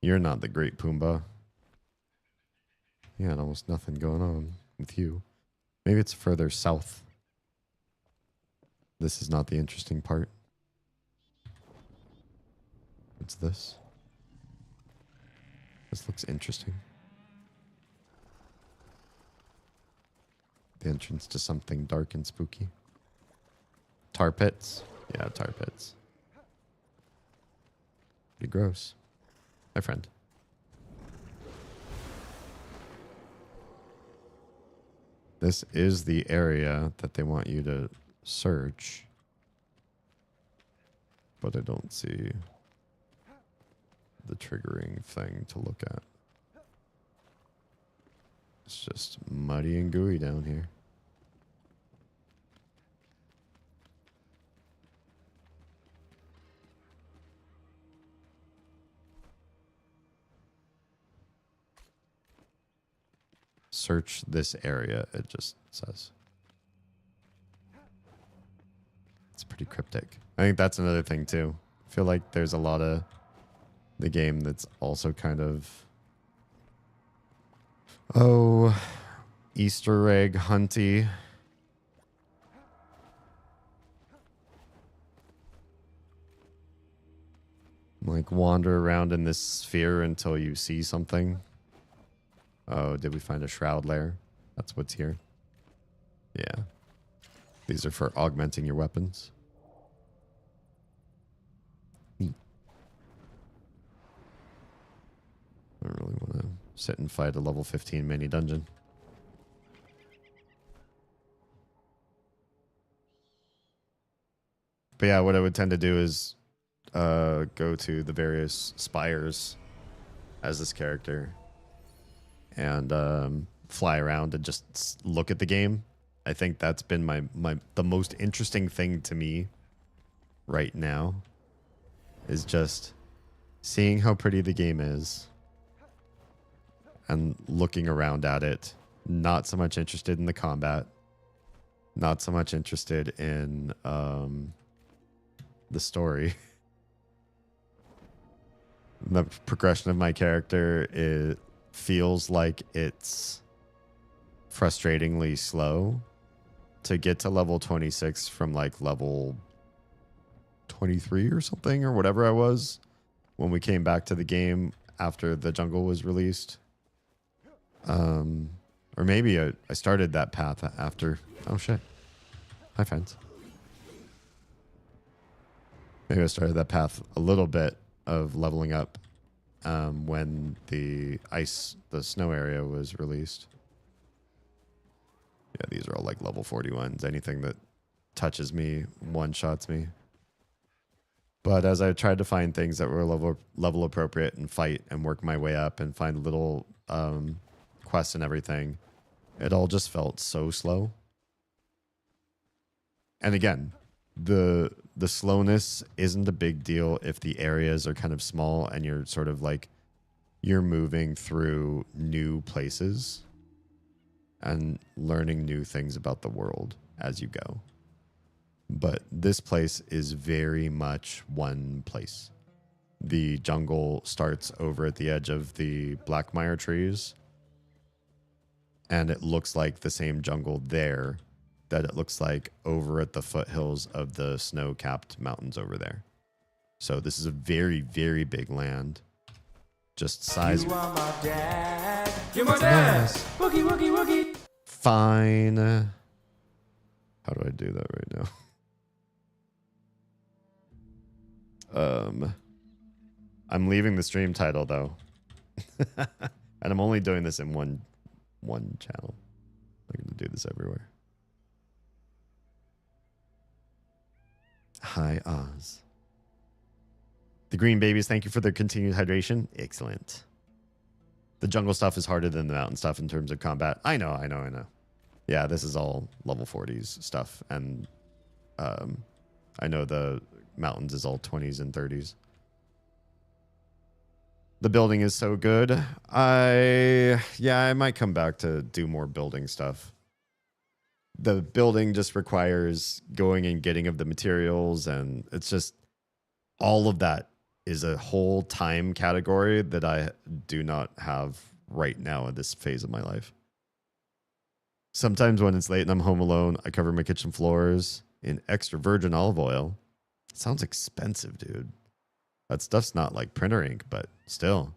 You're not the great Pumbaa. You had almost nothing going on with you. Maybe it's further south. This is not the interesting part. What's this? This looks interesting. The entrance to something dark and spooky. Tar pits? Yeah, tar pits. Pretty gross. My friend. This is the area that they want you to search. But I don't see the triggering thing to look at. It's just muddy and gooey down here. Search this area, it just says. It's pretty cryptic. I think that's another thing too. I feel like there's a lot of the game that's also kind of Easter egg hunty. Like wander around in this sphere until you see something. Oh, did we find a shroud lair? That's what's here. Yeah. These are for augmenting your weapons. Neat. I don't really want to sit and fight a level 15 mini dungeon. But yeah, what I would tend to do is go to the various spires as this character and fly around and just look at the game. I think that's been the most interesting thing to me right now is just seeing how pretty the game is and looking around at it. Not so much interested in the combat. Not so much interested in the story. The progression of my character, it feels like it's frustratingly slow. To get to level 26 from like level 23 or something or whatever I was when we came back to the game after the jungle was released. Or maybe I started that path after. Oh shit. Hi, friends. Maybe I started that path a little bit of leveling up when the snow area was released. Yeah, these are all like level 41s. Anything that touches me one-shots me. But as I tried to find things that were level appropriate and fight and work my way up and find little quests and everything, it all just felt so slow. And again, the slowness isn't a big deal if the areas are kind of small and you're sort of like you're moving through new places and learning new things about the world as you go. But this place is very much one place. The jungle starts over at the edge of the blackmire trees, and it looks like the same jungle there that it looks like over at the foothills of the snow-capped mountains over there. So this is a very, very big land. Just size. You are my dad. You're my dad. Woogie, woogie, woogie. Fine. How do I do that right now? I'm leaving the stream title though. And I'm only doing this in one channel. I'm going to do this everywhere. Hi, Oz. The green babies, thank you for their continued hydration. Excellent. The jungle stuff is harder than the mountain stuff in terms of combat. I know. Yeah, this is all level 40s stuff. And I know the mountains is all 20s and 30s. The building is so good. I might come back to do more building stuff. The building just requires going and getting of the materials, and it's just all of that is a whole time category that I do not have right now in this phase of my life. Sometimes when it's late and I'm home alone, I cover my kitchen floors in extra virgin olive oil. It sounds expensive, dude. That stuff's not like printer ink, but still.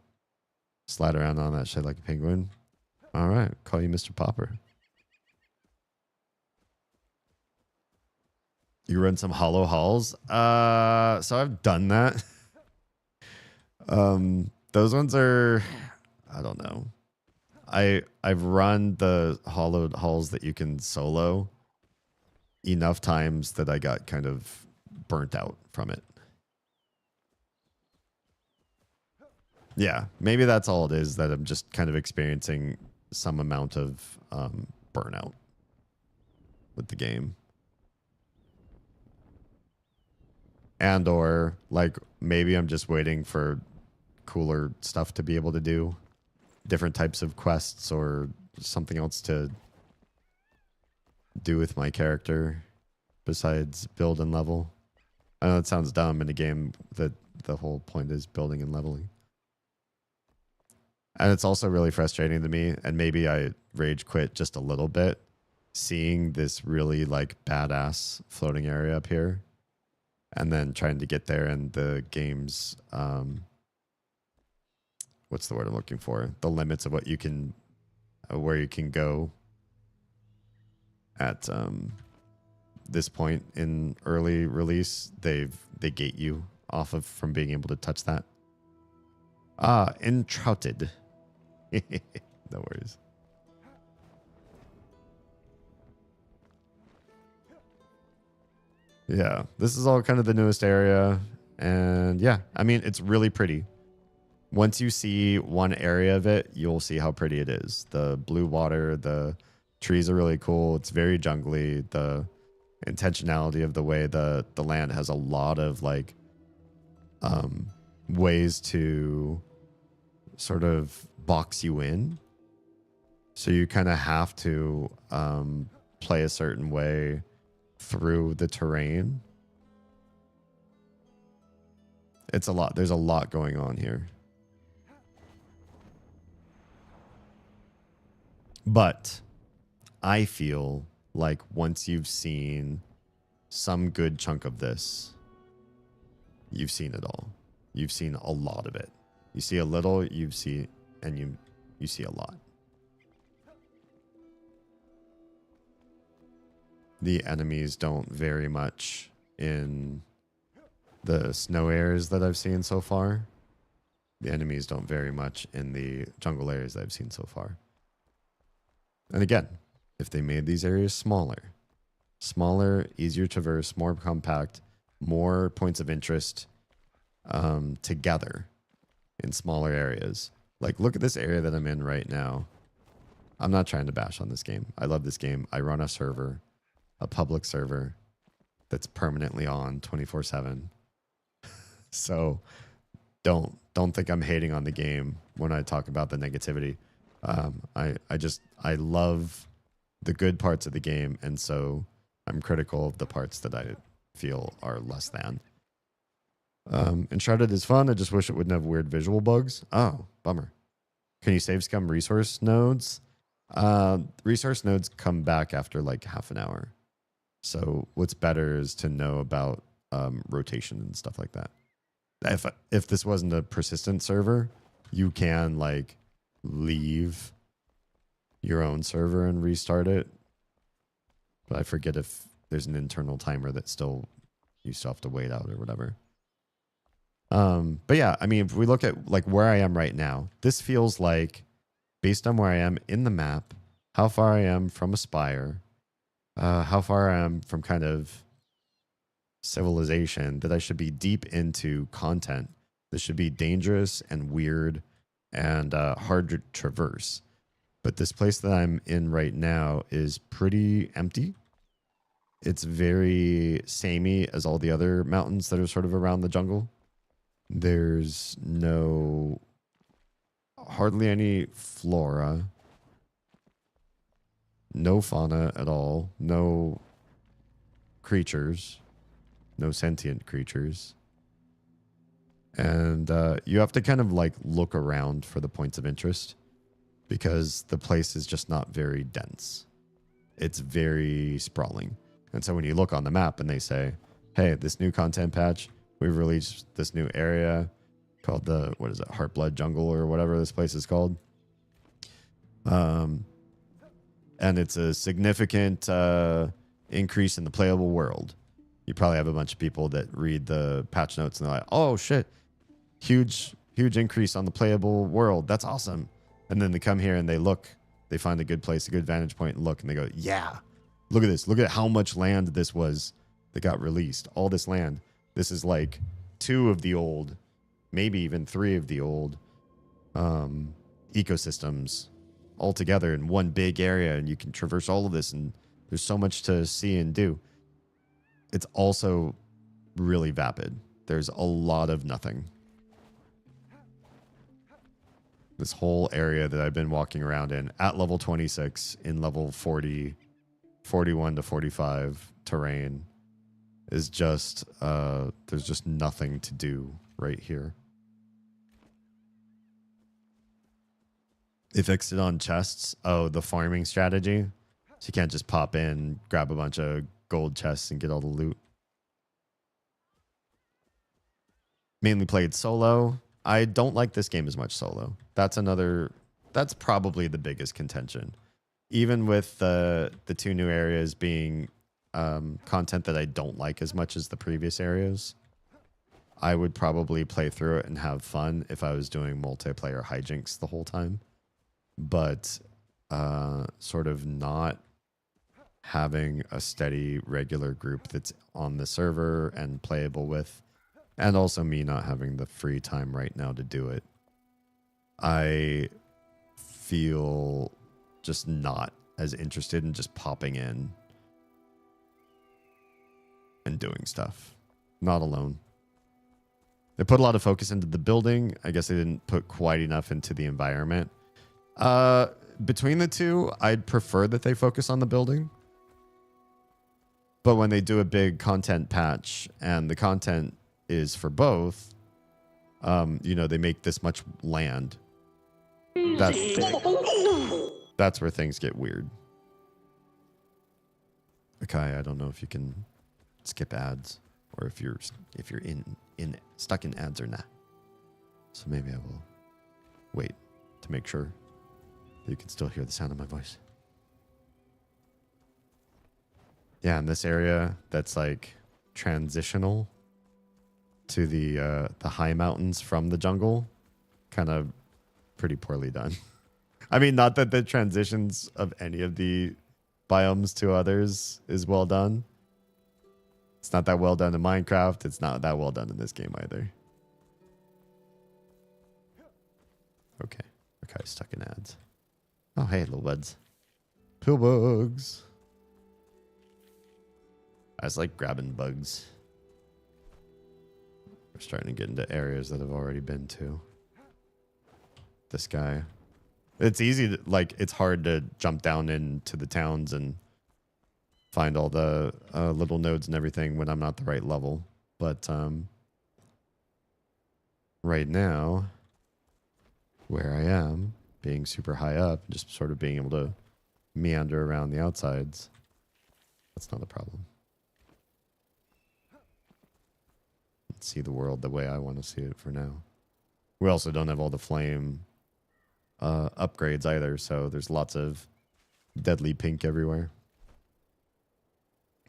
Slide around on that shit like a penguin. All right, call you Mr. Popper. You run some hollow halls? So I've done that. Those ones are, I don't know. I've run the hollowed halls that you can solo enough times that I got kind of burnt out from it. Yeah, maybe that's all it is, that I'm just kind of experiencing some amount of burnout with the game. And or like maybe I'm just waiting for cooler stuff to be able to do. Different types of quests or something else to do with my character. besides build and level? I know it sounds dumb in a game that the whole point is building and leveling. And it's also really frustrating to me, and maybe I rage quit just a little bit, seeing this really like badass floating area up here, and then trying to get there, and the game's what's the word I'm looking for? The limits of what you can, where you can go at this point in early release. They gate you off of from being able to touch that. Entrouded. No worries. Yeah, this is all kind of the newest area. And yeah, I mean, it's really pretty. Once you see one area of it, you'll see how pretty it is. The blue water, the trees are really cool. It's very jungly. The intentionality of the way the land has a lot of like ways to sort of box you in. So you kind of have to play a certain way through the terrain. It's a lot. There's a lot going on here. But I feel like once you've seen some good chunk of this, you've seen it all. You've seen a lot of it. You see a little, you see a lot. The enemies don't vary much in the snow areas that I've seen so far. The enemies don't vary much in the jungle areas that I've seen so far. And again, if they made these areas smaller, easier to traverse, more compact, more points of interest together in smaller areas. Like, look at this area that I'm in right now. I'm not trying to bash on this game. I love this game. I run a server, a public server that's permanently on 24/7. So don't think I'm hating on the game when I talk about the negativity. I love the good parts of the game, and so I'm critical of the parts that I feel are less than. Enshrouded is fun. I just wish it wouldn't have weird visual bugs. Oh, bummer. Can you save scum resource nodes? Resource nodes come back after like half an hour. So what's better is to know about rotation and stuff like that. If this wasn't a persistent server, you can like leave your own server and restart it. But I forget if there's an internal timer that you still have to wait out or whatever. But yeah, I mean, if we look at like where I am right now, this feels like, based on where I am in the map, how far I am from a spire, how far I am from kind of civilization, that I should be deep into content. This should be dangerous and weird and hard to traverse. But this place that I'm in right now is pretty empty. It's very samey as all the other mountains that are sort of around the jungle. There's hardly any flora, no fauna at all, no creatures, no sentient creatures. And you have to kind of like look around for the points of interest because the place is just not very dense. It's very sprawling. And so when you look on the map and they say, hey, this new content patch, we've released this new area called the, Heartblood Jungle or whatever this place is called. And it's a significant increase in the playable world. You probably have a bunch of people that read the patch notes and they're like, oh shit, huge increase on the playable world. That's awesome. And then they come here and they find a good place, a good vantage point and look, and they go, yeah, look at this. Look at how much land this was that got released. All this land. This is like 2 of the old, maybe even 3 of the old ecosystems all together in one big area, and you can traverse all of this, and there's so much to see and do. It's also really vapid. There's a lot of nothing. This whole area that I've been walking around in at level 26, in level 40, 41 to 45 terrain, is just there's just nothing to do right here. They fixed it on chests. Oh, the farming strategy. So you can't just pop in, grab a bunch of gold chests and get all the loot. Mainly played solo. I don't like this game as much solo. That's probably the biggest contention. Even with the two new areas being content that I don't like as much as the previous areas, I would probably play through it and have fun if I was doing multiplayer hijinks the whole time. But sort of not having a steady regular group that's on the server and playable with, and also me not having the free time right now to do it, I feel just not as interested in just popping in and doing stuff. Not alone. They put a lot of focus into the building. I guess they didn't put quite enough into the environment. Between the two, I'd prefer that they focus on the building. But when they do a big content patch and the content is for both, they make this much land. That's where things get weird. Okay, I don't know if you can skip ads or if you're stuck in ads or not. So maybe I will wait to make sure that you can still hear the sound of my voice. Yeah, in this area that's like transitional to the high mountains from the jungle, kind of pretty poorly done. I mean, not that the transitions of any of the biomes to others is well done. It's not that well done in Minecraft. It's not that well done in this game either. Okay. Okay, stuck in ads. Oh, hey, little buds. Pill bugs. I just like grabbing bugs. We're starting to get into areas that I've already been to. This guy. It's easy to, it's hard to jump down into the towns and find all the little nodes and everything when I'm not the right level. But right now, where I am, being super high up, just sort of being able to meander around the outsides, that's not a problem. See the world the way I want to see it for now. We also don't have all the flame upgrades either, so there's lots of deadly pink everywhere.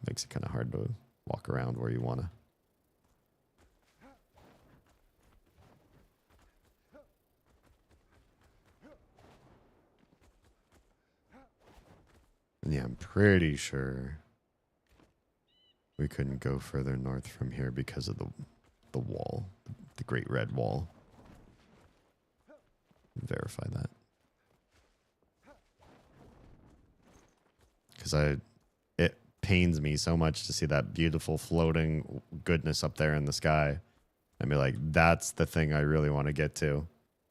Makes it kind of hard to walk around where you want to. And yeah, I'm pretty sure we couldn't go further north from here because of the wall, the Great Red Wall. Verify that. Because it pains me so much to see that beautiful floating goodness up there in the sky. I'd be like, that's the thing I really want to get to.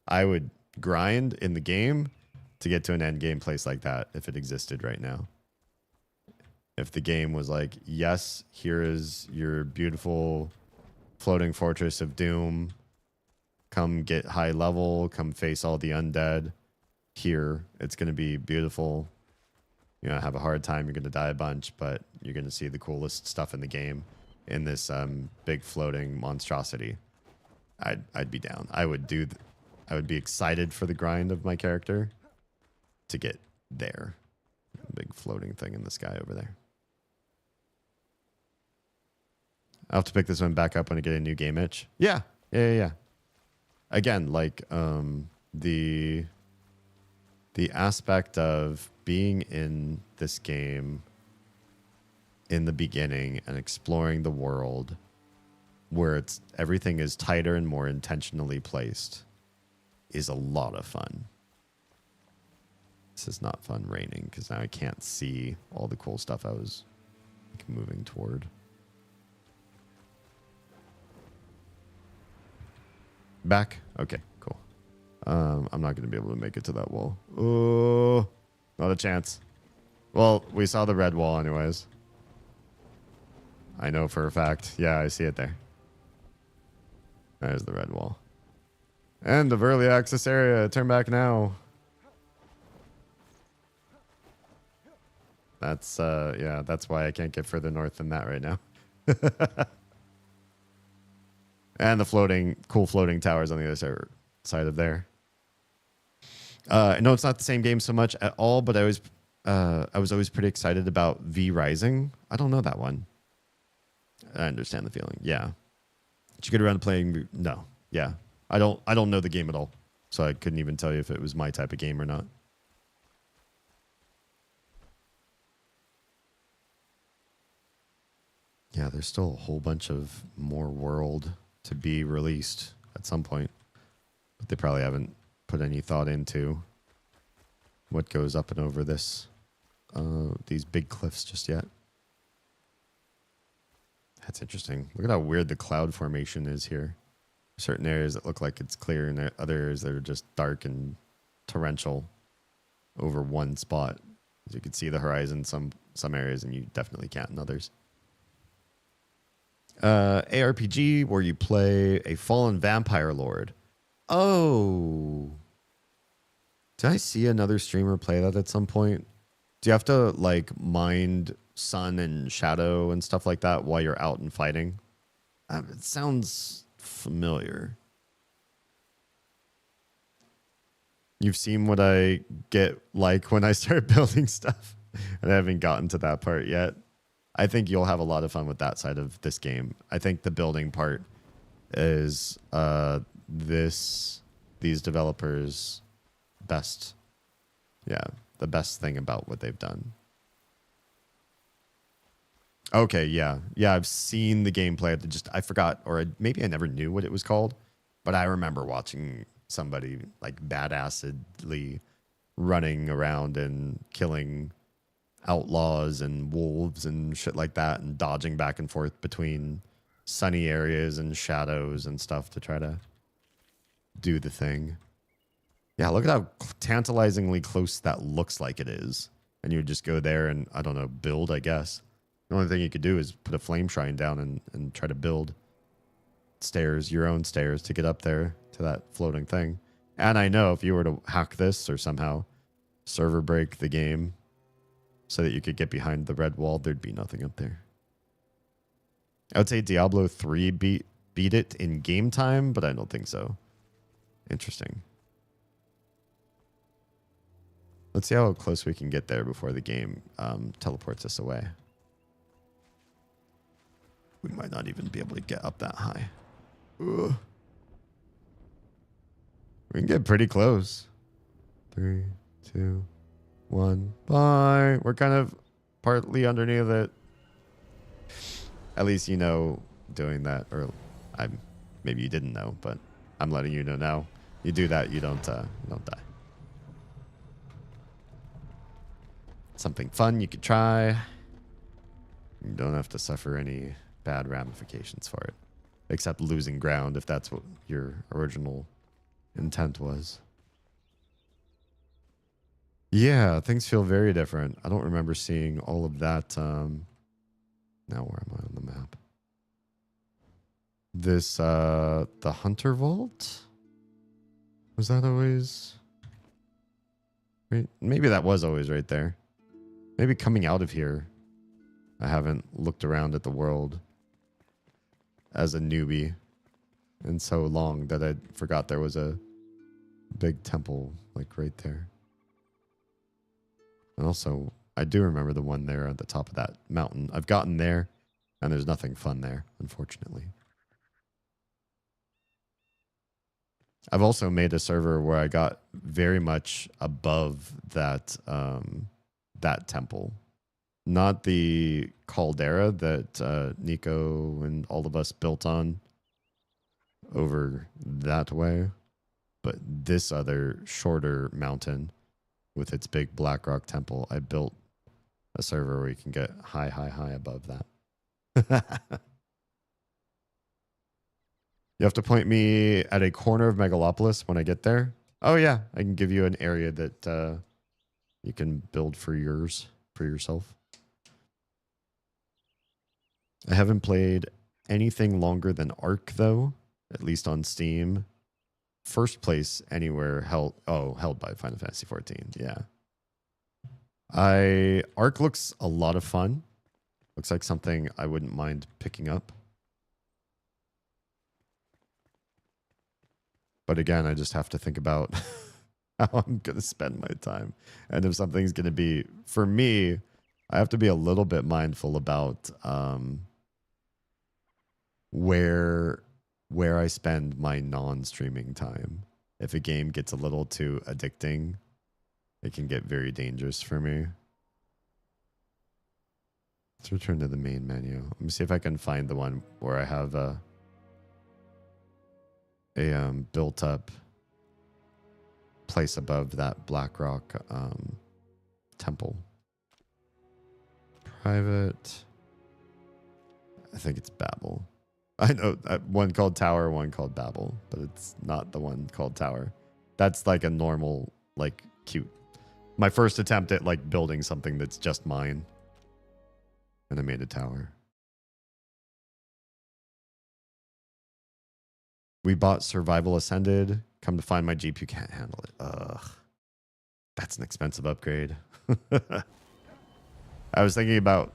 I would grind in the game to get to an end game place like that if it existed right now. If the game was like, yes, here is your beautiful floating fortress of doom. Come get high level. Come face all the undead. Here, it's going to be beautiful. You're going to have a hard time. You're going to die a bunch, but you're going to see the coolest stuff in the game in this big floating monstrosity. I'd be down. I would be excited for the grind of my character to get there. Big floating thing in the sky over there. I'll have to pick this one back up when I get a new game itch. Yeah. Again, the aspect of being in this game in the beginning and exploring the world where everything is tighter and more intentionally placed is a lot of fun. This is not fun raining because now I can't see all the cool stuff I was moving toward. Back? Okay, cool. I'm not going to be able to make it to that wall. Oh, not a chance. Well, we saw the red wall anyways. I know for a fact. Yeah, I see it there. There's the red wall. End of early access area. Turn back now. That's yeah, that's why I can't get further north than that right now. And the cool floating towers on the other side of there. No, it's not the same game so much at all, but I was always pretty excited about V Rising. I don't know that one. I understand the feeling. Yeah. Did you get around to playing? No. Yeah. I don't know the game at all. So I couldn't even tell you if it was my type of game or not. Yeah, there's still a whole bunch of more world to be released at some point. But they probably haven't put any thought into what goes up and over these big cliffs just yet. That's interesting. Look at how weird the cloud formation is here. Certain areas that look like it's clear, and there are other areas that are just dark and torrential over one spot. As you can see the horizon some areas, and you definitely can't in others. ARPG where you play a fallen vampire lord. Oh. Did I see another streamer play that at some point? Do you have to like mind sun and shadow and stuff like that while you're out and fighting? It sounds familiar. You've seen what I get like when I start building stuff, and I haven't gotten to that part yet. I think you'll have a lot of fun with that side of this game. I think the building part is these developers' best. Yeah, the best thing about what they've done. Okay, yeah. Yeah, I've seen the gameplay. I forgot, or maybe I never knew what it was called, but I remember watching somebody like badassedly running around and killing outlaws and wolves and shit like that, and dodging back and forth between sunny areas and shadows and stuff to try to do the thing. Yeah, look at how tantalizingly close that looks like it is. And you would just go there and, I don't know, build, I guess. The only thing you could do is put a flame shrine down and try to build stairs, your own stairs, to get up there to that floating thing. And I know if you were to hack this or somehow server break the game so that you could get behind the red wall, there'd be nothing up there. I would say Diablo 3 beat it in game time, but I don't think so. Interesting. Let's see how close we can get there before the game teleports us away. We might not even be able to get up that high. Ugh. We can get pretty close. 3, 2, 1. Bye. We're kind of partly underneath it. At least you know doing that, or maybe you didn't know, but I'm letting you know now. You do that, you don't die. Something fun you could try. You don't have to suffer any bad ramifications for it, except losing ground if that's what your original intent was. Yeah, things feel very different. I don't remember seeing all of that. Now where am I on the map? This, the Hunter Vault? Was that always... Wait, maybe that was always right there. Maybe coming out of here, I haven't looked around at the world as a newbie in so long that I forgot there was a big temple like right there. And also, I do remember the one there at the top of that mountain. I've gotten there, and there's nothing fun there, unfortunately. I've also made a server where I got very much above that that temple. Not the caldera that Nico and all of us built on over that way, but this other shorter mountain with its big black rock temple. I built a server where you can get high above that. You have to point me at a corner of Megalopolis when I get there. Oh yeah, I can give you an area that you can build for yourself. I haven't played anything longer than Ark though, at least on Steam. First place anywhere held by Final Fantasy 14. Yeah. Ark looks a lot of fun. Looks like something I wouldn't mind picking up. But again, I just have to think about how I'm going to spend my time. And if something's going to be, for me, I have to be a little bit mindful about where I spend my non-streaming time. If a game gets a little too addicting, it can get very dangerous for me. Let's return to the main menu. Let me see if I can find the one where I have a built up place above that Blackrock temple. Private. I think it's Babel. I know one called Tower, one called Babel, but it's not the one called Tower. That's like a normal, like cute. My first attempt at like building something that's just mine. And I made a tower. We bought Survival Ascended. Come to find my GPU can't handle it. Ugh. That's an expensive upgrade. I was thinking about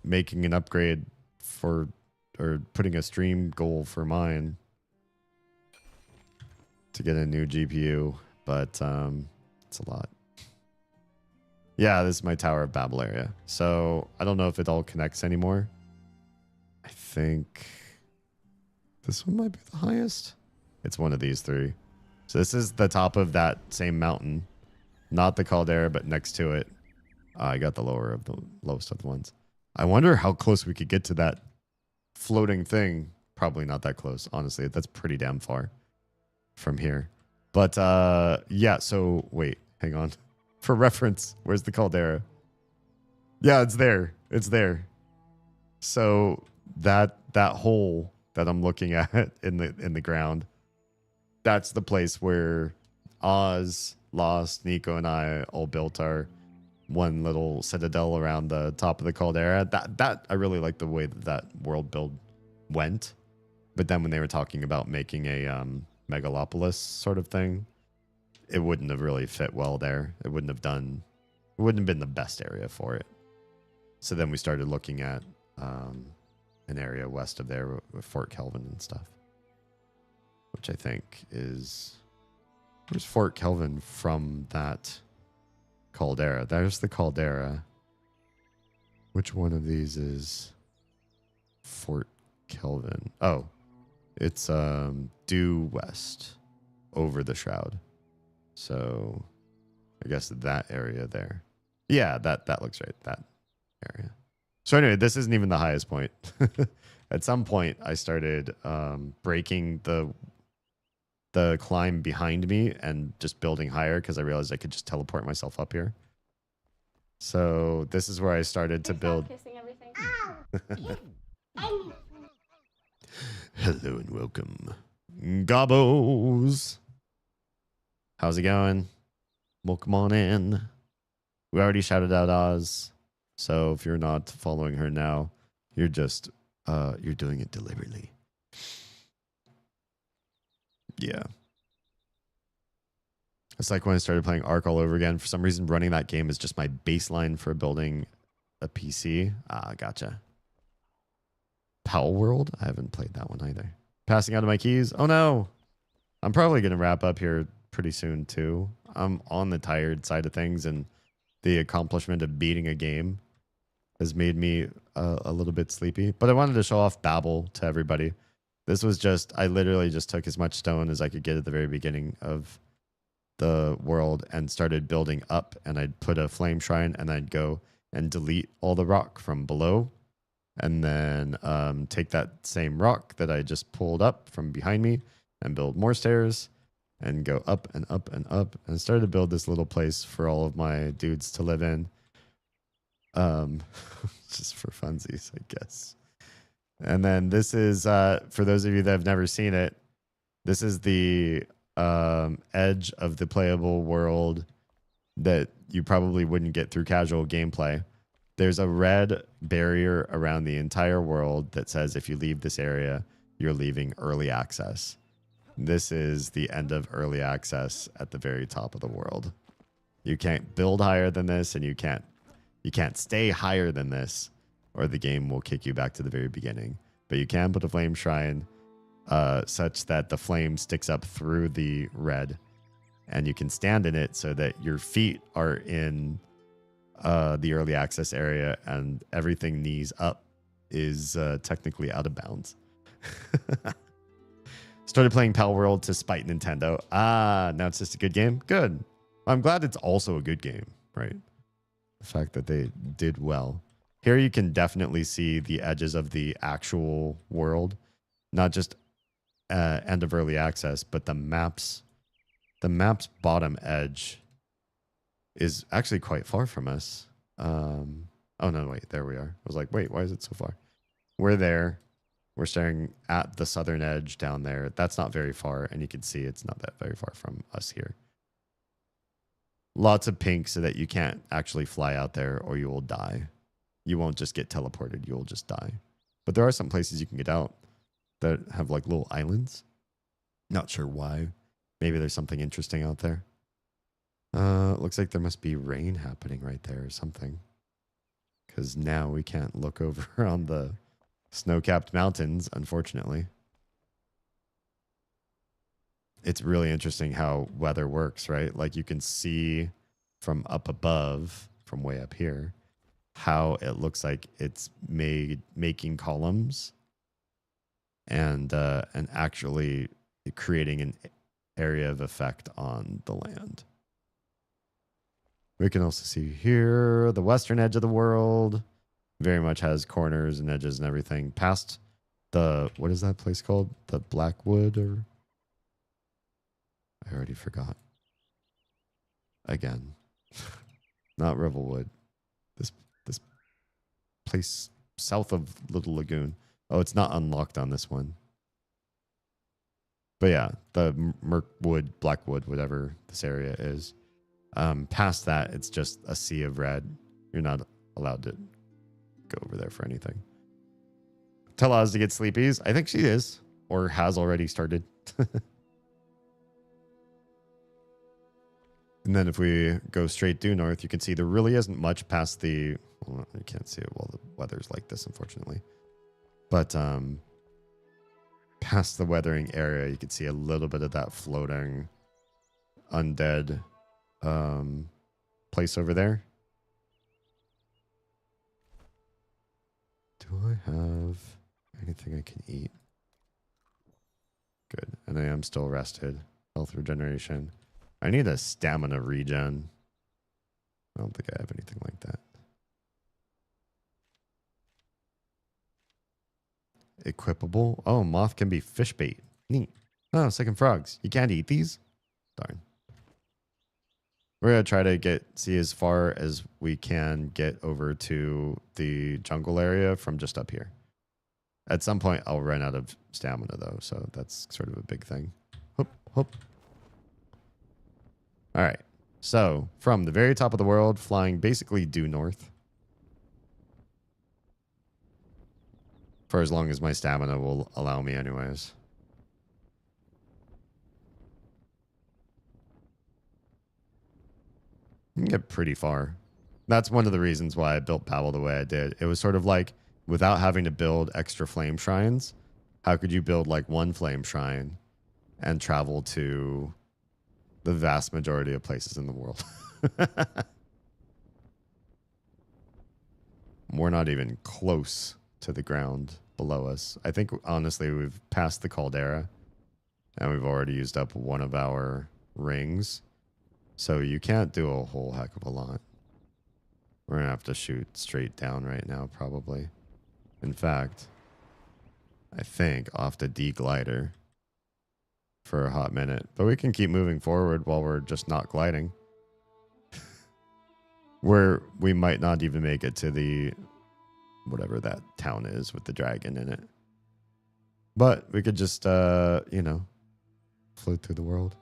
making an upgrade for, or putting a stream goal for mine to get a new GPU, but it's a lot. Yeah, this is my Tower of Babel area. So I don't know if it all connects anymore. I think this one might be the highest. It's one of these three. So this is the top of that same mountain. Not the caldera, but next to it. I got the lowest of the ones. I wonder how close we could get to that floating thing. Probably not that close, honestly. That's pretty damn far from here. But yeah, so wait, hang on. For reference, where's the caldera? Yeah, it's there. It's there. So that hole that I'm looking at in the ground, that's the place where Oz, Lost, Nico, and I all built our one little citadel around the top of the caldera. That I really like the way that world build went. But then when they were talking about making a megalopolis sort of thing, it wouldn't have really fit well there. It wouldn't have been the best area for it. So then we started looking at an area west of there with Fort Kelvin and stuff, which I think is, where's Fort Kelvin from that caldera? There's the caldera. Which one of these is Fort Kelvin? Oh, it's due west over the Shroud. So I guess that area there. Yeah, that looks right. That area. So anyway, this isn't even the highest point. At some point, I started breaking the climb behind me and just building higher because I realized I could just teleport myself up here. So this is where I started to build. Kissing everything. Hello and welcome, Gobbos. How's it going? Welcome on in. We already shouted out Oz, so if you're not following her now, you're just you're doing it deliberately. Yeah. It's like when I started playing Ark all over again. For some reason, running that game is just my baseline for building a PC. Ah, gotcha. Powell World? I haven't played that one either. Passing out of my keys. Oh no. I'm probably going to wrap up here pretty soon too. I'm on the tired side of things, and the accomplishment of beating a game has made me a little bit sleepy. But I wanted to show off Babel to everybody. This was just, I literally just took as much stone as I could get at the very beginning of the world and started building up, and I'd put a flame shrine, and I'd go and delete all the rock from below, and then take that same rock that I just pulled up from behind me and build more stairs and go up and up and up, and started to build this little place for all of my dudes to live in. Just for funsies, I guess. And then this is, for those of you that have never seen it, this is the edge of the playable world that you probably wouldn't get through casual gameplay. There's a red barrier around the entire world that says if you leave this area, you're leaving early access. This is the end of early access at the very top of the world. You can't build higher than this, and you can't stay higher than this, or the game will kick you back to the very beginning. But you can put a flame shrine such that the flame sticks up through the red, and you can stand in it so that your feet are in the early access area, and everything knees up is technically out of bounds. Started playing Pal World to spite Nintendo. Now it's just a good game. Good. I'm glad it's also a good game, right? The fact that they did well. Here you can definitely see the edges of the actual world, not just end of early access, but the map's bottom edge is actually quite far from us. Oh no, wait, there we are. I was like, wait, why is it so far? We're there. We're staring at the southern edge down there. That's not very far, and you can see it's not that very far from us here. Lots of pink so that you can't actually fly out there or you will die. You won't just get teleported, you will just die. But there are some places you can get out that have like little islands. Not sure why. Maybe there's something interesting out there. Looks like there must be rain happening right there or something. Because now we can't look over on the snow-capped mountains, unfortunately. It's really interesting how weather works, right? Like you can see from up above, from way up here, how it looks like it's making columns and actually creating an area of effect on the land. We can also see here the western edge of the world. Very much has corners and edges and everything. Past the, what is that place called? The Blackwood, or I already forgot. Again, not Revelwood. This place south of Little Lagoon. Oh, it's not unlocked on this one. But yeah, the Mirkwood, Blackwood, whatever this area is. Past that, it's just a sea of red. You're not allowed to go over there for anything. Tell Oz to get sleepies. I think she is, or has already started. And then if we go straight due north, you can see there really isn't much past the... Well, you can't see it while the weather's like this, unfortunately. But past the weathering area, you can see a little bit of that floating undead place over there. Do I have anything I can eat? Good. And I am still rested. Health regeneration. I need a stamina regen. I don't think I have anything like that. Equipable. Oh, moth can be fish bait. Neat. Oh, second frogs. You can't eat these? Darn. We're going to try to see as far as we can get over to the jungle area from just up here. At some point, I'll run out of stamina, though, so that's sort of a big thing. Hoop, hoop. All right. So, from the very top of the world, flying basically due north. For as long as my stamina will allow me anyways. You can get pretty far. That's one of the reasons why I built Babel the way I did. It was sort of like, without having to build extra flame shrines, how could you build like one flame shrine and travel to the vast majority of places in the world? We're not even close to the ground below us. I think, honestly, we've passed the caldera and we've already used up one of our rings. So you can't do a whole heck of a lot. We're going to have to shoot straight down right now, probably. In fact, I think off the D-glider for a hot minute. But we can keep moving forward while we're just not gliding. Where we might not even make it to the... whatever that town is with the dragon in it. But we could just, float through the world.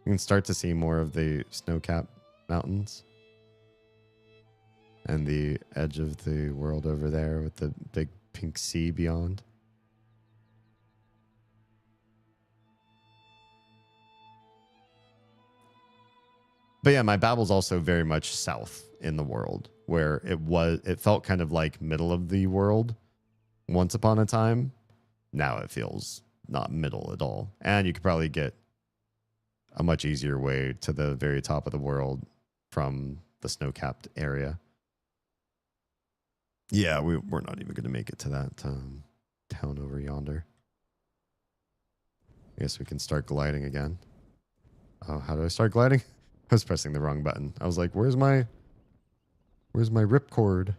You can start to see more of the snow-capped mountains. And the edge of the world over there with the big pink sea beyond. But yeah, my Babel's also very much south in the world, where it felt kind of like middle of the world once upon a time. Now it feels not middle at all. And you could probably get a much easier way to the very top of the world from the snow-capped area. Yeah, we're not even going to make it to that town over yonder. I guess we can start gliding again. Oh, how do I start gliding? I was pressing the wrong button. I was like, where's my ripcord?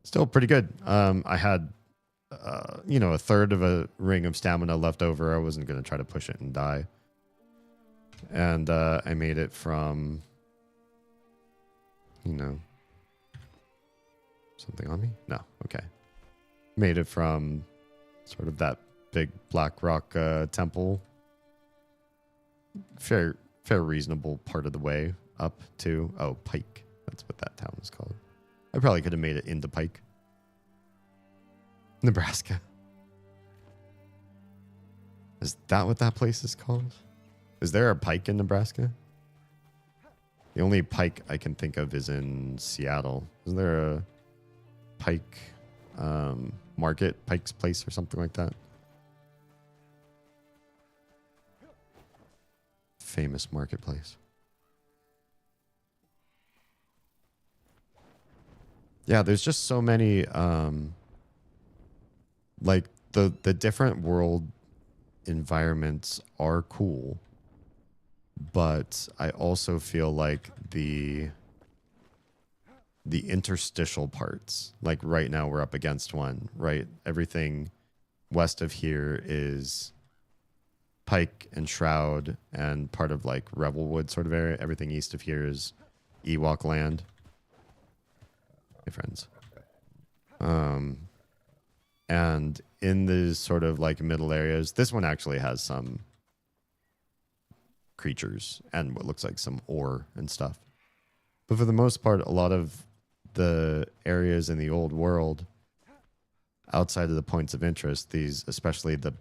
Still pretty good. I had, a third of a ring of stamina left over. I wasn't going to try to push it and die. And I made it from, something on me? No, okay. Made it from sort of that big black rock temple. Fair reasonable part of the way up to Pike. That's what that town is called. I probably could have made it into Pike, Nebraska. Is that what that place is called? Is there a Pike in Nebraska? The only Pike I can think of is in Seattle. Isn't there a Pike market, Pike's Place or something like that? Famous marketplace. Yeah, there's just so many like the different world environments are cool, but I also feel like the interstitial parts, like right now we're up against one, right? Everything west of here is Pike and Shroud and part of like Revelwood sort of area. Everything east of here is Ewok land. Hey, friends. And in the sort of like middle areas, this one actually has some creatures and what looks like some ore and stuff. But for the most part, a lot of the areas in the old world outside of the points of interest, these, especially the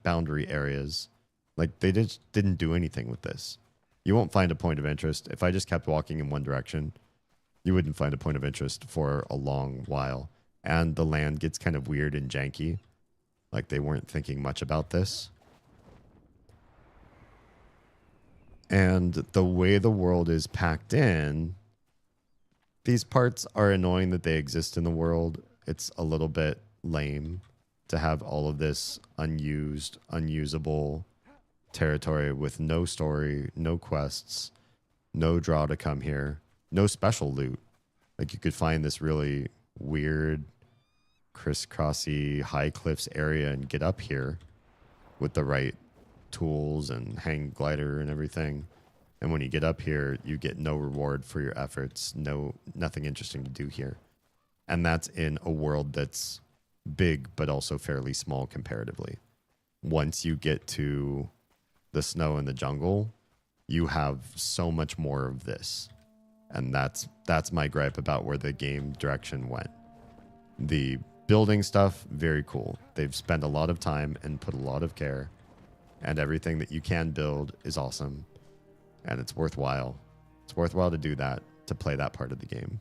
boundary areas, like they just didn't do anything with this. You won't find a point of interest. If I just kept walking in one direction, you wouldn't find a point of interest for a long while. And the land gets kind of weird and janky. Like they weren't thinking much about this. And the way the world is packed in, these parts are annoying that they exist in the world. It's a little bit lame to have all of this unused, unusable territory with no story, no quests, no draw to come here, no special loot. Like you could find this really weird, crisscrossy high cliffs area and get up here with the right tools and hang glider and everything. And when you get up here, you get no reward for your efforts, nothing interesting to do here. And that's in a world that's big but also fairly small comparatively. Once you get to the snow and the jungle, you have so much more of this. And that's my gripe about where the game direction went. The building stuff, very cool. They've spent a lot of time and put a lot of care, and everything that you can build is awesome, and it's worthwhile. It's worthwhile to do that, to play that part of the game.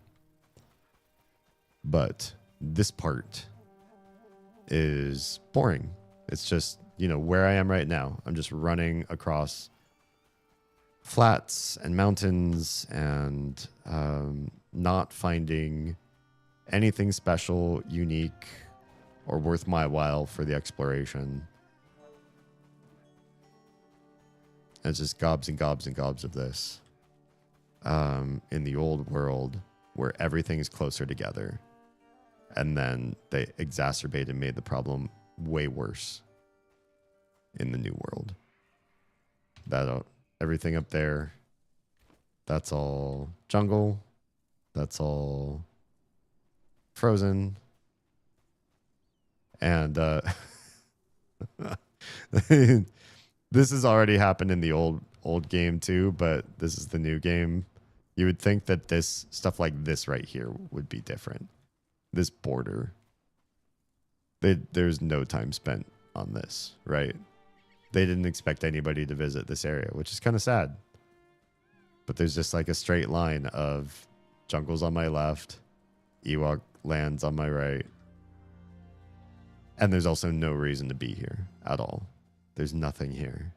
But this part is boring. It's just, where I am right now. I'm just running across flats and mountains and not finding anything special, unique, or worth my while for the exploration. It's just gobs and gobs and gobs of this. In the old world, where everything is closer together. And then they exacerbated and made the problem way worse in the new world. Everything up there, that's all jungle. That's all frozen. And this has already happened in the old game too, but this is the new game. You would think that this stuff like this right here would be different. This border. There's no time spent on this, right? They didn't expect anybody to visit this area, which is kind of sad. But there's just like a straight line of jungles on my left, Ewok lands on my right. And there's also no reason to be here at all. There's nothing here.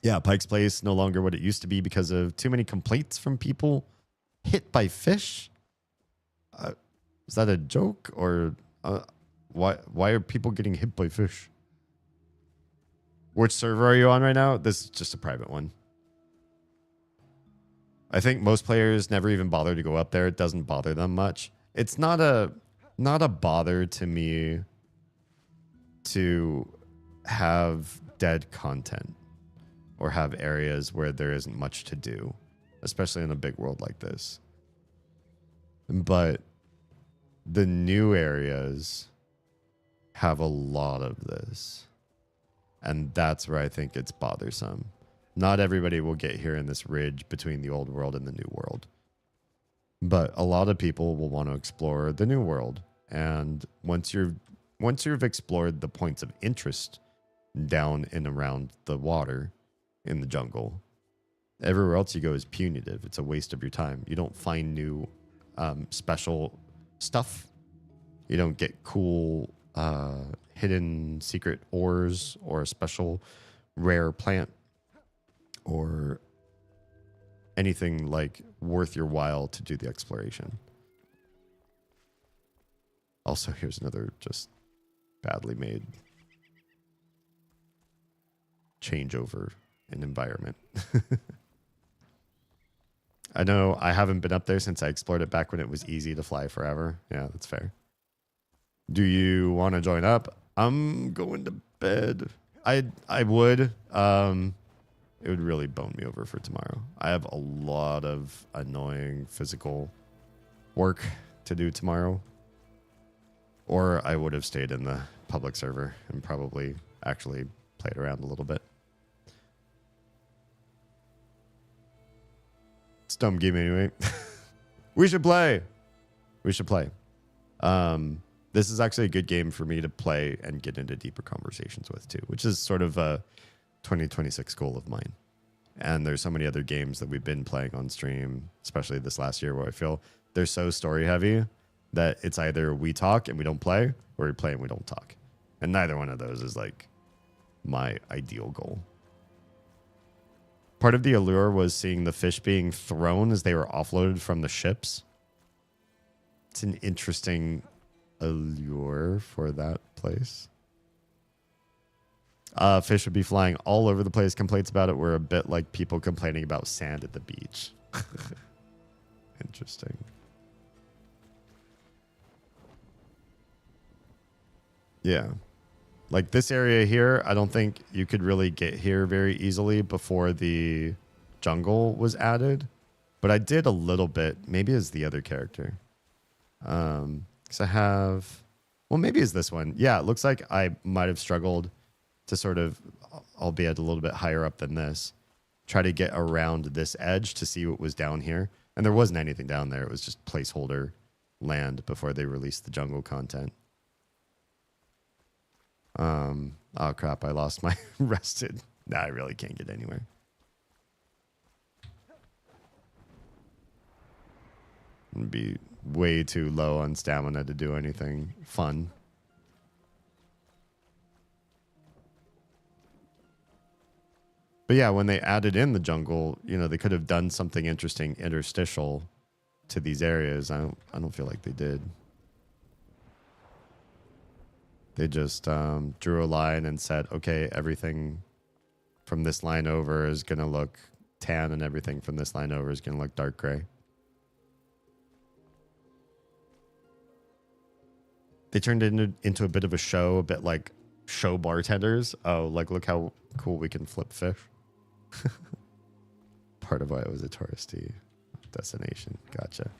Yeah, Pike's Place no longer what it used to be because of too many complaints from people hit by fish. Is that a joke or why are people getting hit by fish? Which server are you on right now? This is just a private one. I think most players never even bother to go up there. It doesn't bother them much. It's not a bother to me to have dead content or have areas where there isn't much to do, especially in a big world like this. But the new areas have a lot of this. And that's where I think it's bothersome. Not everybody will get here in this ridge between the old world and the new world. But a lot of people will want to explore the new world. And once you've explored the points of interest down and around the water in the jungle, everywhere else you go is punitive. It's a waste of your time. You don't find new special stuff. You don't get cool hidden secret ores or a special rare plant or anything like worth your while to do the exploration. Also, here's another just badly made changeover in environment. I know I haven't been up there since I explored it back when it was easy to fly forever. Yeah, that's fair. Do you want to join up? I'm going to bed. I would. It would really bone me over for tomorrow. I have a lot of annoying physical work to do tomorrow. Or I would have stayed in the public server and probably actually played around a little bit. It's a dumb game anyway. We should play. We should play. This is actually a good game for me to play and get into deeper conversations with too, which is sort of a 2026 goal of mine. And there's so many other games that we've been playing on stream, especially this last year, where I feel they're so story heavy that it's either we talk and we don't play, or we play and we don't talk. And neither one of those is like my ideal goal. Part of the allure was seeing the fish being thrown as they were offloaded from the ships. It's an interesting allure for that place. Fish would be flying all over the place. Complaints about it were a bit like people complaining about sand at the beach. Interesting. Yeah. Like this area here, I don't think you could really get here very easily before the jungle was added. But I did a little bit, maybe as the other character. Because I have, well, maybe it's this one. Yeah, it looks like I might have struggled to sort of, albeit a little bit higher up than this, try to get around this edge to see what was down here. And there wasn't anything down there. It was just placeholder land before they released the jungle content. Oh crap, I lost my rested. Nah, I really can't get anywhere. It'd be way too low on stamina to do anything fun. But yeah, when they added in the jungle, you know, they could have done something interesting interstitial to these areas. I don't feel like they did. They just drew a line and said, okay, everything from this line over is going to look tan and everything from this line over is going to look dark gray. They turned it into a bit of a show, a bit like show bartenders. Oh, like, look how cool we can flip fish. Part of why it was a touristy destination. Gotcha.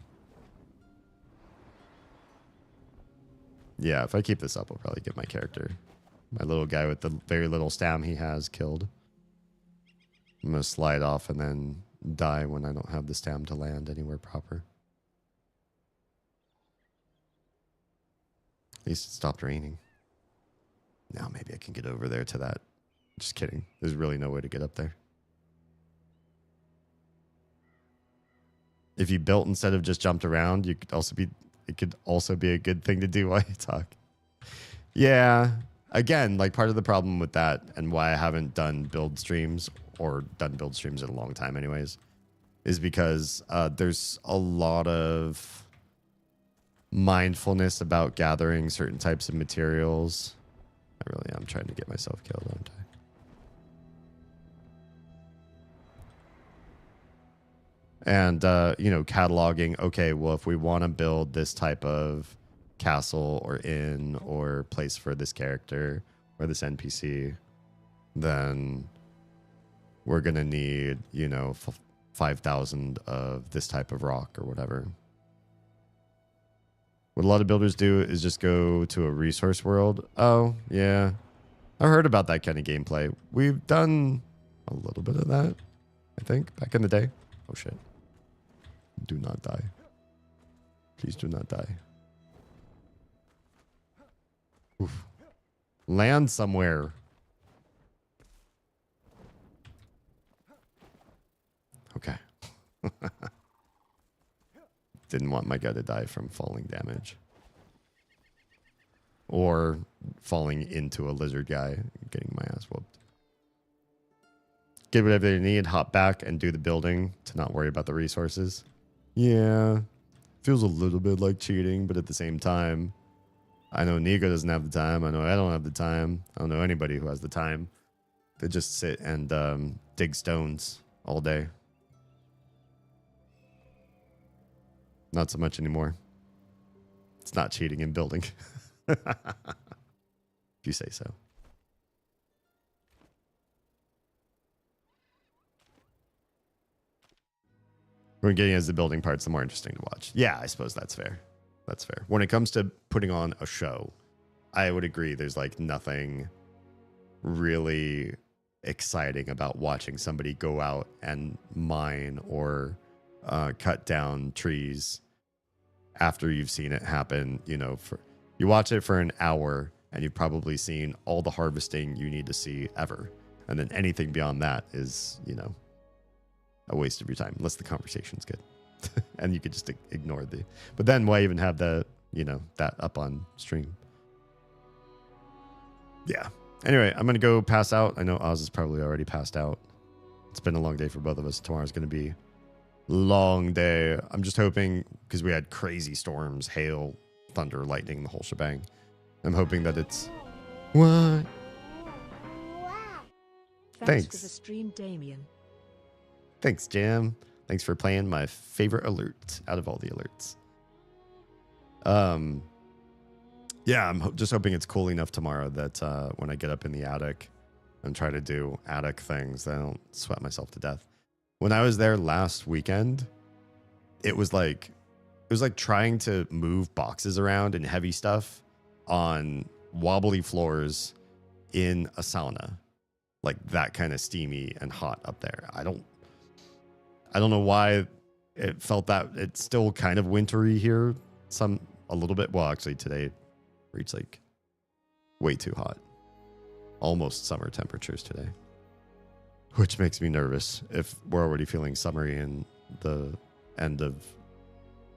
Yeah, if I keep this up, I'll probably get my character, my little guy with the very little stam he has, killed. I'm going to slide off and then die when I don't have the stam to land anywhere proper. At least it stopped raining. Now maybe I can get over there to that. Just kidding. There's really no way to get up there. If you built instead of just jumped around, it could also be a good thing to do while you talk. Yeah. Again, like part of the problem with that and why I haven't done build streams or done build streams in a long time anyways, is because there's a lot of mindfulness about gathering certain types of materials. I really am trying to get myself killed, aren't I? And, cataloging, okay, well, if we want to build this type of castle or inn or place for this character or this NPC, then we're going to need, 5,000 of this type of rock or whatever. What a lot of builders do is just go to a resource world. Oh, yeah. I heard about that kind of gameplay. We've done a little bit of that, I think, back in the day. Oh, shit. Do not die. Please do not die. Oof. Land somewhere. Okay. Didn't want my guy to die from falling damage. Or falling into a lizard guy and getting my ass whooped. Get whatever they need, hop back, and do the building to not worry about the resources. Yeah. Feels a little bit like cheating, but at the same time, I know Nico doesn't have the time. I know I don't have the time. I don't know anybody who has the time to just sit and dig stones all day. Not so much anymore. It's not cheating in building. If you say so. When getting as the building parts, the more interesting to watch. Yeah, I suppose that's fair. That's fair. When it comes to putting on a show, I would agree there's like nothing really exciting about watching somebody go out and mine or cut down trees after you've seen it happen. You watch it for an hour and you've probably seen all the harvesting you need to see ever. And then anything beyond that is, a waste of your time, unless the conversation's good. And you could just ignore but then why even have that up on stream? Yeah. Anyway, I'm going to go pass out. I know Oz is probably already passed out. It's been a long day for both of us. Tomorrow's going to be long day. I'm just hoping, because we had crazy storms, hail, thunder, lightning, the whole shebang. I'm hoping that it's... What? Thanks for the stream, Damien. Thanks, Jam. Thanks for playing my favorite alert out of all the alerts. Yeah, I'm just hoping it's cool enough tomorrow that when I get up in the attic and try to do attic things, that I don't sweat myself to death. When I was there last weekend, it was like trying to move boxes around and heavy stuff on wobbly floors in a sauna. Like that kind of steamy and hot up there. I don't know why it felt that. It's still kind of wintry here. A little bit. Well, actually today reached like way too hot. Almost summer temperatures today. Which makes me nervous. If we're already feeling summery in the end of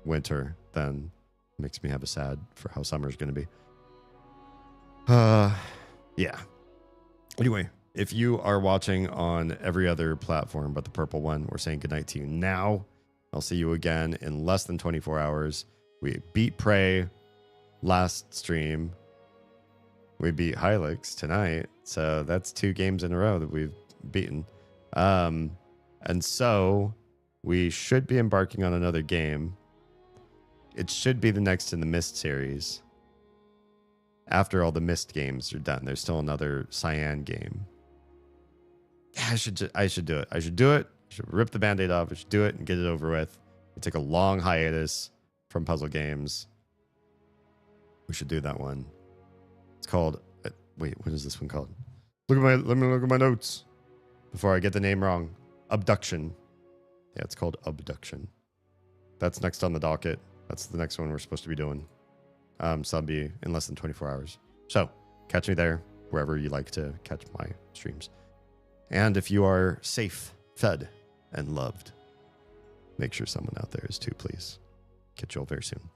winter, then it makes me have a sad for how summer's going to be. Yeah. Anyway, if you are watching on every other platform but the purple one, we're saying goodnight to you now. I'll see you again in less than 24 hours. We beat Prey last stream. We beat Hylix tonight. So that's 2 games in a row that we've beaten. And so we should be embarking on another game. It should be the next in the Mist series. After all the Mist games are done, there's still another Cyan game. Yeah, I should do it. I should do it. I should rip the Band-Aid off. I should do it and get it over with. We take a long hiatus from puzzle games. We should do that one. It's called... wait, what is this one called? Let me look at my notes before I get the name wrong. Abduction. Yeah, it's called Abduction. That's next on the docket. That's the next one we're supposed to be doing. So that'll be in less than 24 hours. So catch me there, wherever you like to catch my streams. And if you are safe, fed, and loved, make sure someone out there is too, please. Catch you all very soon.